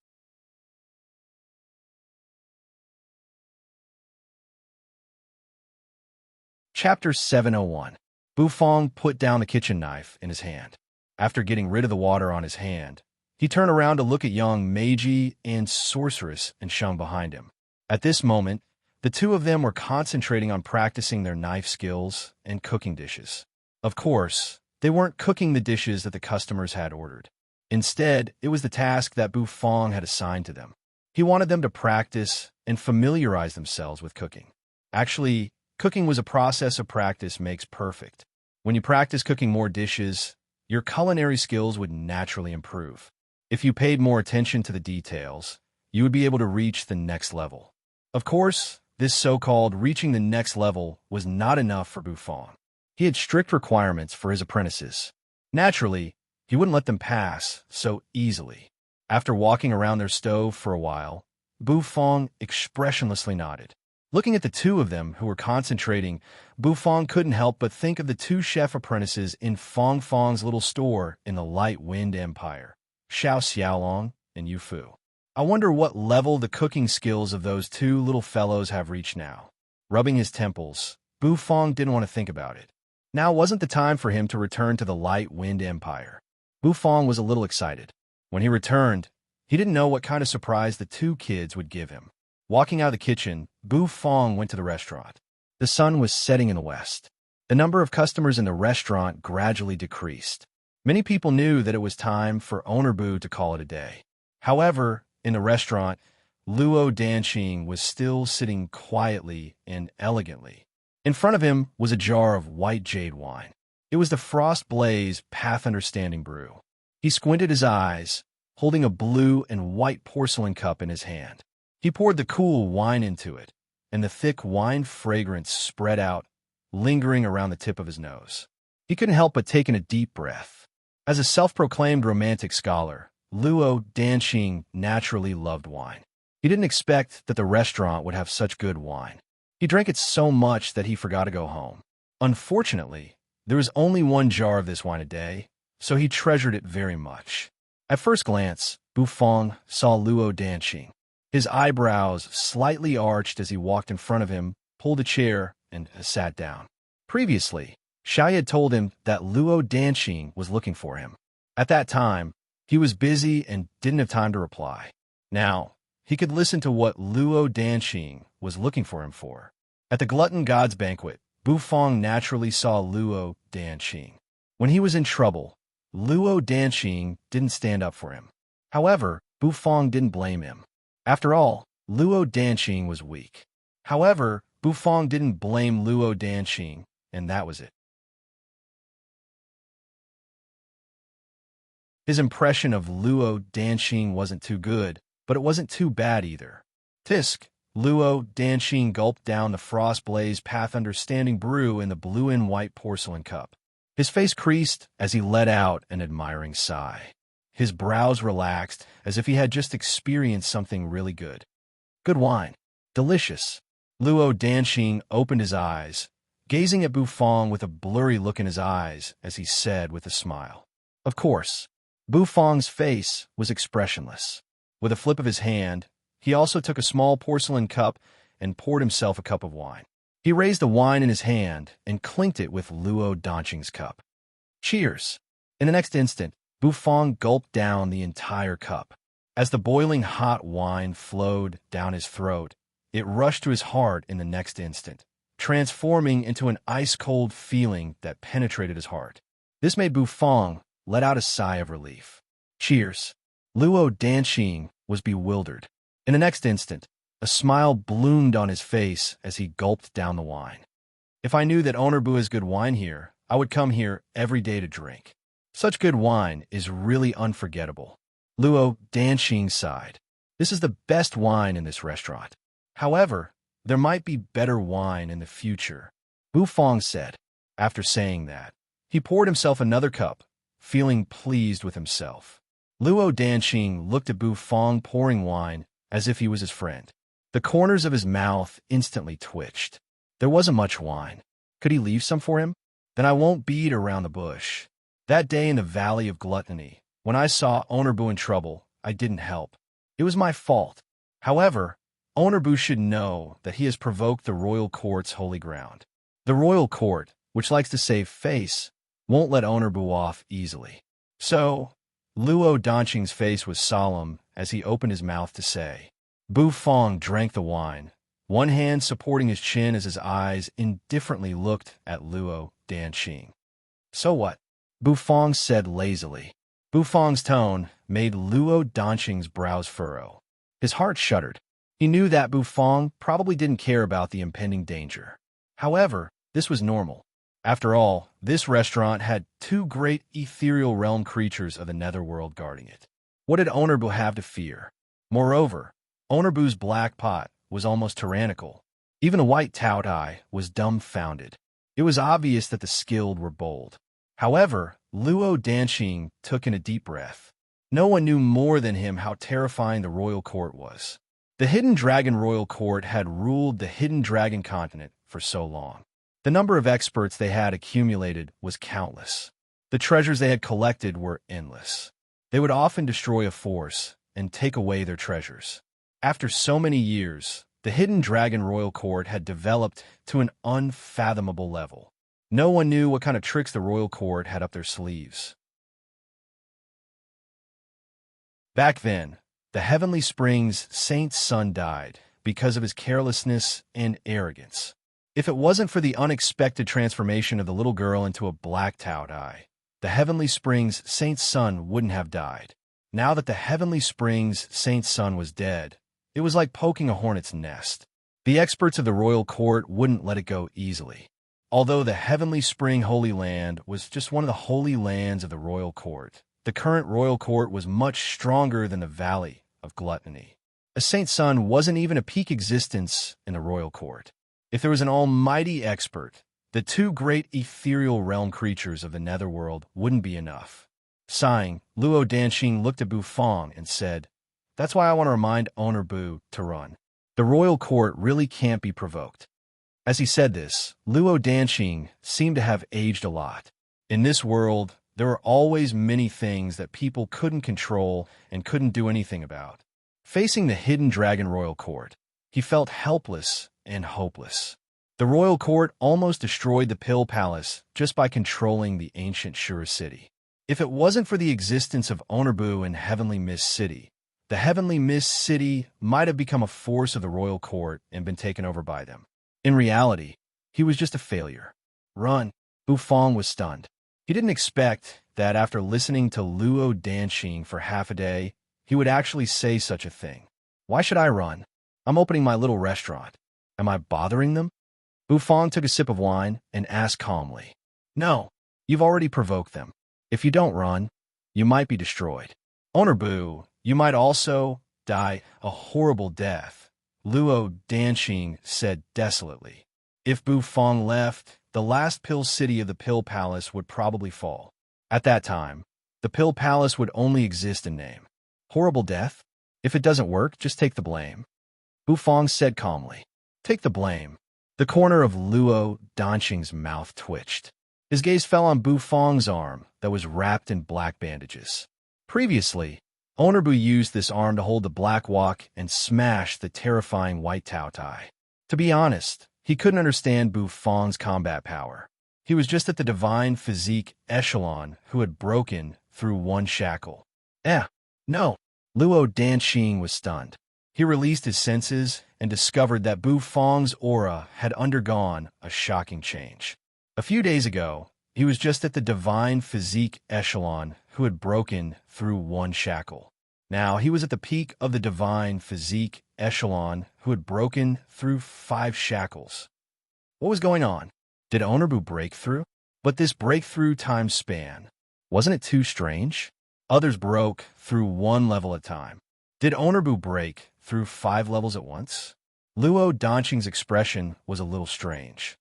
Chapter 701. Bufang put down the kitchen knife in his hand. After getting rid of the water on his hand, he turned around to look at young Meiji and Sorceress and Sheng behind him. At this moment, the two of them were concentrating on practicing their knife skills and cooking dishes. Of course, they weren't cooking the dishes that the customers had ordered. Instead, it was the task that Bufang had assigned to them. He wanted them to practice and familiarize themselves with cooking. Actually, cooking was a process of practice makes perfect. When you practice cooking more dishes, your culinary skills would naturally improve. If you paid more attention to the details, you would be able to reach the next level. Of course, this so-called reaching the next level was not enough for Bufang. He had strict requirements for his apprentices. Naturally, he wouldn't let them pass so easily. After walking around their stove for a while, Bufang expressionlessly nodded. Looking at the two of them who were concentrating, Bufang couldn't help but think of the 2 chef apprentices in Fong Fong's little store in the Light Wind Empire, Xiao Xiaolong and Yu Fu. I wonder what level the cooking skills of those 2 little fellows have reached now. Rubbing his temples, Bufang didn't want to think about it. Now wasn't the time for him to return to the Light Wind Empire. Bufang was a little excited. When he returned, he didn't know what kind of surprise the 2 kids would give him. Walking out of the kitchen, Bufang went to the restaurant. The sun was setting in the west. The number of customers in the restaurant gradually decreased. Many people knew that it was time for Owner Bu to call it a day. However, in the restaurant, Luo Danqing was still sitting quietly and elegantly. In front of him was a jar of white jade wine. It was the Frost Blaze Path Understanding brew. He squinted his eyes, holding a blue and white porcelain cup in his hand. He poured the cool wine into it, and the thick wine fragrance spread out, lingering around the tip of his nose. He couldn't help but take in a deep breath. As a self-proclaimed romantic scholar, Luo Danqing naturally loved wine. He didn't expect that the restaurant would have such good wine. He drank it so much that he forgot to go home. Unfortunately, there was only one jar of this wine a day, so he treasured it very much. At first glance, Bufang saw Luo Danqing. His eyebrows slightly arched as he walked in front of him, pulled a chair, and sat down. Previously, Xiao had told him that Luo Danqing was looking for him. At that time, he was busy and didn't have time to reply. Now, he could listen to what Luo Danqing was looking for him for. At the Glutton God's banquet, Bufang naturally saw Luo Danqing. When he was in trouble, Luo Danqing didn't stand up for him. However, Bufang didn't blame him. After all, Luo Danqing was weak. However, Bufang didn't blame Luo Danqing, and that was it. His impression of Luo Danqing wasn't too good, but it wasn't too bad either. Tisk, Luo Danqing gulped down the Frost Blaze Path Understanding brew in the blue and white porcelain cup. His face creased as he let out an admiring sigh. His brows relaxed as if he had just experienced something really good. Good wine. Delicious. Luo Danqing opened his eyes, gazing at Bufang with a blurry look in his eyes as he said with a smile. Of course. Bufang's face was expressionless. With a flip of his hand, he also took a small porcelain cup and poured himself a cup of wine. He raised the wine in his hand and clinked it with Luo Danqing's cup. Cheers! In the next instant, Bufang gulped down the entire cup. As the boiling hot wine flowed down his throat, it rushed to his heart in the next instant, transforming into an ice-cold feeling that penetrated his heart. This made Bufang let out a sigh of relief. Cheers! Luo Danqing was bewildered. In the next instant, a smile bloomed on his face as he gulped down the wine. If I knew that Owner Bu has good wine here, I would come here every day to drink. Such good wine is really unforgettable. Luo Danqing sighed. This is the best wine in this restaurant. However, there might be better wine in the future, Bufang said. After saying that, he poured himself another cup, feeling pleased with himself. Luo Danqing looked at Bufang pouring wine as if he was his friend. The corners of his mouth instantly twitched. There wasn't much wine. Could he leave some for him? Then I won't beat around the bush. That day in the Valley of Gluttony, when I saw Owner Bu in trouble, I didn't help. It was my fault. However, Owner Bu should know that he has provoked the royal court's holy ground. The royal court, which likes to save face, won't let Owner Bu off easily. So, Luo Danqing's face was solemn as he opened his mouth to say. Bufang drank the wine, one hand supporting his chin as his eyes indifferently looked at Luo Danqing. So what? Bufang said lazily. Bufang's tone made Luo Danqing's brows furrow. His heart shuddered. He knew that Bufang probably didn't care about the impending danger. However, this was normal. After all, this restaurant had two great ethereal realm creatures of the netherworld guarding it. What did Owner Bu have to fear? Moreover, Owner Bu's black pot was almost tyrannical. Even the white Taotai was dumbfounded. It was obvious that the skilled were bold. However, Luo Danqing took in a deep breath. No one knew more than him how terrifying the royal court was. The Hidden Dragon Royal Court had ruled the Hidden Dragon continent for so long. The number of experts they had accumulated was countless. The treasures they had collected were endless. They would often destroy a force and take away their treasures. After so many years, the Hidden Dragon Royal Court had developed to an unfathomable level. No one knew what kind of tricks the royal court had up their sleeves. Back then, the Heavenly Springs Saint's son died because of his carelessness and arrogance. If it wasn't for the unexpected transformation of the little girl into a black Taotai, the Heavenly Springs Saint's son wouldn't have died. Now that the Heavenly Springs Saint's son was dead, It was like poking a hornet's nest. The experts of the royal court wouldn't let it go easily. Although the heavenly spring Holy Land was just one of the holy lands of the royal court, the current royal court was much stronger than the Valley of Gluttony. A Saint Sun wasn't even a peak existence in the royal court. If there was an almighty expert, the two great ethereal realm creatures of the netherworld wouldn't be enough. Sighing, Luo Danxing looked at Bu Fong and said, "That's why I want to remind Owner Bu to run. The royal court really can't be provoked." As he said this, Luo Danxing seemed to have aged a lot. In this world, there were always many things that people couldn't control and couldn't do anything about. Facing the hidden dragon royal court, he felt helpless and hopeless. The royal court almost destroyed the Pill Palace just by controlling the ancient Shura city. If it wasn't for the existence of Onerbu and Heavenly Mist City, the Heavenly Mist City might have become a force of the royal court and been taken over by them. In reality, he was just a failure. Run. Bu Fong was stunned. He didn't expect that after listening to Luo Danxing for half a day, he would actually say such a thing. Why should I run? I'm opening my little restaurant. Am I bothering them? Bu Fong took a sip of wine and asked calmly. No, you've already provoked them. If you don't run, you might be destroyed. Owner Bu, you might also die a horrible death, Luo Danxing said desolately. If Bu Fong left, the last Pill City of the Pill Palace would probably fall. At that time, the Pill Palace would only exist in name. Horrible death? If it doesn't work, just take the blame. Bu Fong said calmly. Take the blame. The corner of Luo Danxing's mouth twitched. His gaze fell on Bu Fong's arm that was wrapped in black bandages. Previously, Owner Bu used this arm to hold the black walk and smash the terrifying white Tao Tai. To be honest, he couldn't understand Bu Fong's combat power. He was just at the divine physique echelon who had broken through one shackle. No. Luo Danxing was stunned. He released his senses and discovered that Bu Fong's aura had undergone a shocking change. A few days ago, he was just at the divine physique echelon who had broken through one shackle. Now he was at the peak of the divine physique echelon who had broken through 5 shackles. What was going on? Did Onerbu break through? But this breakthrough time span, wasn't it too strange? Others broke through 1 level at a time. Did Onerbu break through 5 levels at once? Luo Danxing's expression was a little strange.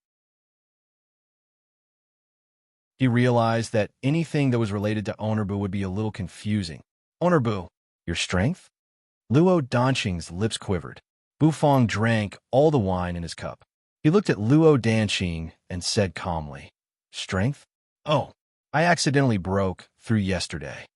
He realized that anything that was related to Onerbu would be a little confusing. Onerbu, your strength? Luo Danxing's lips quivered. Bu Fong drank all the wine in his cup. He looked at Luo Danxing and said calmly, Strength? Oh, I accidentally broke through yesterday.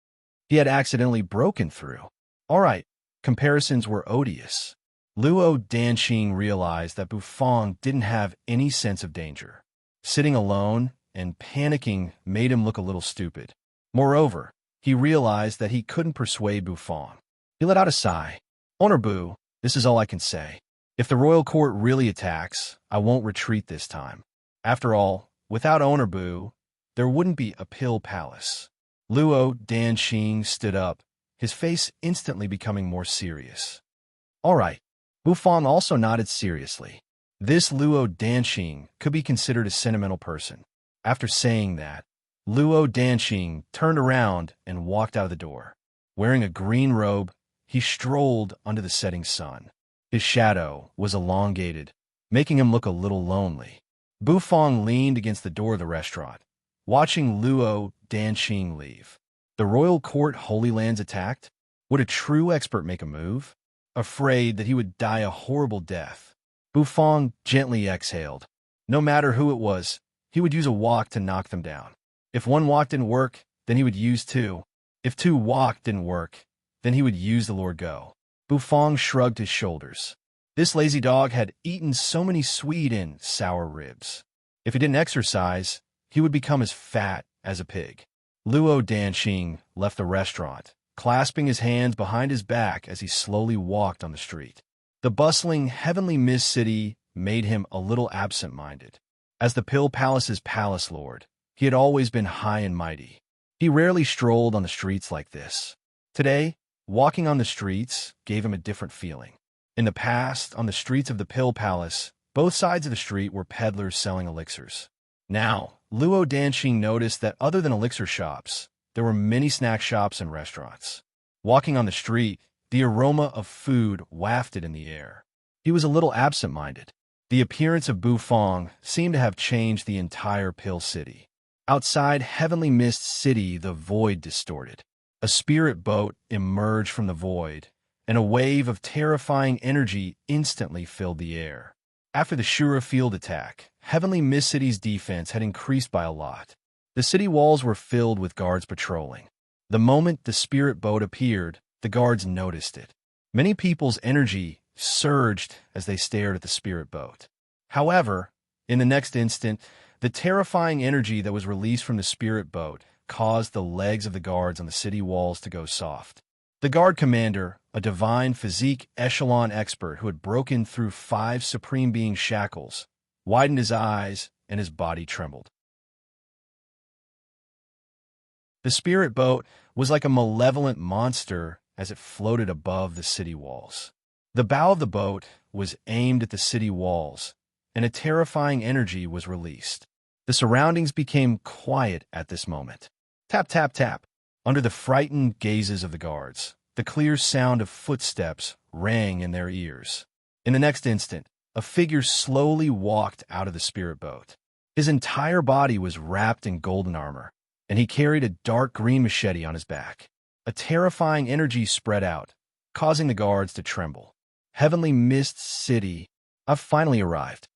He had accidentally broken through. All right, comparisons were odious. Luo Danxing realized that Bu Fong didn't have any sense of danger. Sitting alone and panicking made him look a little stupid. Moreover, he realized that he couldn't persuade Bu Fong. He let out a sigh. Owner Bu, this is all I can say. If the royal court really attacks, I won't retreat this time. After all, without Owner Bu, there wouldn't be a Pill Palace. Luo Danxing stood up, his face instantly becoming more serious. All right. Bu Fong also nodded seriously. This Luo Danxing could be considered a sentimental person. After saying that, Luo Danxing turned around and walked out of the door. Wearing a green robe, he strolled under the setting sun. His shadow was elongated, making him look a little lonely. Bu Fong leaned against the door of the restaurant, watching Luo Danxing leave. The royal court Holy Lands attacked? Would a true expert make a move? Afraid that he would die a horrible death, Bu Fong gently exhaled. No matter who it was, he would use a walk to knock them down. If 1 walk didn't work, then he would use 2. If 2 walk didn't work, then he would use the Lord Go. Bu Fong shrugged his shoulders. This lazy dog had eaten so many sweet and sour ribs. If he didn't exercise, he would become as fat as a pig. Luo Danxing left the restaurant, clasping his hands behind his back as he slowly walked on the street. The bustling Heavenly Mist City made him a little absent-minded. As the Pill Palace's palace lord, he had always been high and mighty. He rarely strolled on the streets like this. Today, walking on the streets gave him a different feeling. In the past, on the streets of the Pill Palace, both sides of the street were peddlers selling elixirs. Now, Luo Danxing noticed that other than elixir shops, there were many snack shops and restaurants. Walking on the street, the aroma of food wafted in the air. He was a little absent-minded. The appearance of Bufong seemed to have changed the entire Pill City. Outside Heavenly Mist City, the void distorted. A spirit boat emerged from the void, and a wave of terrifying energy instantly filled the air. After the Shura field attack, Heavenly Mist City's defense had increased by a lot. The city walls were filled with guards patrolling. The moment the spirit boat appeared, the guards noticed it. Many people's energy surged as they stared at the spirit boat. However, in the next instant, the terrifying energy that was released from the spirit boat caused the legs of the guards on the city walls to go soft. The guard commander, a divine physique echelon expert who had broken through 5 supreme being shackles, widened his eyes and his body trembled. The spirit boat was like a malevolent monster as it floated above the city walls. The bow of the boat was aimed at the city walls, and a terrifying energy was released. The surroundings became quiet at this moment. Tap, tap, tap. Under the frightened gazes of the guards, the clear sound of footsteps rang in their ears. In the next instant, a figure slowly walked out of the spirit boat. His entire body was wrapped in golden armor, and he carried a dark green machete on his back. A terrifying energy spread out, causing the guards to tremble. Heavenly Mist City, I've finally arrived.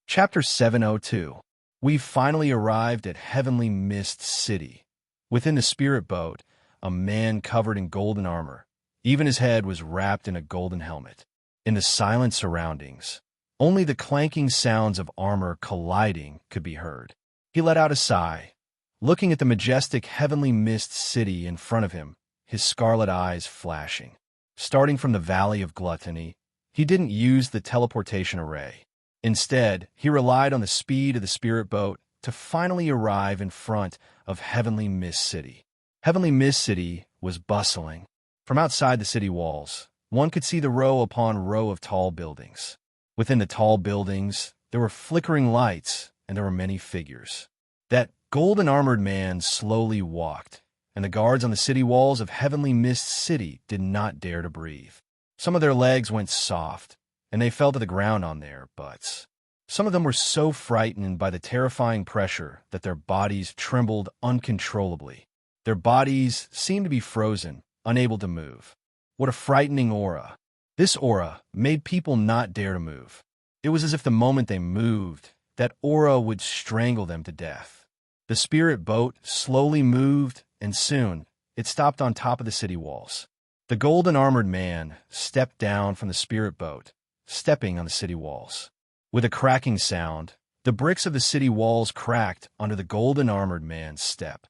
Chapter 702. We've finally arrived at Heavenly Mist City. Within the spirit boat, a man covered in golden armor. Even his head was wrapped in a golden helmet. In the silent surroundings, only the clanking sounds of armor colliding could be heard. He let out a sigh, looking at the majestic Heavenly Mist City in front of him, his scarlet eyes flashing. Starting from the Valley of Gluttony, he didn't use the teleportation array. Instead, he relied on the speed of the spirit boat to finally arrive in front of Heavenly Mist City. Heavenly Mist City was bustling. From outside the city walls, one could see the row upon row of tall buildings. Within the tall buildings, there were flickering lights, and there were many figures. That golden-armored man slowly walked, and the guards on the city walls of Heavenly Mist City did not dare to breathe. Some of their legs went soft, and they fell to the ground on their butts. Some of them were so frightened by the terrifying pressure that their bodies trembled uncontrollably. Their bodies seemed to be frozen, unable to move. What a frightening aura. This aura made people not dare to move. It was as if the moment they moved, that aura would strangle them to death. The spirit boat slowly moved, and soon it stopped on top of the city walls. The golden-armored man stepped down from the spirit boat, stepping on the city walls. With a cracking sound, the bricks of the city walls cracked under the golden-armored man's step.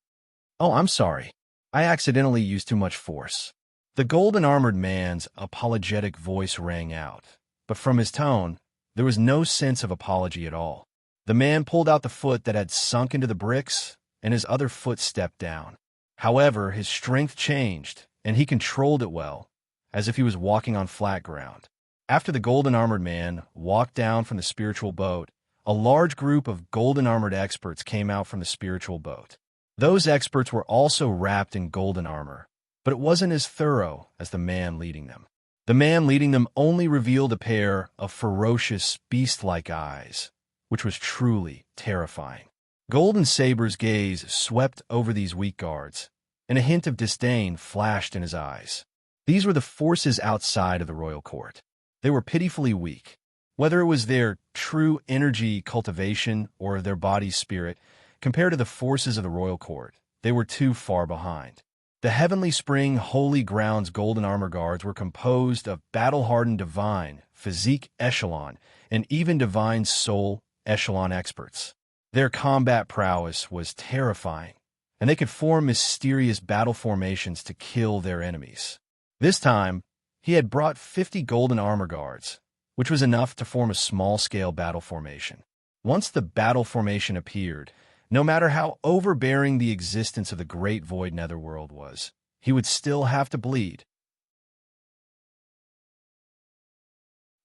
"Oh, I'm sorry. I accidentally used too much force." The golden-armored man's apologetic voice rang out, but from his tone, there was no sense of apology at all. The man pulled out the foot that had sunk into the bricks, and his other foot stepped down. However, his strength changed, and he controlled it well, as if he was walking on flat ground. After the golden-armored man walked down from the spiritual boat, a large group of golden-armored experts came out from the spiritual boat. Those experts were also wrapped in golden armor, but it wasn't as thorough as the man leading them. The man leading them only revealed a pair of ferocious, beast-like eyes, which was truly terrifying. Golden Saber's gaze swept over these weak guards, and a hint of disdain flashed in his eyes. These were the forces outside of the royal court. They were pitifully weak. Whether it was their true energy cultivation or their body's spirit, compared to the forces of the royal court, they were too far behind. The Heavenly Spring Holy Grounds Golden Armor Guards were composed of battle-hardened divine, physique echelon, and even divine soul echelon experts. Their combat prowess was terrifying, and they could form mysterious battle formations to kill their enemies. This time, he had brought 50 golden armor guards, which was enough to form a small-scale battle formation. Once the battle formation appeared, No matter how overbearing the existence of the great void netherworld was, he would still have to bleed.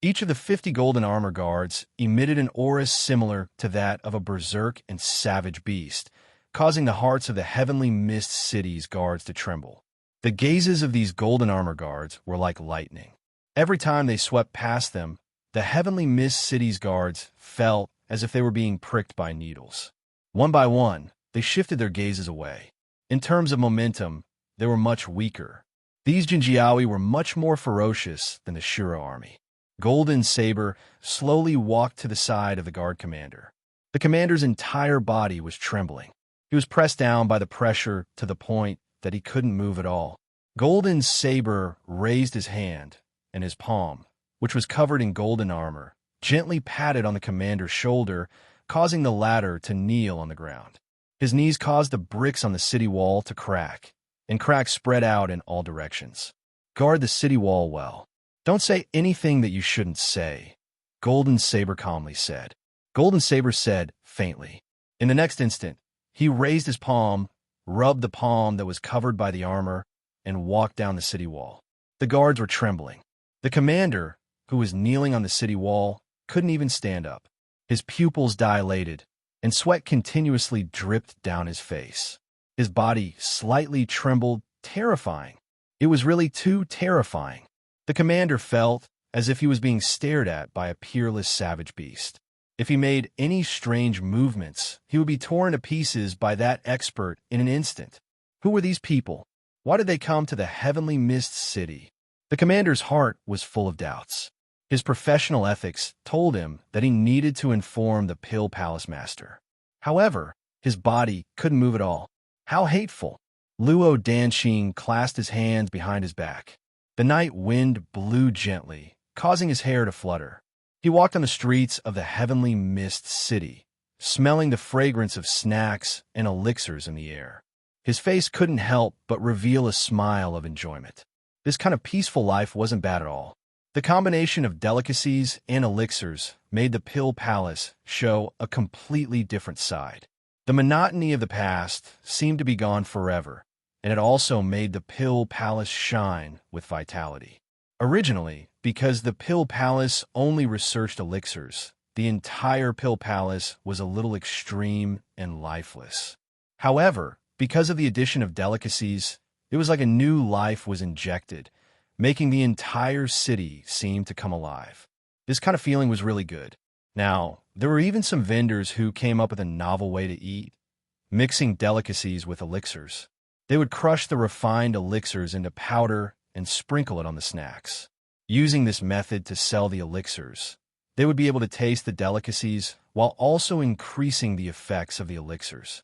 Each of the 50 golden armor guards emitted an aura similar to that of a berserk and savage beast, causing the hearts of the heavenly mist city's guards to tremble. The gazes of these golden armor guards were like lightning. Every time they swept past them, the heavenly mist city's guards felt as if they were being pricked by needles. One by one, they shifted their gazes away. In terms of momentum, they were much weaker. These Jinjiawi were much more ferocious than the Shura army. Golden Saber slowly walked to the side of the guard commander. The commander's entire body was trembling. He was pressed down by the pressure to the point that he couldn't move at all. Golden Saber raised his hand, and his palm, which was covered in golden armor, gently patted on the commander's shoulder, causing the latter to kneel on the ground. His knees caused the bricks on the city wall to crack, and cracks spread out in all directions. Guard the city wall well. Don't say anything that you shouldn't say, Golden Saber calmly said. Golden Saber said faintly. In the next instant, he raised his palm, rubbed the palm that was covered by the armor, and walked down the city wall. The guards were trembling. The commander, who was kneeling on the city wall, couldn't even stand up. His pupils dilated, and sweat continuously dripped down his face. His body slightly trembled, terrifying. It was really too terrifying. The commander felt as if he was being stared at by a peerless savage beast. If he made any strange movements, he would be torn to pieces by that expert in an instant. Who were these people? Why did they come to the heavenly mist city? The commander's heart was full of doubts. His professional ethics told him that he needed to inform the Pill Palace Master. However, his body couldn't move at all. How hateful! Luo Danqing clasped his hands behind his back. The night wind blew gently, causing his hair to flutter. He walked on the streets of the heavenly mist city, smelling the fragrance of snacks and elixirs in the air. His face couldn't help but reveal a smile of enjoyment. This kind of peaceful life wasn't bad at all. The combination of delicacies and elixirs made the Pill Palace show a completely different side. The monotony of the past seemed to be gone forever, and it also made the Pill Palace shine with vitality. Originally, because the Pill Palace only researched elixirs, the entire Pill Palace was a little extreme and lifeless. However, because of the addition of delicacies, it was like a new life was injected, making the entire city seem to come alive. This kind of feeling was really good. Now, there were even some vendors who came up with a novel way to eat, mixing delicacies with elixirs. They would crush the refined elixirs into powder and sprinkle it on the snacks. Using this method to sell the elixirs, they would be able to taste the delicacies while also increasing the effects of the elixirs.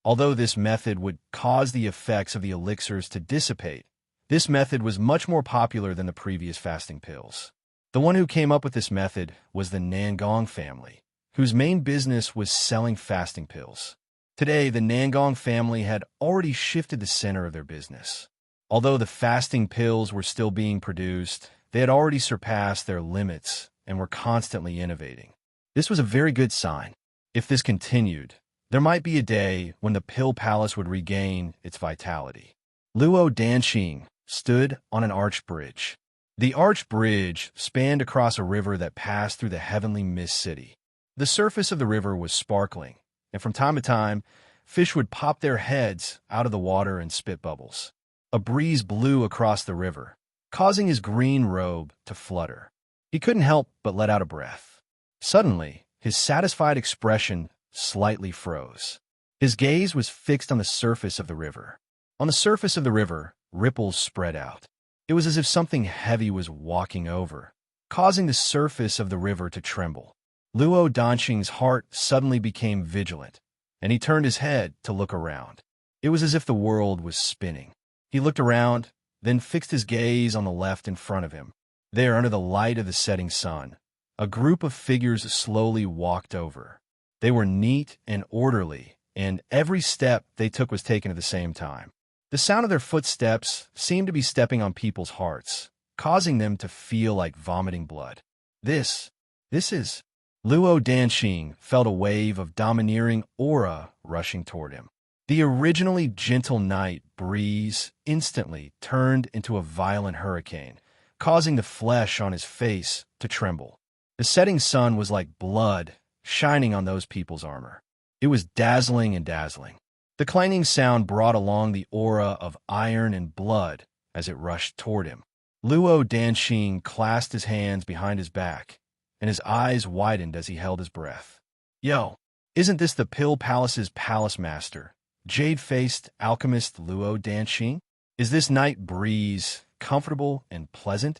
Although this method would cause the effects of the elixirs to dissipate, this method was much more popular than the previous fasting pills. The one who came up with this method was the Nangong family, whose main business was selling fasting pills. Today, the Nangong family had already shifted the center of their business. Although the fasting pills were still being produced, they had already surpassed their limits and were constantly innovating. This was a very good sign. If this continued, there might be a day when the Pill Palace would regain its vitality. Luo Danqing stood on an arched bridge. The arched bridge spanned across a river that passed through the heavenly mist city. The surface of the river was sparkling, and from time to time, fish would pop their heads out of the water and spit bubbles. A breeze blew across the river, causing his green robe to flutter. He couldn't help but let out a breath. Suddenly, his satisfied expression slightly froze. His gaze was fixed on the surface of the river. On the surface of the river, ripples spread out. It was as if something heavy was walking over, causing the surface of the river to tremble. Luo Danqing's heart suddenly became vigilant, and he turned his head to look around. It was as if the world was spinning. He looked around, then fixed his gaze on the left in front of him. There, under the light of the setting sun, a group of figures slowly walked over. They were neat and orderly, and every step they took was taken at the same time. The sound of their footsteps seemed to be stepping on people's hearts, causing them to feel like vomiting blood. This is... Luo Danxing felt a wave of domineering aura rushing toward him. The originally gentle night breeze instantly turned into a violent hurricane, causing the flesh on his face to tremble. The setting sun was like blood shining on those people's armor. It was dazzling and dazzling. The clanging sound brought along the aura of iron and blood as it rushed toward him. Luo Danxing clasped his hands behind his back, and his eyes widened as he held his breath. Yo, isn't this the Pill Palace's palace master, jade-faced alchemist Luo Danxing? Is this night breeze comfortable and pleasant?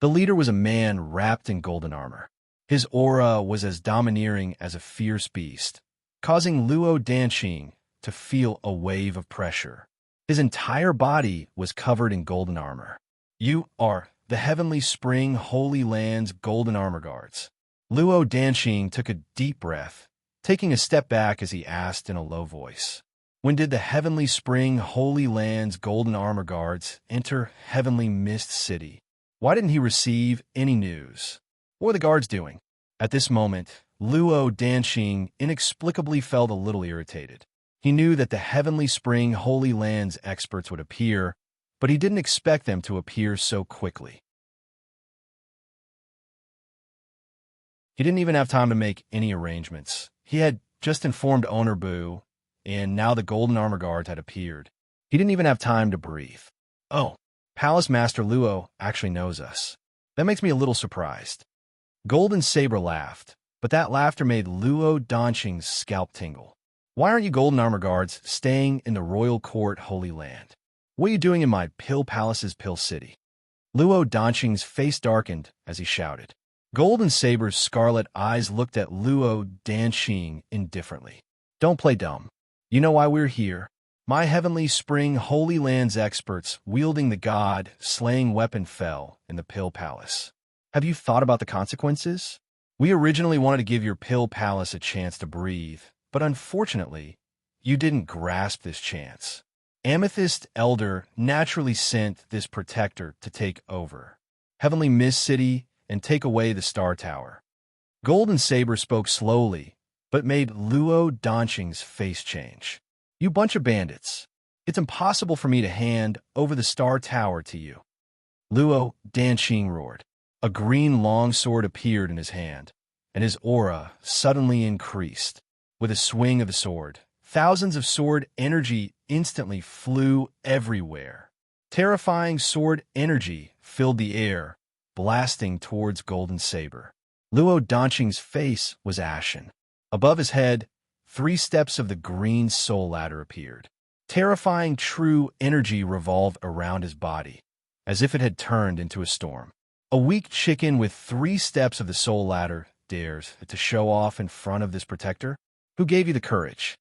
The leader was a man wrapped in golden armor. His aura was as domineering as a fierce beast, causing Luo Danxing to feel a wave of pressure. His entire body was covered in golden armor. You are the Heavenly Spring Holy Land's golden armor guards. Luo Danxing took a deep breath, taking a step back as he asked in a low voice. When did the Heavenly Spring Holy Land's golden armor guards enter Heavenly Mist City? Why didn't he receive any news? What were the guards doing? At this moment, Luo Danxing inexplicably felt a little irritated. He knew that the Heavenly Spring Holy Land's experts would appear, but he didn't expect them to appear so quickly. He didn't even have time to make any arrangements. He had just informed Owner Boo, and now the Golden Armor Guards had appeared. He didn't even have time to breathe. Oh, Palace Master Luo actually knows us. That makes me a little surprised. Golden Saber laughed, but that laughter made Luo Danxing's scalp tingle. Why aren't you Golden Armor Guards staying in the Royal Court Holy Land? What are you doing in my Pill Palace's Pill City? Luo Danxing's face darkened as he shouted. Golden Saber's scarlet eyes looked at Luo Danxing indifferently. Don't play dumb. You know why we're here. My Heavenly Spring Holy Land's experts wielding the god-slaying weapon fell in the Pill Palace. Have you thought about the consequences? We originally wanted to give your Pill Palace a chance to breathe, but unfortunately, you didn't grasp this chance. Amethyst Elder naturally sent this protector to take over Heavenly Mist City and take away the Star Tower. Golden Saber spoke slowly, but made Luo Danxing's face change. You bunch of bandits. It's impossible for me to hand over the Star Tower to you. Luo Danxing roared. A green longsword appeared in his hand, and his aura suddenly increased. With a swing of the sword, thousands of sword energy instantly flew everywhere. Terrifying sword energy filled the air, blasting towards Golden Saber. Luo Danxing's face was ashen. Above his head, 3 steps of the green soul ladder appeared. Terrifying true energy revolved around his body, as if it had turned into a storm. A weak chicken with 3 steps of the soul ladder dares to show off in front of this protector? Who gave you the courage?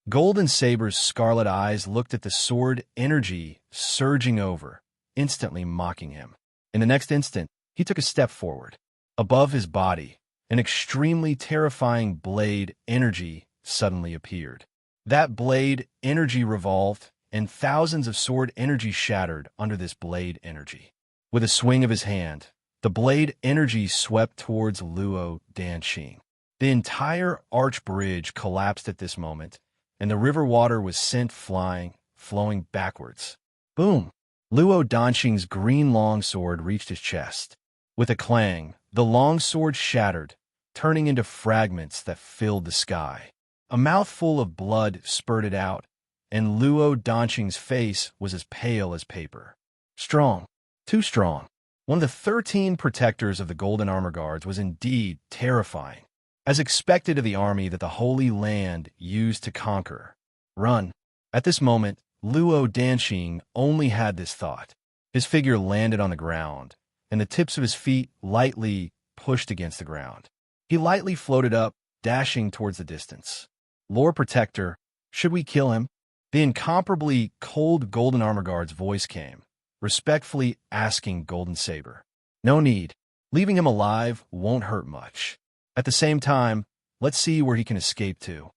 Golden Saber's scarlet eyes looked at the sword energy surging over, instantly mocking him. In the next instant, he took a step forward. Above his body, an extremely terrifying blade energy suddenly appeared. That blade energy revolved, and thousands of sword energy shattered under this blade energy. With a swing of his hand, the blade energy swept towards Luo Danxing. The entire arch bridge collapsed at this moment, and the river water was sent flying, flowing backwards. Boom! Luo Danxing's green longsword reached his chest. With a clang, the longsword shattered, turning into fragments that filled the sky. A mouthful of blood spurted out, and Luo Danxing's face was as pale as paper. Strong. Too strong. One of the 13 protectors of the Golden Armor Guards was indeed terrifying, as expected of the army that the Holy Land used to conquer. Run. At this moment, Luo Danxing only had this thought. His figure landed on the ground, and the tips of his feet lightly pushed against the ground. He lightly floated up, dashing towards the distance. Lord Protector, should we kill him? The incomparably cold Golden Armor Guard's voice came, respectfully asking Golden Saber. No need. Leaving him alive won't hurt much. At the same time, let's see where he can escape to.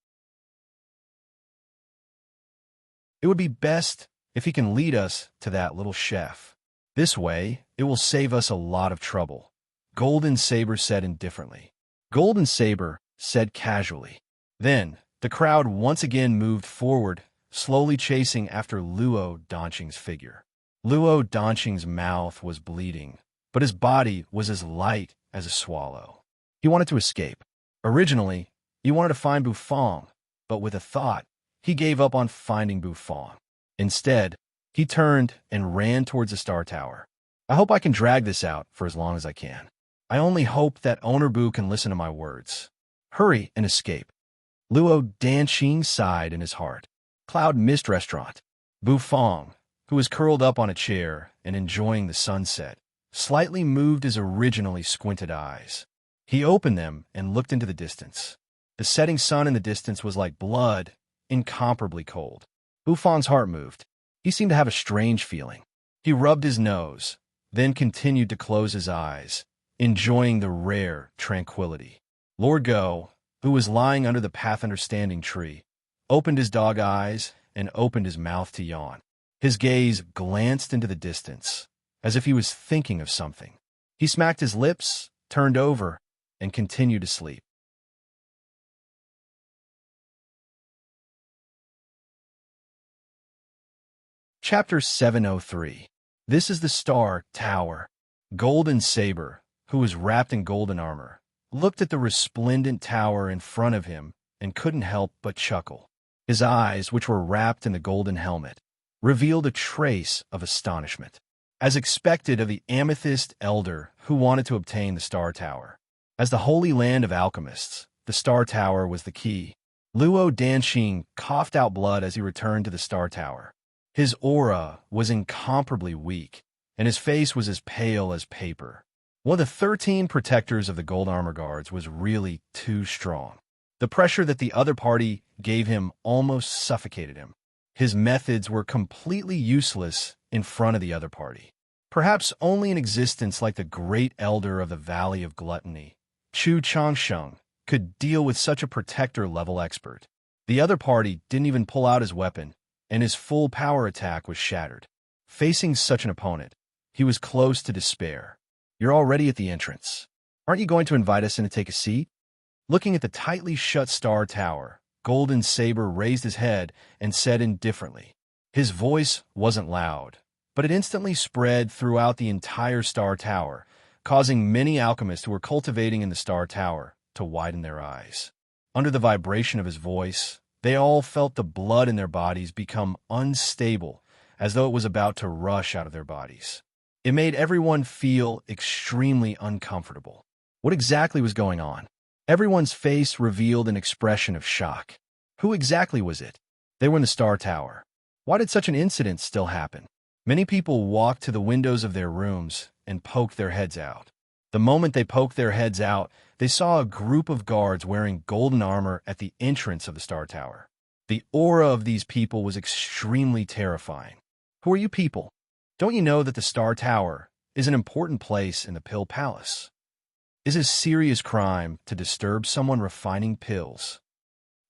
It would be best if he can lead us to that little chef. This way, it will save us a lot of trouble, Golden Saber said indifferently. Golden Saber said casually. Then, the crowd once again moved forward, slowly chasing after Luo Donqing's figure. Luo Donqing's mouth was bleeding, but his body was as light as a swallow. He wanted to escape. Originally, he wanted to find Bufang, but with a thought, he gave up on finding Bufang. Instead, he turned and ran towards the Star Tower. I hope I can drag this out for as long as I can. I only hope that Owner Boo can listen to my words. Hurry and escape. Luo Donqing sighed in his heart. Cloud Mist Restaurant. Bufang, who was curled up on a chair and enjoying the sunset, slightly moved his originally squinted eyes. He opened them and looked into the distance. The setting sun in the distance was like blood, incomparably cold. Bufang's heart moved. He seemed to have a strange feeling. He rubbed his nose, then continued to close his eyes, enjoying the rare tranquility. Lord Go, who was lying under the Path Understanding tree, opened his dog eyes and opened his mouth to yawn. His gaze glanced into the distance, as if he was thinking of something. He smacked his lips, turned over, and continued to sleep. Chapter 703. This is the Star Tower. Golden Saber, who was wrapped in golden armor, looked at the resplendent tower in front of him and couldn't help but chuckle. His eyes, which were wrapped in the golden helmet, revealed a trace of astonishment, as expected of the amethyst elder who wanted to obtain the Star Tower. As the holy land of alchemists, the Star Tower was the key. Luo Donqing coughed out blood as he returned to the Star Tower. His aura was incomparably weak, and his face was as pale as paper. One of the 13 protectors of the Gold Armor Guards was really too strong. The pressure that the other party gave him almost suffocated him. His methods were completely useless in front of the other party. Perhaps only an existence like the great elder of the Valley of Gluttony, Chu Changsheng, could deal with such a protector-level expert. The other party didn't even pull out his weapon, and his full power attack was shattered. Facing such an opponent, he was close to despair. You're already at the entrance. Aren't you going to invite us in to take a seat? Looking at the tightly shut Star Tower, Golden Saber raised his head and said indifferently. His voice wasn't loud, but it instantly spread throughout the entire Star Tower, causing many alchemists who were cultivating in the Star Tower to widen their eyes. Under the vibration of his voice, they all felt the blood in their bodies become unstable, as though it was about to rush out of their bodies. It made everyone feel extremely uncomfortable. What exactly was going on? Everyone's face revealed an expression of shock. Who exactly was it? They were in the Star Tower. Why did such an incident still happen? Many people walked to the windows of their rooms and poked their heads out. The moment they poked their heads out, they saw a group of guards wearing golden armor at the entrance of the Star Tower. The aura of these people was extremely terrifying. Who are you people? Don't you know that the Star Tower is an important place in the Pill Palace? It is a serious crime to disturb someone refining pills.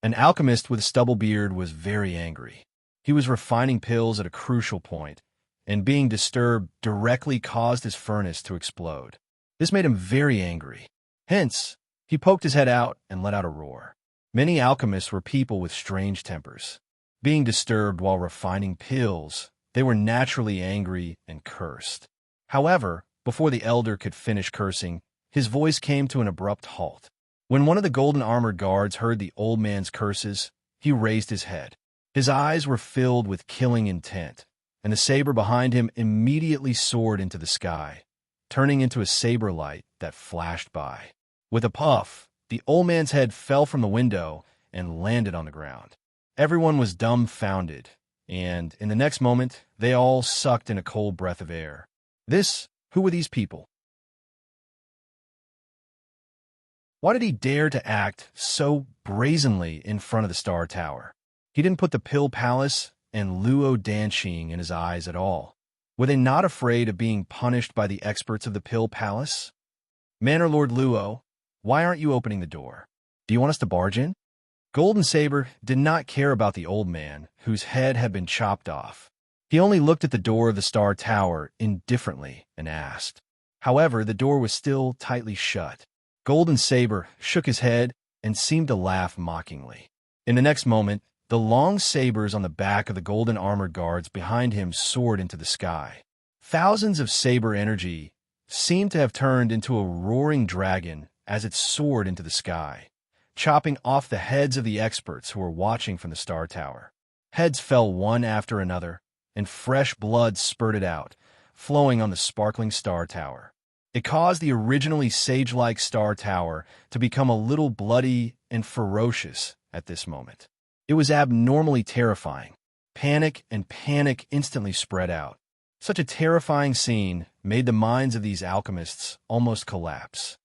An alchemist with a stubble beard was very angry. He was refining pills at a crucial point, and being disturbed directly caused his furnace to explode. This made him very angry. Hence, he poked his head out and let out a roar. Many alchemists were people with strange tempers. Being disturbed while refining pills, they were naturally angry and cursed. However, before the elder could finish cursing, his voice came to an abrupt halt. When one of the golden armored guards heard the old man's curses, he raised his head. His eyes were filled with killing intent, and the saber behind him immediately soared into the sky, turning into a saber light that flashed by. With a puff, the old man's head fell from the window and landed on the ground. Everyone was dumbfounded, and in the next moment, they all sucked in a cold breath of air. Who were these people? Why did he dare to act so brazenly in front of the Star Tower? He didn't put the Pill Palace and Luo Donqing in his eyes at all. Were they not afraid of being punished by the experts of the Pill Palace? Manor Lord Luo, why aren't you opening the door? Do you want us to barge in? Golden Saber did not care about the old man, whose head had been chopped off. He only looked at the door of the Star Tower indifferently and asked. However, the door was still tightly shut. Golden Saber shook his head and seemed to laugh mockingly. In the next moment, the long sabers on the back of the golden armored guards behind him soared into the sky. Thousands of saber energy seemed to have turned into a roaring dragon as it soared into the sky, chopping off the heads of the experts who were watching from the Star Tower. Heads fell one after another, and fresh blood spurted out, flowing on the sparkling Star Tower. It caused the originally sage-like Star Tower to become a little bloody and ferocious at this moment. It was abnormally terrifying. Panic instantly spread out. Such a terrifying scene made the minds of these alchemists almost collapse.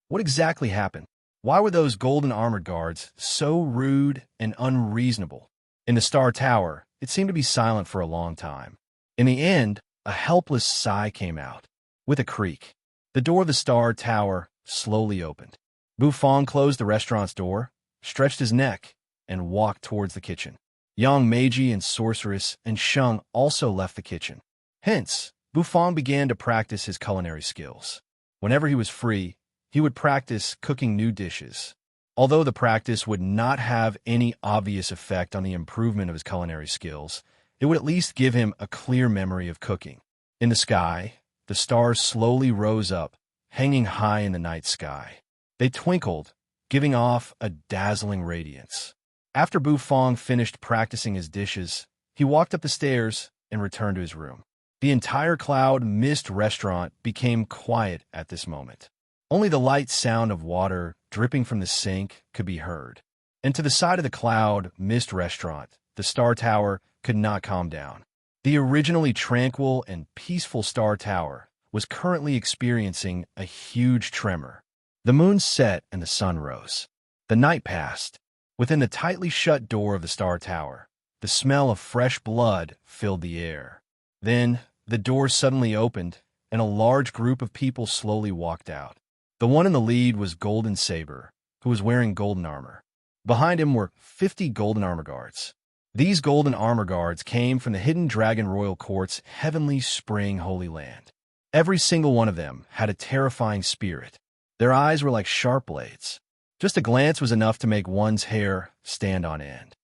What exactly happened? Why were those golden armored guards so rude and unreasonable? In the Star Tower, it seemed to be silent for a long time. In the end, a helpless sigh came out. With a creak, the door of the Star Tower slowly opened. Bufong closed the restaurant's door, stretched his neck, and walked towards the kitchen. Young Meiji and Sorceress and Sheng also left the kitchen. Hence, Bufong began to practice his culinary skills. Whenever he was free, he would practice cooking new dishes. Although the practice would not have any obvious effect on the improvement of his culinary skills, it would at least give him a clear memory of cooking. In the sky, the stars slowly rose up, hanging high in the night sky. They twinkled, giving off a dazzling radiance. After Bufong finished practicing his dishes, he walked up the stairs and returned to his room. The entire Cloud Mist restaurant became quiet at this moment. Only the light sound of water dripping from the sink could be heard. And to the side of the Cloud Mist restaurant, the Star Tower could not calm down. The originally tranquil and peaceful Star Tower was currently experiencing a huge tremor. The moon set and the sun rose. The night passed. Within the tightly shut door of the Star Tower, the smell of fresh blood filled the air. Then, the door suddenly opened, and a large group of people slowly walked out. The one in the lead was Golden Saber, who was wearing golden armor. Behind him were 50 golden armor guards. These golden armor guards came from the Hidden Dragon Royal Court's Heavenly Spring Holy Land. Every single one of them had a terrifying spirit. Their eyes were like sharp blades. Just a glance was enough to make one's hair stand on end.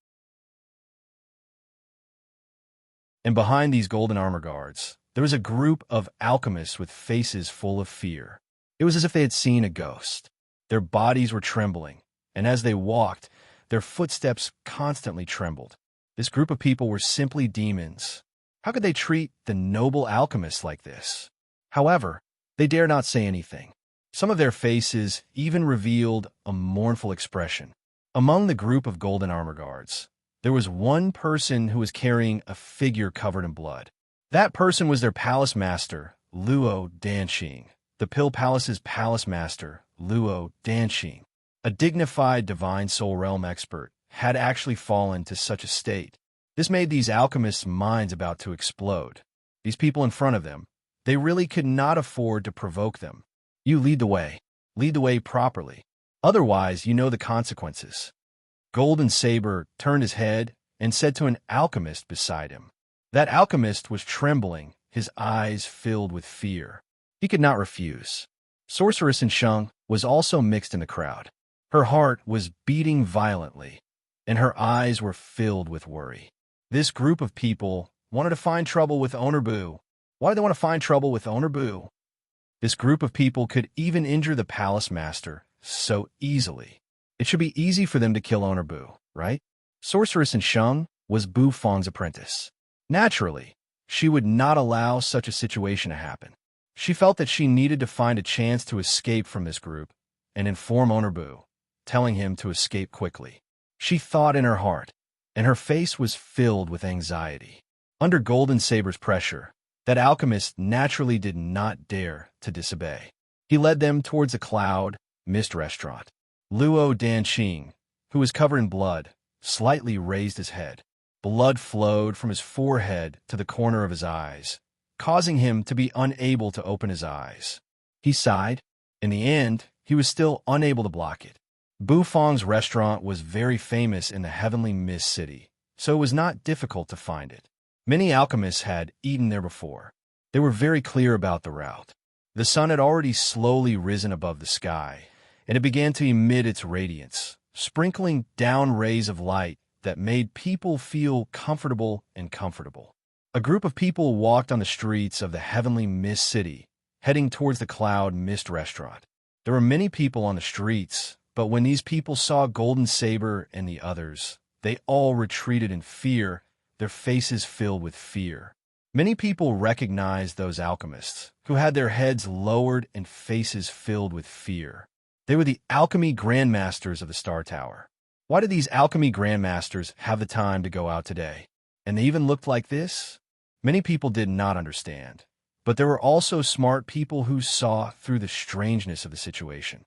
And behind these golden armor guards, there was a group of alchemists with faces full of fear. It was as if they had seen a ghost. Their bodies were trembling, and as they walked, their footsteps constantly trembled. This group of people were simply demons. How could they treat the noble alchemists like this? However, they dared not say anything. Some of their faces even revealed a mournful expression. Among the group of golden armor guards, there was one person who was carrying a figure covered in blood. That person was their palace master, Luo Danxing. The Pill Palace's palace master, Luo Danxing, a dignified divine soul realm expert, had actually fallen to such a state. This made these alchemists' minds about to explode. These people in front of them, they really could not afford to provoke them. You lead the way. Lead the way properly. Otherwise, you know the consequences. Golden Saber turned his head and said to an alchemist beside him. That alchemist was trembling, his eyes filled with fear. He could not refuse. Sorceress and Sheng was also mixed in the crowd. Her heart was beating violently, and her eyes were filled with worry. This group of people wanted to find trouble with Owner Boo. Why did they want to find trouble with Owner Boo? This group of people could even injure the palace master so easily. It should be easy for them to kill Owner Boo, right? Sorceress and Sheng was Bufong's apprentice. Naturally, she would not allow such a situation to happen. She felt that she needed to find a chance to escape from this group and inform Owner Boo, telling him to escape quickly. She thought in her heart, and her face was filled with anxiety. Under Golden Saber's pressure, that alchemist naturally did not dare to disobey. He led them towards a Cloud Mist restaurant. Luo Danxing, who was covered in blood, slightly raised his head. Blood flowed from his forehead to the corner of his eyes, causing him to be unable to open his eyes. He sighed. In the end, he was still unable to block it. Bufong's restaurant was very famous in the Heavenly Mist City, so it was not difficult to find it. Many alchemists had eaten there before. They were very clear about the route. The sun had already slowly risen above the sky, and it began to emit its radiance, sprinkling down rays of light that made people feel comfortable and comfortable. A group of people walked on the streets of the heavenly mist city, heading towards the Cloud Mist restaurant. There were many people on the streets, but when these people saw Golden Saber and the others, they all retreated in fear, their faces filled with fear. Many people recognized those alchemists, who had their heads lowered and faces filled with fear. They were the alchemy grandmasters of the Star Tower. Why did these alchemy grandmasters have the time to go out today? And they even looked like this? Many people did not understand, but there were also smart people who saw through the strangeness of the situation.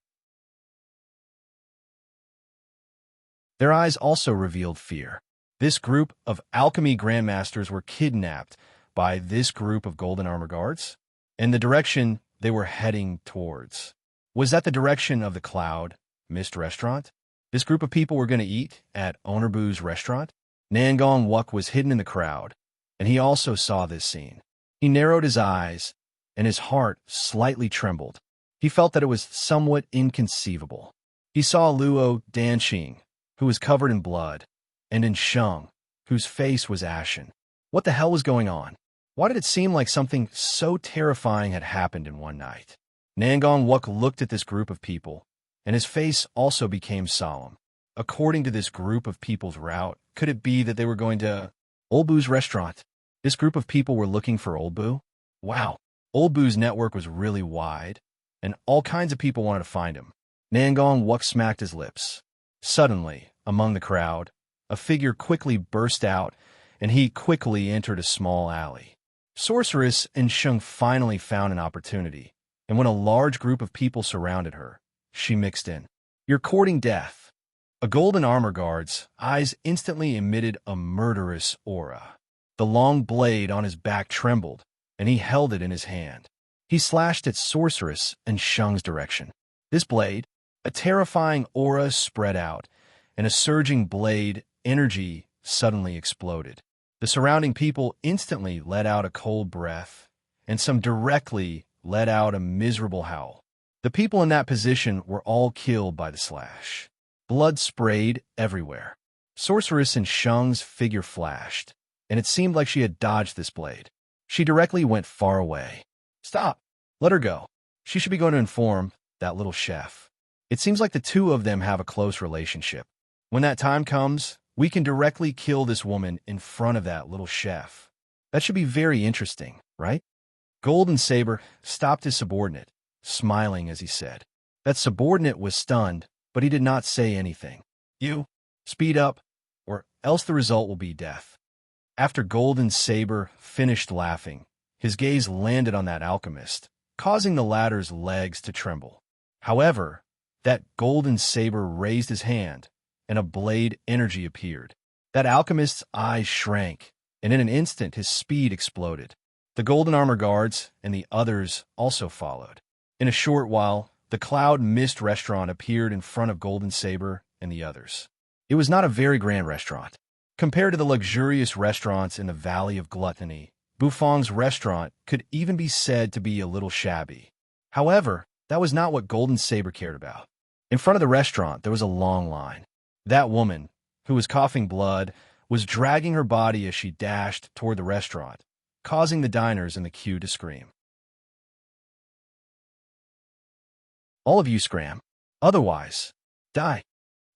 Their eyes also revealed fear. This group of alchemy grandmasters were kidnapped by this group of golden armor guards, and the direction they were heading towards. Was that the direction of the Cloud Mist restaurant? This group of people were going to eat at Ownerbu's restaurant? Nangon Wuk was hidden in the crowd, and he also saw this scene. He narrowed his eyes, and his heart slightly trembled. He felt that it was somewhat inconceivable. He saw Luo Danqing, who was covered in blood, and in Sheng, whose face was ashen. What the hell was going on? Why did it seem like something so terrifying had happened in one night? Nangon Wuk looked at this group of people, and his face also became solemn. According to this group of people's route, could it be that they were going to Olbu's restaurant? This group of people were looking for Olbu? Wow, Olbu's network was really wide, and all kinds of people wanted to find him. Nangon Wuk smacked his lips. Suddenly, among the crowd, a figure quickly burst out, and he quickly entered a small alley. Sorceress and Sheng finally found an opportunity, and when a large group of people surrounded her, she mixed in. "You're courting death." A golden armor guard's eyes instantly emitted a murderous aura. The long blade on his back trembled, and he held it in his hand. He slashed at Sorceress and Sheng's direction. This blade, a terrifying aura spread out, and a surging blade energy suddenly exploded. The surrounding people instantly let out a cold breath, and some directly let out a miserable howl. The people in that position were all killed by the slash. Blood sprayed everywhere. Sorceress and Sheng's figure flashed, and it seemed like she had dodged this blade. She directly went far away. "Stop! Let her go. She should be going to inform that little chef. It seems like the two of them have a close relationship. When that time comes, we can directly kill this woman in front of that little chef. That should be very interesting, right?" Golden Saber stopped his subordinate, smiling as he said. That subordinate was stunned, but he did not say anything. "You, speed up, or else the result will be death." After Golden Saber finished laughing, his gaze landed on that alchemist, causing the latter's legs to tremble. However, that Golden Saber raised his hand, and a blade energy appeared. That alchemist's eyes shrank, and in an instant his speed exploded. The golden armor guards and the others also followed. In a short while, the Cloud Mist restaurant appeared in front of Golden Saber and the others. It was not a very grand restaurant. Compared to the luxurious restaurants in the Valley of Gluttony, Bufong's restaurant could even be said to be a little shabby. However, that was not what Golden Saber cared about. In front of the restaurant, there was a long line. That woman, who was coughing blood, was dragging her body as she dashed toward the restaurant, causing the diners in the queue to scream. "All of you scram. Otherwise, die."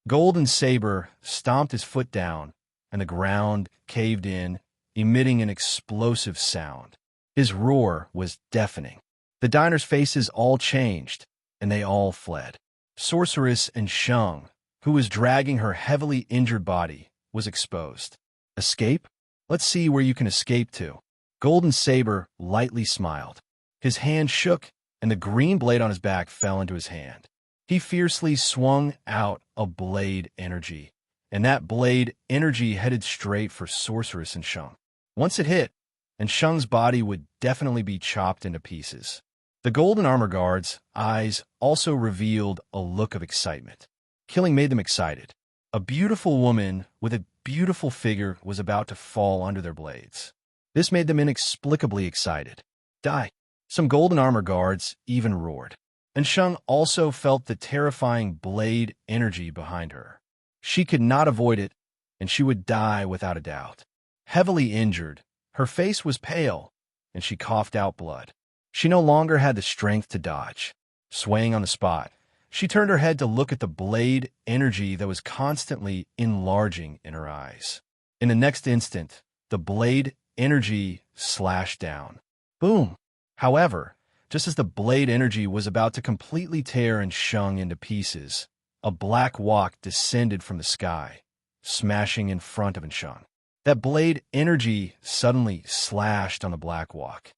Golden Saber stomped his foot down, and the ground caved in, emitting an explosive sound. His roar was deafening. The diners' faces all changed, and they all fled. Sorceress and Sheng, who was dragging her heavily injured body, was exposed. "Escape? Let's see where you can escape to." Golden Saber lightly smiled. His hand shook, and the green blade on his back fell into his hand. He fiercely swung out a blade energy, and that blade energy headed straight for Sorceress and Sheng. Once it hit, and Sheng's body would definitely be chopped into pieces. The golden armor guards' eyes also revealed a look of excitement. Killing made them excited. A beautiful woman with a beautiful figure was about to fall under their blades. This made them inexplicably excited. "Die! Some golden armor guards even roared. And Sheng also felt the terrifying blade energy behind her. She could not avoid it, and she would die without a doubt. Heavily injured, her face was pale, and she coughed out blood. She no longer had the strength to dodge. Swaying on the spot, she turned her head to look at the blade energy that was constantly enlarging in her eyes. In the next instant, the blade energy slashed down. Boom! However, just as the blade energy was about to completely tear Sheng into pieces, a black walk descended from the sky, smashing in front of Sheng. That blade energy suddenly slashed on the black walk.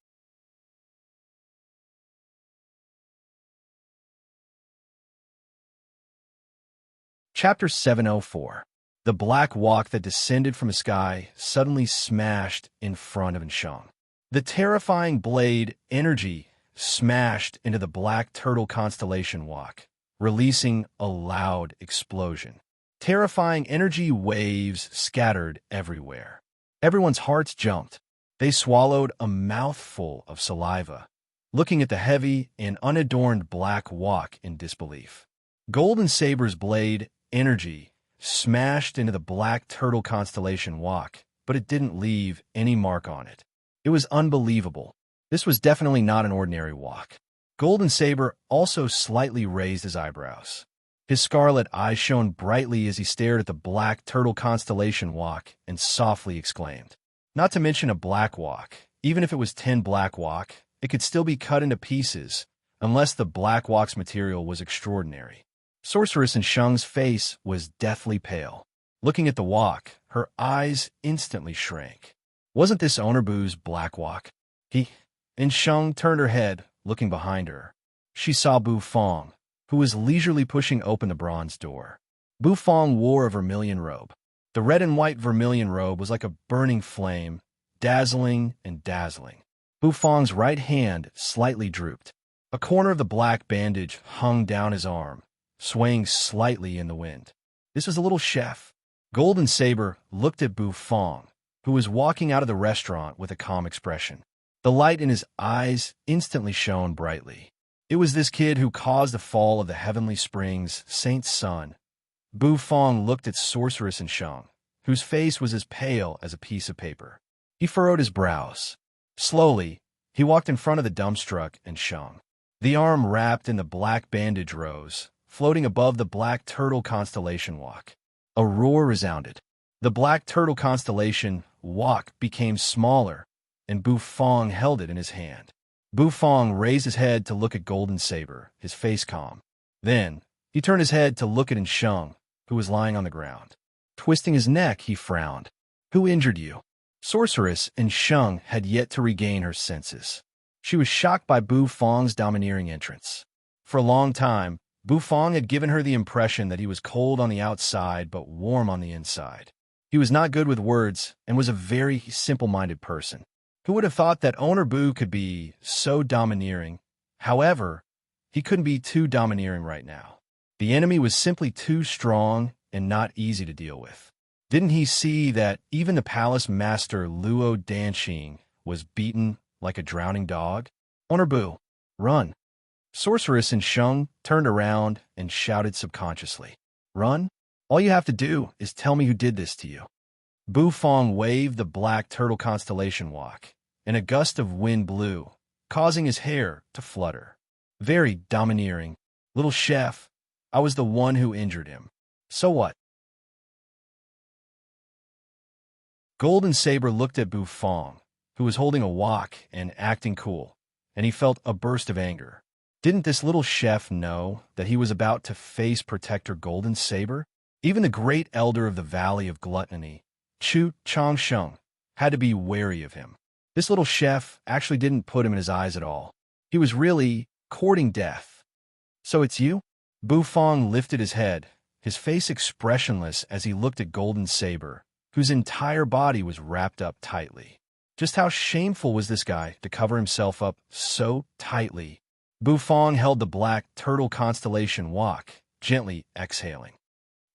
Chapter 704. The black walk that descended from the sky suddenly smashed in front of Sheng. The terrifying blade energy smashed into the black turtle constellation walk, releasing a loud explosion. Terrifying energy waves scattered everywhere. Everyone's hearts jumped. They swallowed a mouthful of saliva, looking at the heavy and unadorned black walk in disbelief. Golden Saber's blade energy smashed into the black turtle constellation walk, but it didn't leave any mark on it. It was unbelievable. This was definitely not an ordinary walk. Golden Saber also slightly raised his eyebrows. His scarlet eyes shone brightly as he stared at the black turtle constellation walk and softly exclaimed. Not to mention a black walk. Even if it was 10 black walk, it could still be cut into pieces, unless the black walk's material was extraordinary. Sorceress Sheng's face was deathly pale. Looking at the walk, her eyes instantly shrank. Wasn't this Owner Boo's black walk? Sheng turned her head, looking behind her. She saw Bu Fong, who was leisurely pushing open the bronze door. Bu Fong wore a vermilion robe. The red and white vermilion robe was like a burning flame, dazzling and dazzling. Bu Fong's right hand slightly drooped. A corner of the black bandage hung down his arm, swaying slightly in the wind. This was a little chef. Golden Saber looked at Bu Fong, who was walking out of the restaurant with a calm expression. The light in his eyes instantly shone brightly. It was this kid who caused the fall of the Heavenly Springs, Saint's son. Bu Fong looked at Sorceress Sheng, whose face was as pale as a piece of paper. He furrowed his brows. Slowly, he walked in front of the dumbstruck Sheng. The arm wrapped in the black bandage rose, floating above the black turtle constellation walk. A roar resounded. The black turtle constellation walk became smaller, and Bu Fong held it in his hand. Bu Fong raised his head to look at Golden Saber, his face calm. Then, he turned his head to look at Sheng, who was lying on the ground. Twisting his neck, he frowned. Who injured you? Sorceress Sheng had yet to regain her senses. She was shocked by Bu Fong's domineering entrance. For a long time, Bu Fong had given her the impression that he was cold on the outside but warm on the inside. He was not good with words and was a very simple-minded person. Who would have thought that Owner Bu could be so domineering? However, he couldn't be too domineering right now. The enemy was simply too strong and not easy to deal with. Didn't he see that even the palace master Luo Danxing was beaten like a drowning dog? Owner Bu, run. Sorceress Sheng turned around and shouted subconsciously. Run? All you have to do is tell me who did this to you. Bu Fong waved the black turtle constellation walk, and a gust of wind blew, causing his hair to flutter. Very domineering. Little chef, I was the one who injured him. So what? Golden Saber looked at Bu Fong, who was holding a wok and acting cool, and he felt a burst of anger. Didn't this little chef know that he was about to face Protector Golden Saber? Even the great elder of the Valley of Gluttony, Chu Changsheng, had to be wary of him. This little chef actually didn't put him in his eyes at all. He was really courting death. So it's you? Bu Fong lifted his head, his face expressionless as he looked at Golden Saber, whose entire body was wrapped up tightly. Just how shameful was this guy to cover himself up so tightly? Bu Fong held the black turtle constellation wok, gently exhaling.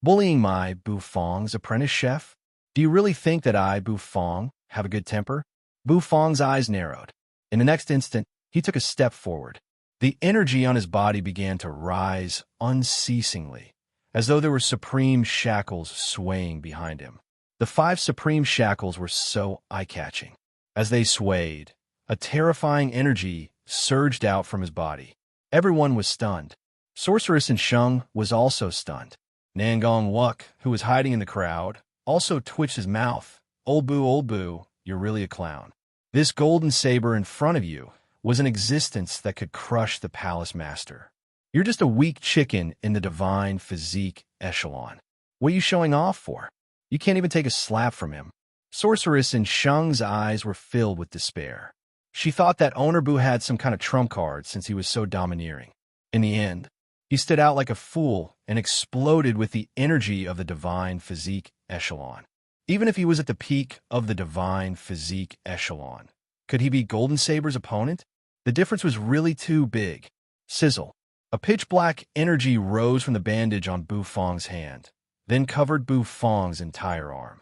Bullying my Bu Fong's apprentice chef? Do you really think that I, Bu Fong, have a good temper? Bu Fong's eyes narrowed. In the next instant, He took a step forward. The energy on his body began to rise unceasingly, as though there were supreme shackles swaying behind him. The 5 supreme shackles were so eye-catching. As they swayed, a terrifying energy surged out from his body. Everyone was stunned. Sorceress and Shung was also stunned. Nangong Wuk, who was hiding in the crowd, also twitched his mouth. Old boo, you're really a clown. This golden saber in front of you was an existence that could crush the palace master. You're just a weak chicken in the divine physique echelon. What are you showing off for? You can't even take a slap from him. Sorceress in Shung's eyes were filled with despair. She thought that Owner Boo had some kind of trump card since he was so domineering. In the end, he stood out like a fool and exploded with the energy of the divine physique echelon. Even if he was at the peak of the divine physique echelon, could he be Golden Saber's opponent? The difference was really too big. Sizzle. A pitch-black energy rose from the bandage on Bu Fong's hand, then covered Bu Fong's entire arm.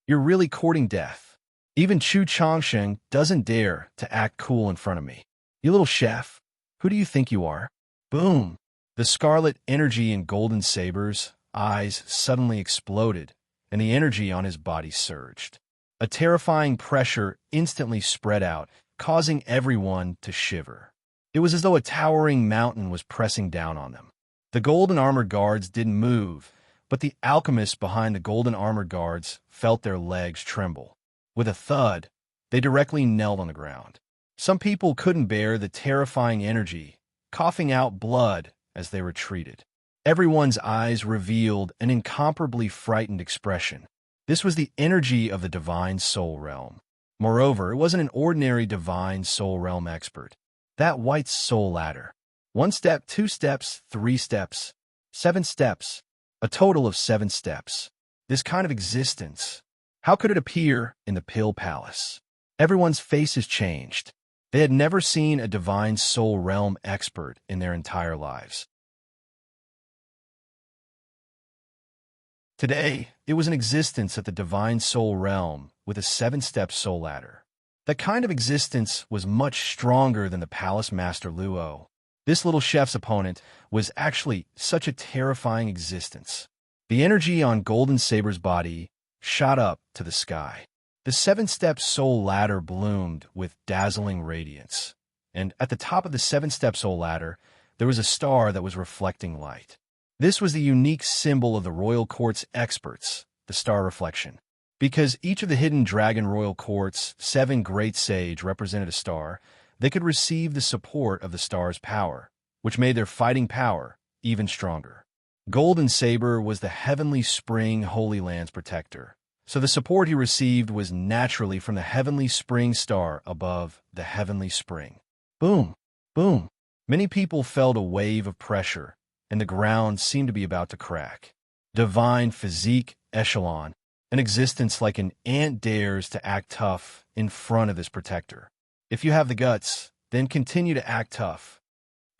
You're really courting death. Even Chu Changsheng doesn't dare to act cool in front of me. You little chef, who do you think you are? Boom! The scarlet energy in Golden Saber's eyes suddenly exploded, and the energy on his body surged. A terrifying pressure instantly spread out, causing everyone to shiver. It was as though a towering mountain was pressing down on them. The golden armored guards didn't move, but the alchemists behind the golden armored guards felt their legs tremble. With a thud, they directly knelt on the ground. Some people couldn't bear the terrifying energy, coughing out blood as they retreated. Everyone's eyes revealed an incomparably frightened expression. This was the energy of the divine soul realm. Moreover, it wasn't an ordinary divine soul realm expert. That white soul ladder. 1 step, 2 steps, 3 steps, 7 steps. A total of 7 steps. This kind of existence. How could it appear in the Pill Palace? Everyone's faces changed. They had never seen a divine soul realm expert in their entire lives. Today, it was an existence at the divine soul realm with a 7-step soul ladder. That kind of existence was much stronger than the palace master Luo. This little chef's opponent was actually such a terrifying existence. The energy on Golden Saber's body shot up to the sky. The 7-step soul ladder bloomed with dazzling radiance, and at the top of the 7-step soul ladder, there was a star that was reflecting light. This was the unique symbol of the royal court's experts, the star reflection. Because each of the hidden dragon royal court's 7 great sage represented a star, they could receive the support of the star's power, which made their fighting power even stronger. Golden Saber was the Heavenly Spring Holy Land's protector, so the support he received was naturally from the Heavenly Spring star above the Heavenly Spring. Boom! Boom! Many people felt a wave of pressure, and the ground seemed to be about to crack. Divine physique echelon. An existence like an ant dares to act tough in front of his protector. If you have the guts, then continue to act tough.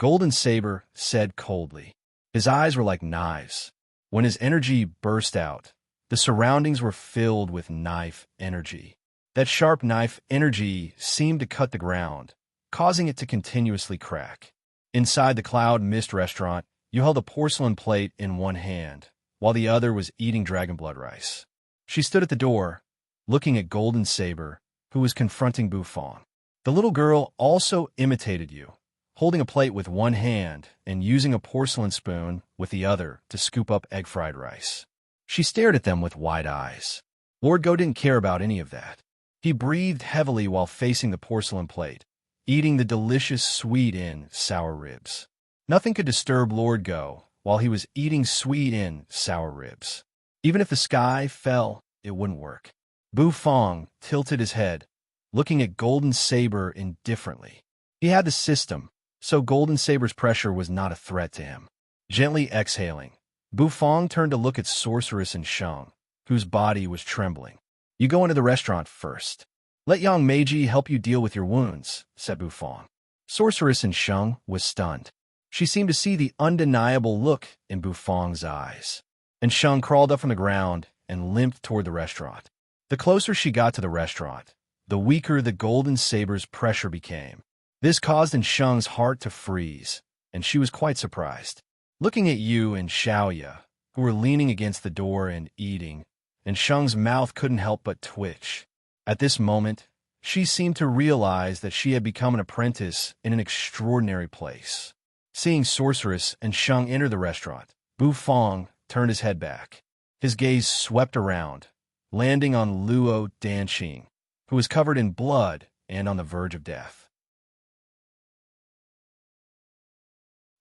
Golden Saber said coldly. His eyes were like knives. When his energy burst out, the surroundings were filled with knife energy. That sharp knife energy seemed to cut the ground, causing it to continuously crack. Inside the Cloud Mist restaurant, you held a porcelain plate in one hand, while the other was eating dragon blood rice. She stood at the door, looking at Golden Saber, who was confronting Bu Fong. The little girl also imitated you, holding a plate with one hand and using a porcelain spoon with the other to scoop up egg-fried rice. She stared at them with wide eyes. Lord Go didn't care about any of that. He breathed heavily while facing the porcelain plate, eating the delicious sweet-in sour ribs. Nothing could disturb Lord Go while he was eating sweet-in sour ribs. Even if the sky fell, it wouldn't work. Bu Fong tilted his head, looking at Golden Saber indifferently. He had the system, so Golden Saber's pressure was not a threat to him. Gently exhaling, Bu Fong turned to look at Sorceress and Shang, whose body was trembling. You go into the restaurant first. Let Yang Meiji help you deal with your wounds, said Bu Fong. Sorceress and Shang was stunned. She seemed to see the undeniable look in Bu Fong's eyes. And Shang crawled up from the ground and limped toward the restaurant. The closer she got to the restaurant, the weaker the Golden Saber's pressure became. This caused Sheng's heart to freeze, and she was quite surprised. Looking at Yu and Xiaoya, who were leaning against the door and eating, and Sheng's mouth couldn't help but twitch. At this moment, she seemed to realize that she had become an apprentice in an extraordinary place. Seeing Sorceress and Sheng enter the restaurant, Bu Fong turned his head back. His gaze swept around, landing on Luo Danqing, who was covered in blood and on the verge of death.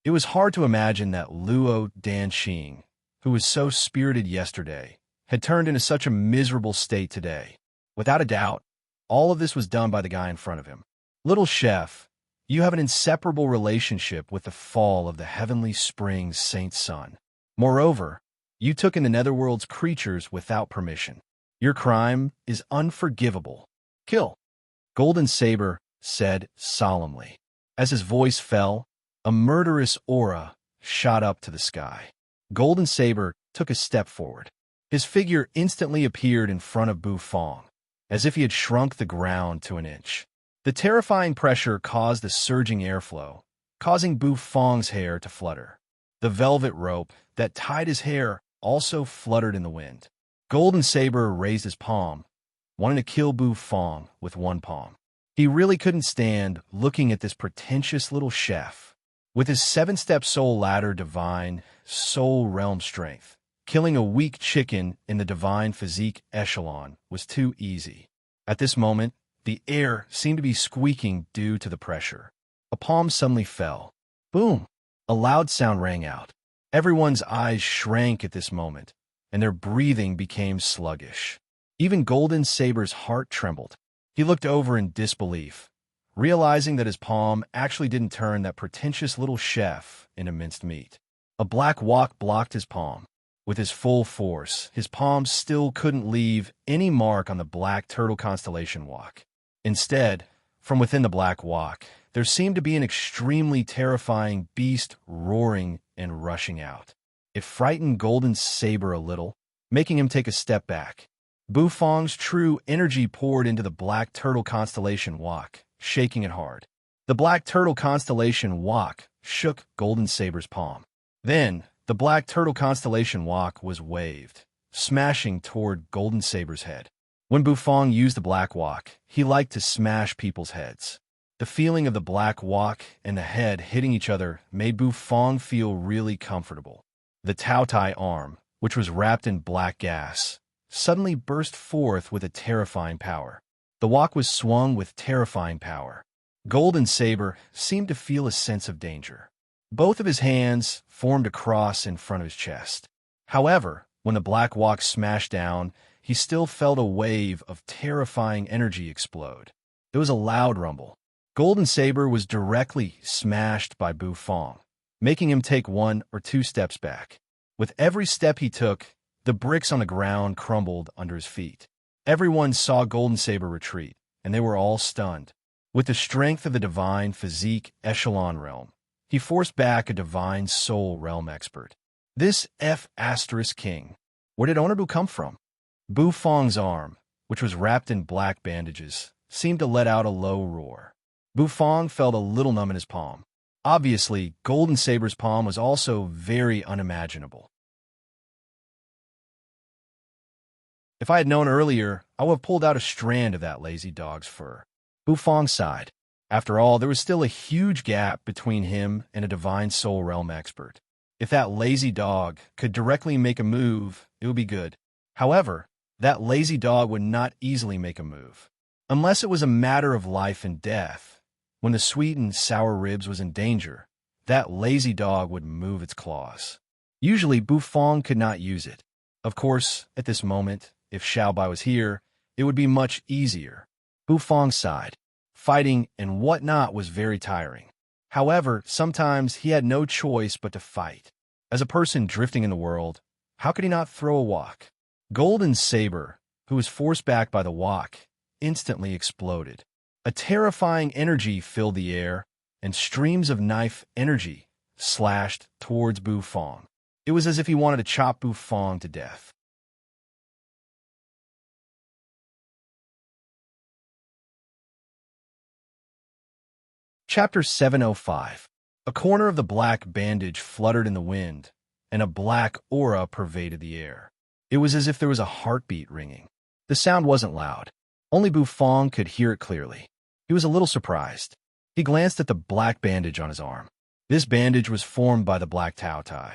It was hard to imagine that Luo Danqing, who was so spirited yesterday, had turned into such a miserable state today. Without a doubt, all of this was done by the guy in front of him. Little chef, you have an inseparable relationship with the fall of the heavenly spring's Saint Sun. Moreover, you took in the Netherworld's creatures without permission. Your crime is unforgivable. Kill. Golden Saber said solemnly. As his voice fell, a murderous aura shot up to the sky. Golden Saber took a step forward. His figure instantly appeared in front of Bu Fong, as if he had shrunk the ground to an inch. The terrifying pressure caused a surging airflow, causing Bu Fong's hair to flutter. The velvet rope that tied his hair also fluttered in the wind. Golden Saber raised his palm, wanting to kill Bu Fong with one palm. He really couldn't stand looking at this pretentious little chef. With his 7-step soul ladder divine soul realm strength, killing a weak chicken in the divine physique echelon was too easy. At this moment, the air seemed to be squeaking due to the pressure. A palm suddenly fell. Boom! A loud sound rang out. Everyone's eyes shrank at this moment, and their breathing became sluggish. Even Golden Saber's heart trembled. He looked over in disbelief, realizing that his palm actually didn't turn that pretentious little chef into minced meat. A black wok blocked his palm. With his full force, his palm still couldn't leave any mark on the black turtle constellation wok. Instead, from within the black wok, there seemed to be an extremely terrifying beast roaring and rushing out. It frightened Golden Saber a little, making him take a step back. Bu Fong's true energy poured into the black turtle constellation wok, shaking it hard. The black turtle constellation wok shook Golden Saber's palm. Then, the black turtle constellation wok was waved, smashing toward Golden Saber's head. When Bu Fong used the black wok, he liked to smash people's heads. The feeling of the black wok and the head hitting each other made Bu Fong feel really comfortable. The Tao Tai arm, which was wrapped in black gas, suddenly burst forth with a terrifying power. The wok was swung with terrifying power. Golden Saber seemed to feel a sense of danger. Both of his hands formed a cross in front of his chest. However, when the black wok smashed down, he still felt a wave of terrifying energy explode. There was a loud rumble. Golden Saber was directly smashed by Bu Fong, making him take 1 or 2 steps back. With every step he took, the bricks on the ground crumbled under his feet. Everyone saw Golden Saber retreat, and they were all stunned. With the strength of the divine physique echelon realm, he forced back a divine soul realm expert. This F***king. Where did Honorbu come from? Bu Fong's arm, which was wrapped in black bandages, seemed to let out a low roar. Bu Fong felt a little numb in his palm. Obviously, Golden Saber's palm was also very unimaginable. If I had known earlier, I would have pulled out a strand of that lazy dog's fur. Bu Fong sighed. After all, there was still a huge gap between him and a divine soul realm expert. If that lazy dog could directly make a move, it would be good. However, that lazy dog would not easily make a move. Unless it was a matter of life and death. When the sweet and sour ribs was in danger, that lazy dog would move its claws. Usually, Bu Fong could not use it. Of course, at this moment, if Xiaobai was here, it would be much easier. Bu Fong sighed. Fighting and whatnot was very tiring. However, sometimes he had no choice but to fight. As a person drifting in the world, how could he not throw a wok? Golden Saber, who was forced back by the wok, instantly exploded. A terrifying energy filled the air, and streams of knife energy slashed towards Bu Fong. It was as if he wanted to chop Bu Fong to death. Chapter 705. A corner of the black bandage fluttered in the wind, and a black aura pervaded the air. It was as if there was a heartbeat ringing. The sound wasn't loud. Only Bufong could hear it clearly. He was a little surprised. He glanced at the black bandage on his arm. This bandage was formed by the black Tao Tai.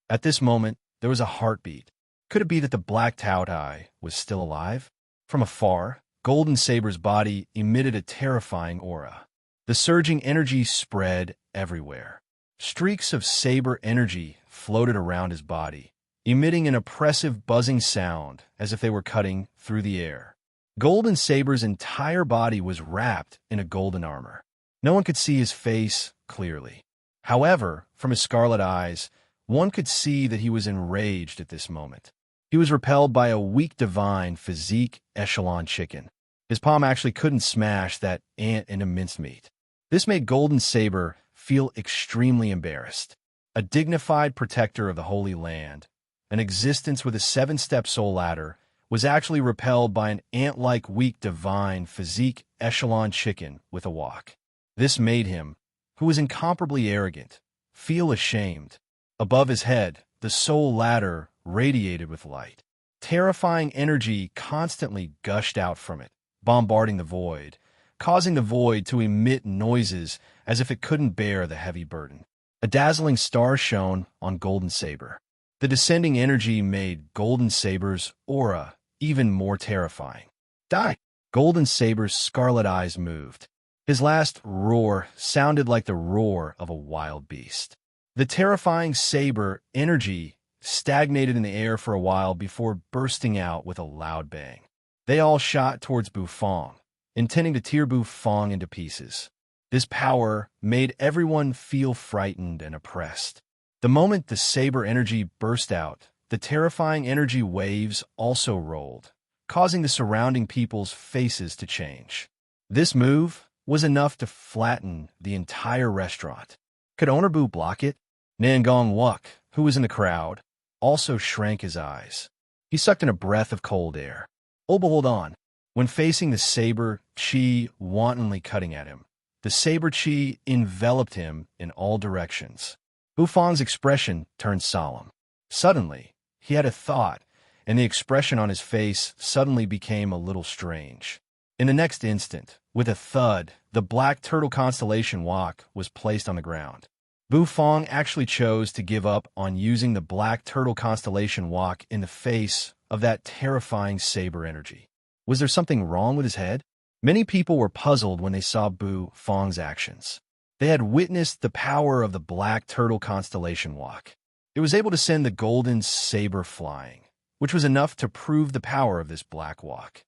At this moment, there was a heartbeat. Could it be that the black Tao Tai was still alive? From afar, Golden Saber's body emitted a terrifying aura. The surging energy spread everywhere. Streaks of saber energy floated around his body, emitting an oppressive buzzing sound as if they were cutting through the air. Golden Saber's entire body was wrapped in a golden armor. No one could see his face clearly. However, from his scarlet eyes, one could see that he was enraged at this moment. He was repelled by a weak divine physique echelon chicken. His palm actually couldn't smash that ant into mincemeat. This made Golden Saber feel extremely embarrassed. A dignified protector of the Holy Land, an existence with a 7-step soul ladder, was actually repelled by an ant-like weak divine physique echelon chicken with a walk. This made him, who was incomparably arrogant, feel ashamed. Above his head, the soul ladder radiated with light. Terrifying energy constantly gushed out from it, bombarding the void, causing the void to emit noises as if it couldn't bear the heavy burden. A dazzling star shone on Golden Saber. The descending energy made Golden Saber's aura even more terrifying. Die! Golden Saber's scarlet eyes moved. His last roar sounded like the roar of a wild beast. The terrifying saber energy stagnated in the air for a while before bursting out with a loud bang. They all shot towards Bufong, intending to tear Bufong into pieces. This power made everyone feel frightened and oppressed. The moment the saber energy burst out, the terrifying energy waves also rolled, causing the surrounding people's faces to change. This move was enough to flatten the entire restaurant. Could Owner Bu block it? Nangong Wuk, who was in the crowd, also shrank his eyes. He sucked in a breath of cold air. Oh, but hold on. When facing the saber chi wantonly cutting at him, the saber chi enveloped him in all directions. Bufong's expression turned solemn. Suddenly, he had a thought, and the expression on his face suddenly became a little strange. In the next instant, with a thud, the black turtle constellation wok was placed on the ground. Bufong actually chose to give up on using the black turtle constellation wok in the face of that terrifying saber energy. Was there something wrong with his head? Many people were puzzled when they saw Bufong's actions. They had witnessed the power of the black turtle constellation wok. It was able to send the golden saber flying, which was enough to prove the power of this black wok.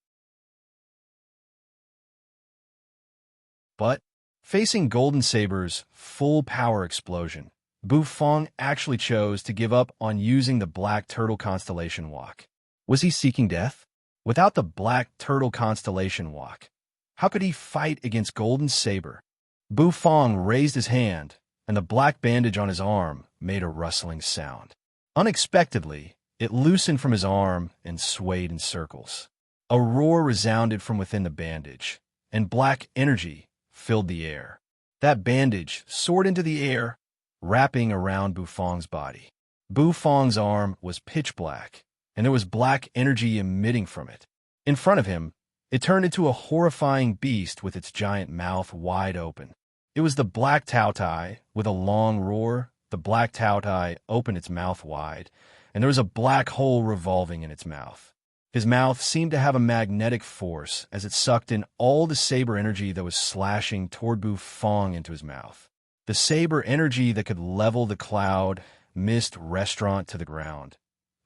But, facing Golden Saber's full power explosion, Bufong actually chose to give up on using the black turtle constellation wok. Was he seeking death? Without the black turtle constellation wok, how could he fight against Golden Saber? Bufong raised his hand, and the black bandage on his arm made a rustling sound. Unexpectedly, it loosened from his arm and swayed in circles. A roar resounded from within the bandage, and black energy filled the air. That bandage soared into the air, wrapping around Bufong's body. Bufong's arm was pitch black, and there was black energy emitting from it. In front of him, it turned into a horrifying beast with its giant mouth wide open. It was the black Tao Tai. With a long roar, the black Tao Tai opened its mouth wide, and there was a black hole revolving in its mouth. His mouth seemed to have a magnetic force as it sucked in all the saber energy that was slashing toward Bufong into his mouth. The saber energy that could level the cloud, mist restaurant to the ground.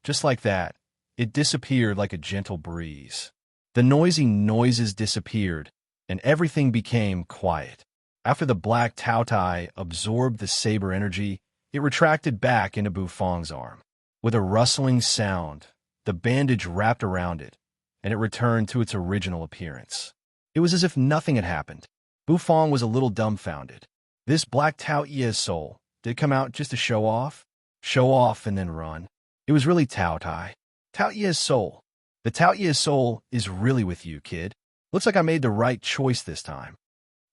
Just like that, it disappeared like a gentle breeze. The noisy noises disappeared, and everything became quiet. After the black Tao Tai absorbed the saber energy, it retracted back into Bufong's arm. With a rustling sound, the bandage wrapped around it, and it returned to its original appearance. It was as if nothing had happened. Bufong was a little dumbfounded. This black Tao Ye's soul, did it come out just to show off? Show off and then run. It was really Tao Tai. Tao Ye's soul. The Tao Ye's soul is really with you, kid. Looks like I made the right choice this time.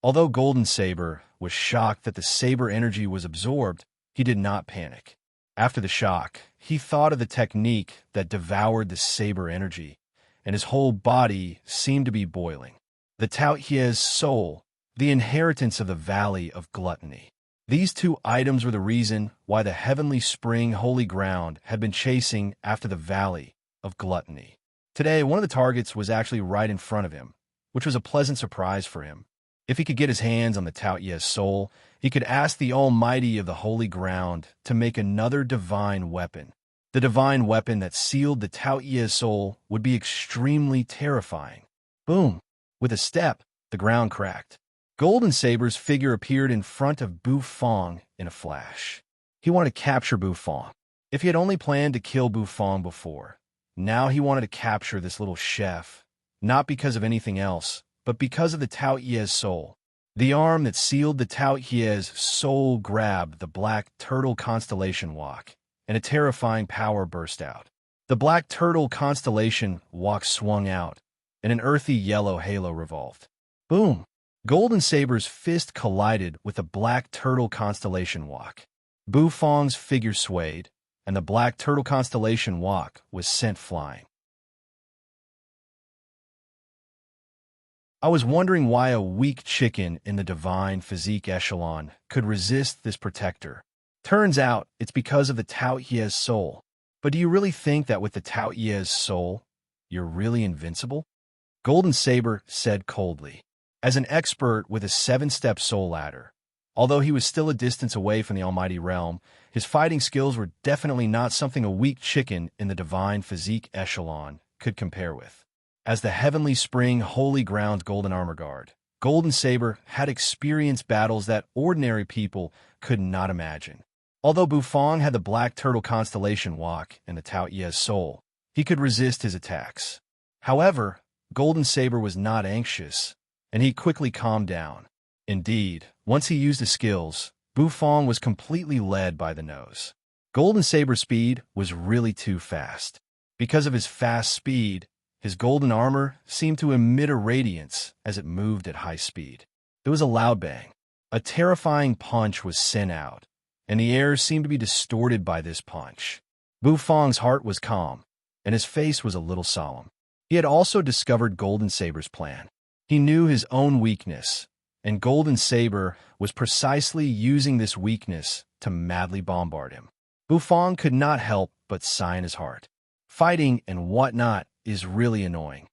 Although Golden Saber was shocked that the saber energy was absorbed, he did not panic. After the shock, he thought of the technique that devoured the saber energy, and his whole body seemed to be boiling. The Tao Hie's soul, the inheritance of the Valley of Gluttony. These two items were the reason why the heavenly spring holy ground had been chasing after the Valley of Gluttony. Today, one of the targets was actually right in front of him, which was a pleasant surprise for him. If he could get his hands on the Tao Hie's soul, he could ask the Almighty of the holy ground to make another divine weapon. The divine weapon that sealed the Tao Hie's soul would be extremely terrifying. Boom! With a step, the ground cracked. Golden Saber's figure appeared in front of Bu Fong in a flash. He wanted to capture Bu Fong. If he had only planned to kill Bu Fong before, now he wanted to capture this little chef, not because of anything else, but because of the Tao Hie's soul. The arm that sealed the Tao Hie's soul grabbed the black turtle constellation walk, and a terrifying power burst out. The black turtle constellation walk swung out, and an earthy yellow halo revolved. Boom! Golden Saber's fist collided with the black turtle constellation walk. Bu Fong's figure swayed, and the black turtle constellation walk was sent flying. I was wondering why a weak chicken in the divine physique echelon could resist this protector. Turns out it's because of the Tao Hie's soul. But do you really think that with the Tao Hie's soul, you're really invincible? Golden Saber said coldly. As an expert with a 7-step soul ladder, although he was still a distance away from the almighty realm, his fighting skills were definitely not something a weak chicken in the divine physique echelon could compare with. As the heavenly spring holy ground golden armor guard, Golden Saber had experienced battles that ordinary people could not imagine. Although Bu Fong had the black turtle constellation walk and the Tao Hie's soul, he could resist his attacks. However, Golden Saber was not anxious, and he quickly calmed down. Indeed, once he used his skills, Bu Fong was completely led by the nose. Golden Saber's speed was really too fast. Because of his fast speed, his golden armor seemed to emit a radiance as it moved at high speed. There was a loud bang. A terrifying punch was sent out, and the air seemed to be distorted by this punch. Bu Fong's heart was calm, and his face was a little solemn. He had also discovered Golden Saber's plan. He knew his own weakness, and Golden Saber was precisely using this weakness to madly bombard him. Bu Fong could not help but sigh in his heart. Fighting and whatnot is really annoying.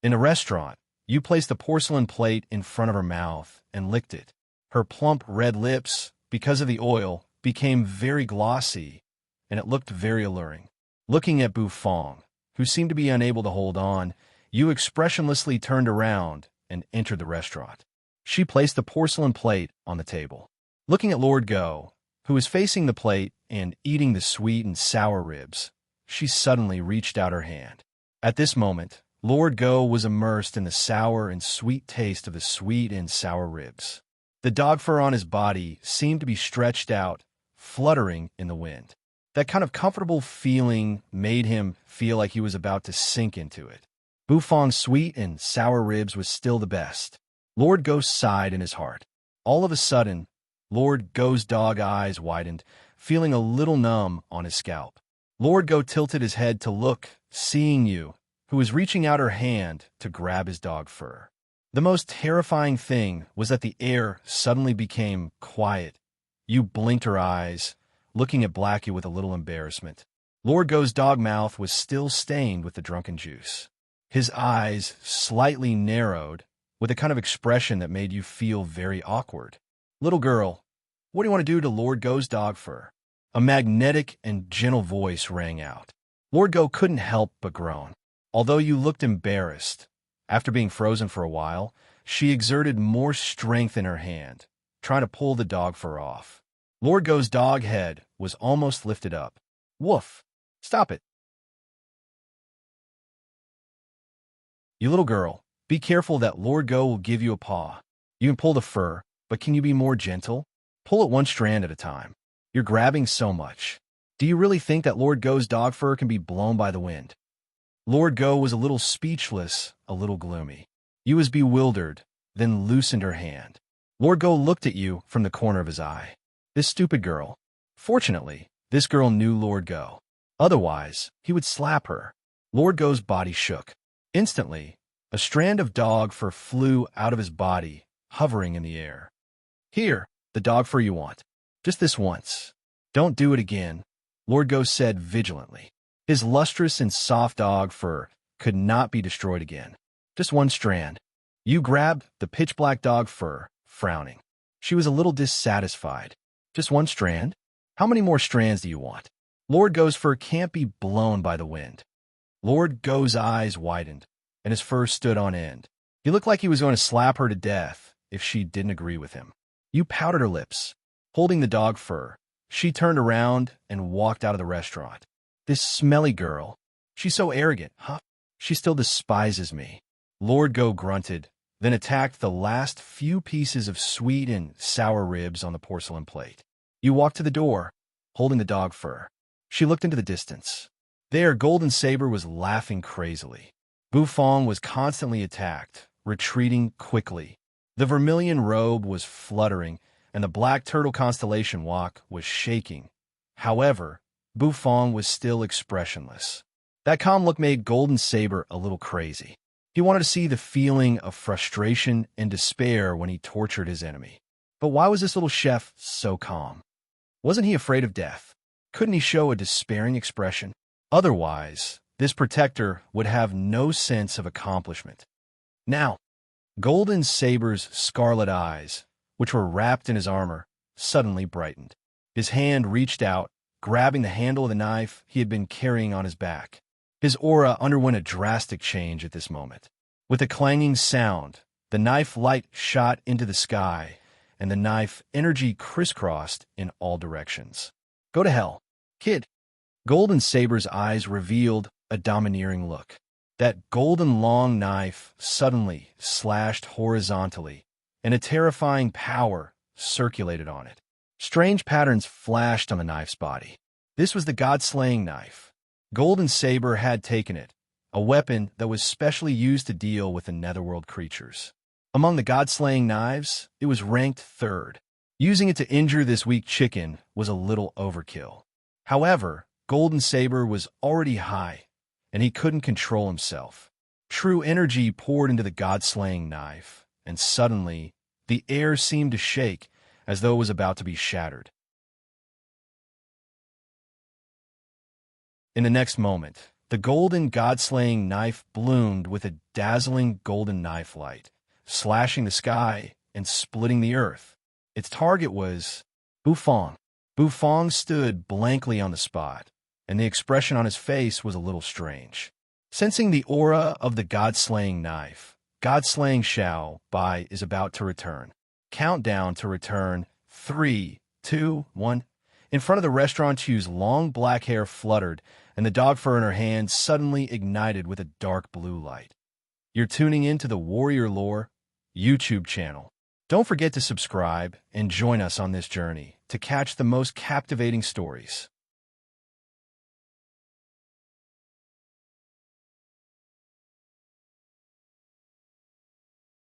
In a restaurant, you placed a porcelain plate in front of her mouth and licked it. Her plump red lips, because of the oil, became very glossy, and it looked very alluring. Looking at Bu Fong, who seemed to be unable to hold on, you expressionlessly turned around and entered the restaurant. She placed the porcelain plate on the table. Looking at Lord Go, who was facing the plate and eating the sweet and sour ribs, she suddenly reached out her hand. At this moment, Lord Go was immersed in the sour and sweet taste of the sweet and sour ribs. The dog fur on his body seemed to be stretched out, fluttering in the wind. That kind of comfortable feeling made him feel like he was about to sink into it. Bu Fong's sweet and sour ribs was still the best. Lord Go sighed in his heart. All of a sudden, Lord Go's dog eyes widened, feeling a little numb on his scalp. Lord Go tilted his head to look, seeing you, who was reaching out her hand to grab his dog fur. The most terrifying thing was that the air suddenly became quiet. You blinked her eyes, looking at Blackie with a little embarrassment. Lord Go's dog mouth was still stained with the drunken juice. His eyes slightly narrowed, with a kind of expression that made you feel very awkward. Little girl, what do you want to do to Lord Go's dog fur? A magnetic and gentle voice rang out. Lord Go couldn't help but groan. Although you looked embarrassed, after being frozen for a while, she exerted more strength in her hand, trying to pull the dog fur off. Lord Go's dog head was almost lifted up. Woof! Stop it! You little girl, be careful that Lord Go will give you a paw. You can pull the fur, but can you be more gentle? Pull it one strand at a time. You're grabbing so much. Do you really think that Lord Go's dog fur can be blown by the wind? Lord Go was a little speechless, a little gloomy. You was bewildered, then loosened her hand. Lord Go looked at you from the corner of his eye. This stupid girl. Fortunately, this girl knew Lord Go. Otherwise, he would slap her. Lord Go's body shook. Instantly, a strand of dog fur flew out of his body, hovering in the air. Here, the dog fur you want. Just this once. Don't do it again, Lord Go said vigilantly. His lustrous and soft dog fur could not be destroyed again. Just one strand. You grabbed the pitch-black dog fur, frowning. She was a little dissatisfied. Just one strand? How many more strands do you want? Lord Go's fur can't be blown by the wind. Lord Go's eyes widened, and his fur stood on end. He looked like he was going to slap her to death if she didn't agree with him. You pouted her lips. Holding the dog fur, she turned around and walked out of the restaurant. This smelly girl. She's so arrogant, huh? She still despises me. Lord Go grunted, then attacked the last few pieces of sweet and sour ribs on the porcelain plate. You walked to the door, holding the dog fur. She looked into the distance. There, Golden Saber was laughing crazily. Bufong was constantly attacked, retreating quickly. The vermilion robe was fluttering, and the black turtle constellation walk was shaking. However, Bufong was still expressionless. That calm look made Golden Saber a little crazy. He wanted to see the feeling of frustration and despair when he tortured his enemy. But why was this little chef so calm? Wasn't he afraid of death? Couldn't he show a despairing expression? Otherwise, this protector would have no sense of accomplishment. Now, Golden Saber's scarlet eyes, which were wrapped in his armor, suddenly brightened. His hand reached out, grabbing the handle of the knife he had been carrying on his back. His aura underwent a drastic change at this moment. With a clanging sound, the knife light shot into the sky, and the knife energy crisscrossed in all directions. Go to hell, kid. Golden Saber's eyes revealed a domineering look. That golden long knife suddenly slashed horizontally, and a terrifying power circulated on it. Strange patterns flashed on the knife's body. This was the god-slaying knife. Golden Saber had taken it, a weapon that was specially used to deal with the netherworld creatures. Among the god-slaying knives, it was ranked third. Using it to injure this weak chicken was a little overkill. However, Golden Saber was already high, and he couldn't control himself. True energy poured into the god-slaying knife, and suddenly, the air seemed to shake as though it was about to be shattered. In the next moment, the golden god-slaying knife bloomed with a dazzling golden knife light, slashing the sky and splitting the earth. Its target was Bufong. Bufong stood blankly on the spot, and the expression on his face was a little strange. Sensing the aura of the god-slaying knife, God-slaying Xiao Bai is about to return. Countdown to return. 3, 2, 1. In front of the restaurant, Chu's long black hair fluttered, and the dog fur in her hand suddenly ignited with a dark blue light. You're tuning in to the Warrior Lore YouTube channel. Don't forget to subscribe and join us on this journey to catch the most captivating stories.